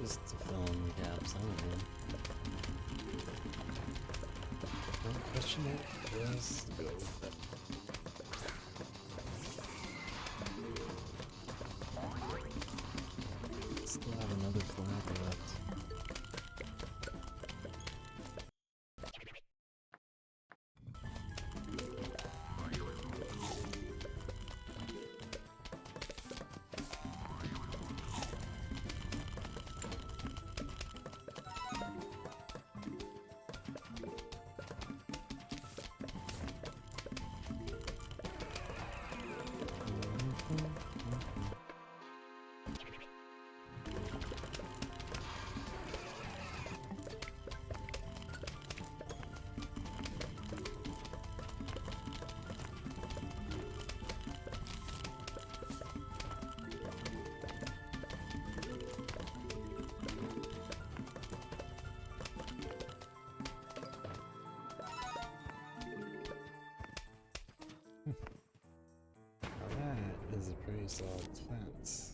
Just to fill in the gaps, I don't know. Don't question it, just go with it. Still have another flag left. That is a pretty solid defense.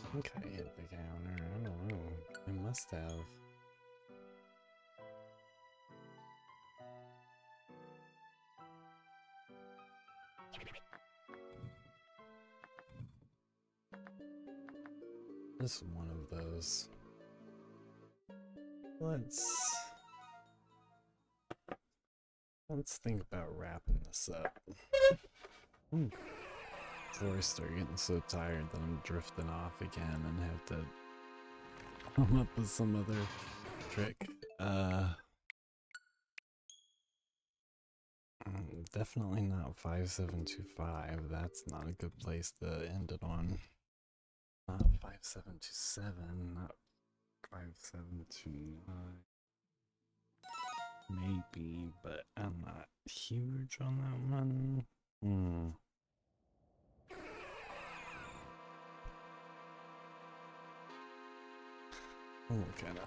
I think I hit the counter. I don't know. I must have. This is one of those. Let's think about wrapping this up. Before I start getting so tired that I'm drifting off again and have to come up with some other trick. Definitely not 5725. That's not a good place to end it on. Not 5727, not 5729. Maybe, but I'm not huge on that one. We'll look at it.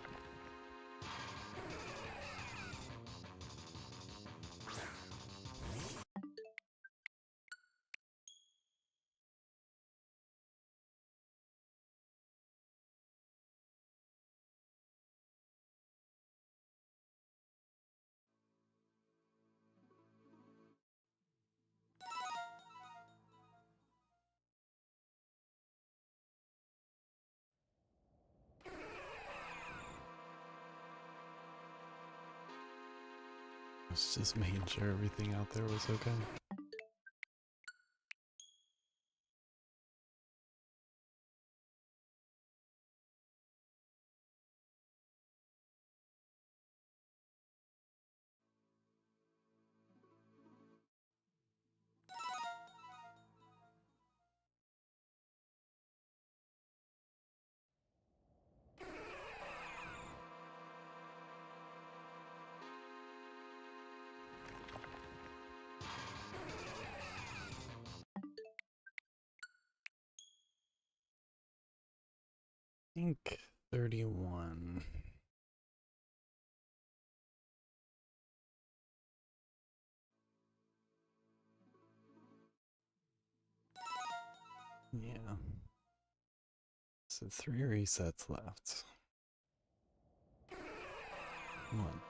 I was just making sure everything out there was okay. I think 31. Yeah. So 3 resets left. Come on.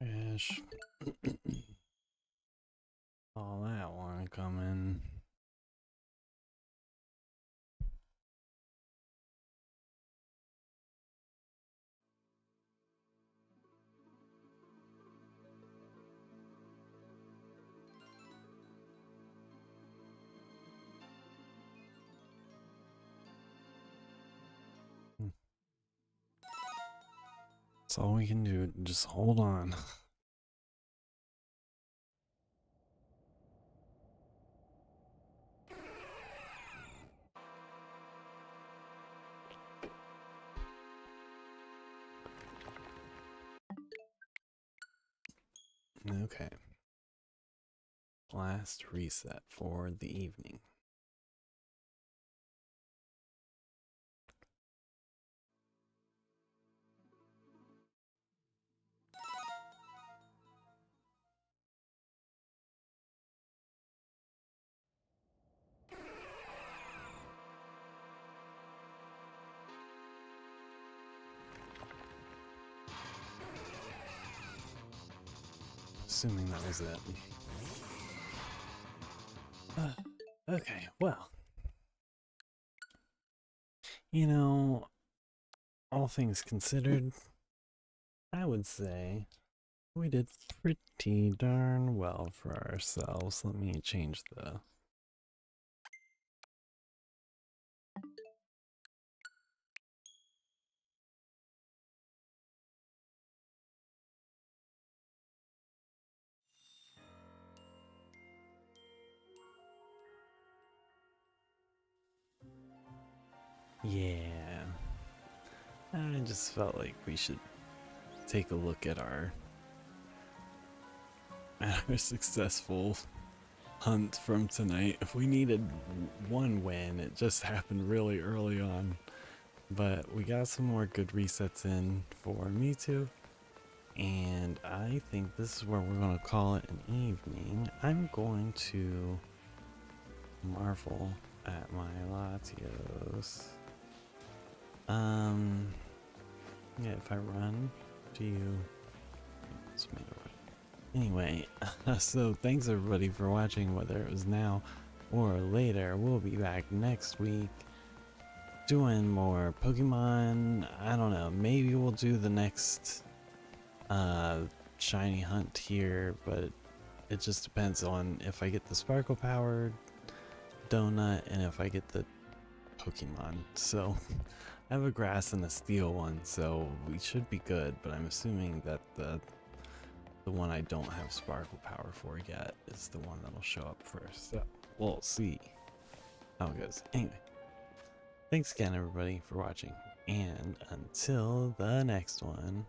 Trash. All that wanna come in. That's all we can do. Just hold on. Okay. Last reset for the evening. Assuming that was it. Okay, well. You know, all things considered, I would say we did pretty darn well for ourselves. Let me change the... Yeah. I just felt like we should take a look at our successful hunt from tonight. If we needed one win, it just happened really early on. But we got some more good resets in for Mewtwo. And I think this is where we're going to call it an evening. I'm going to marvel at my Latios. Yeah, if I run, do you... Let's make it run. Anyway, so thanks everybody for watching, whether it was now or later. We'll be back next week doing more Pokemon. I don't know, maybe we'll do the next shiny hunt here, but it just depends on if I get the sparkle powered donut and if I get the Pokemon. So I have a grass and a steel one, so we should be good, but I'm assuming that the one I don't have sparkle power for yet is the one that'll show up first. So we'll see how it goes. Anyway, thanks again everybody for watching, and until the next one.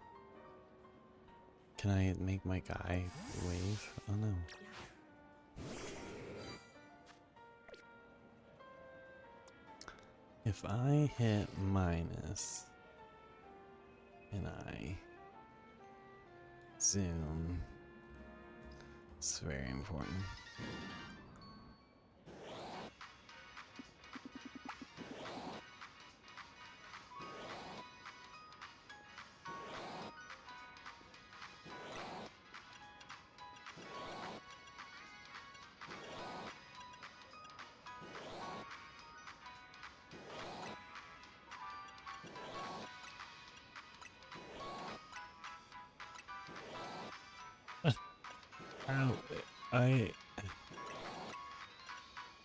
Can I make my guy wave? Oh no. If I hit minus and I zoom, it's very important.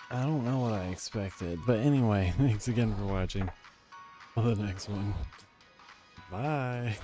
I don't know what I expected, but anyway, thanks again for watching. Till the next one. Bye.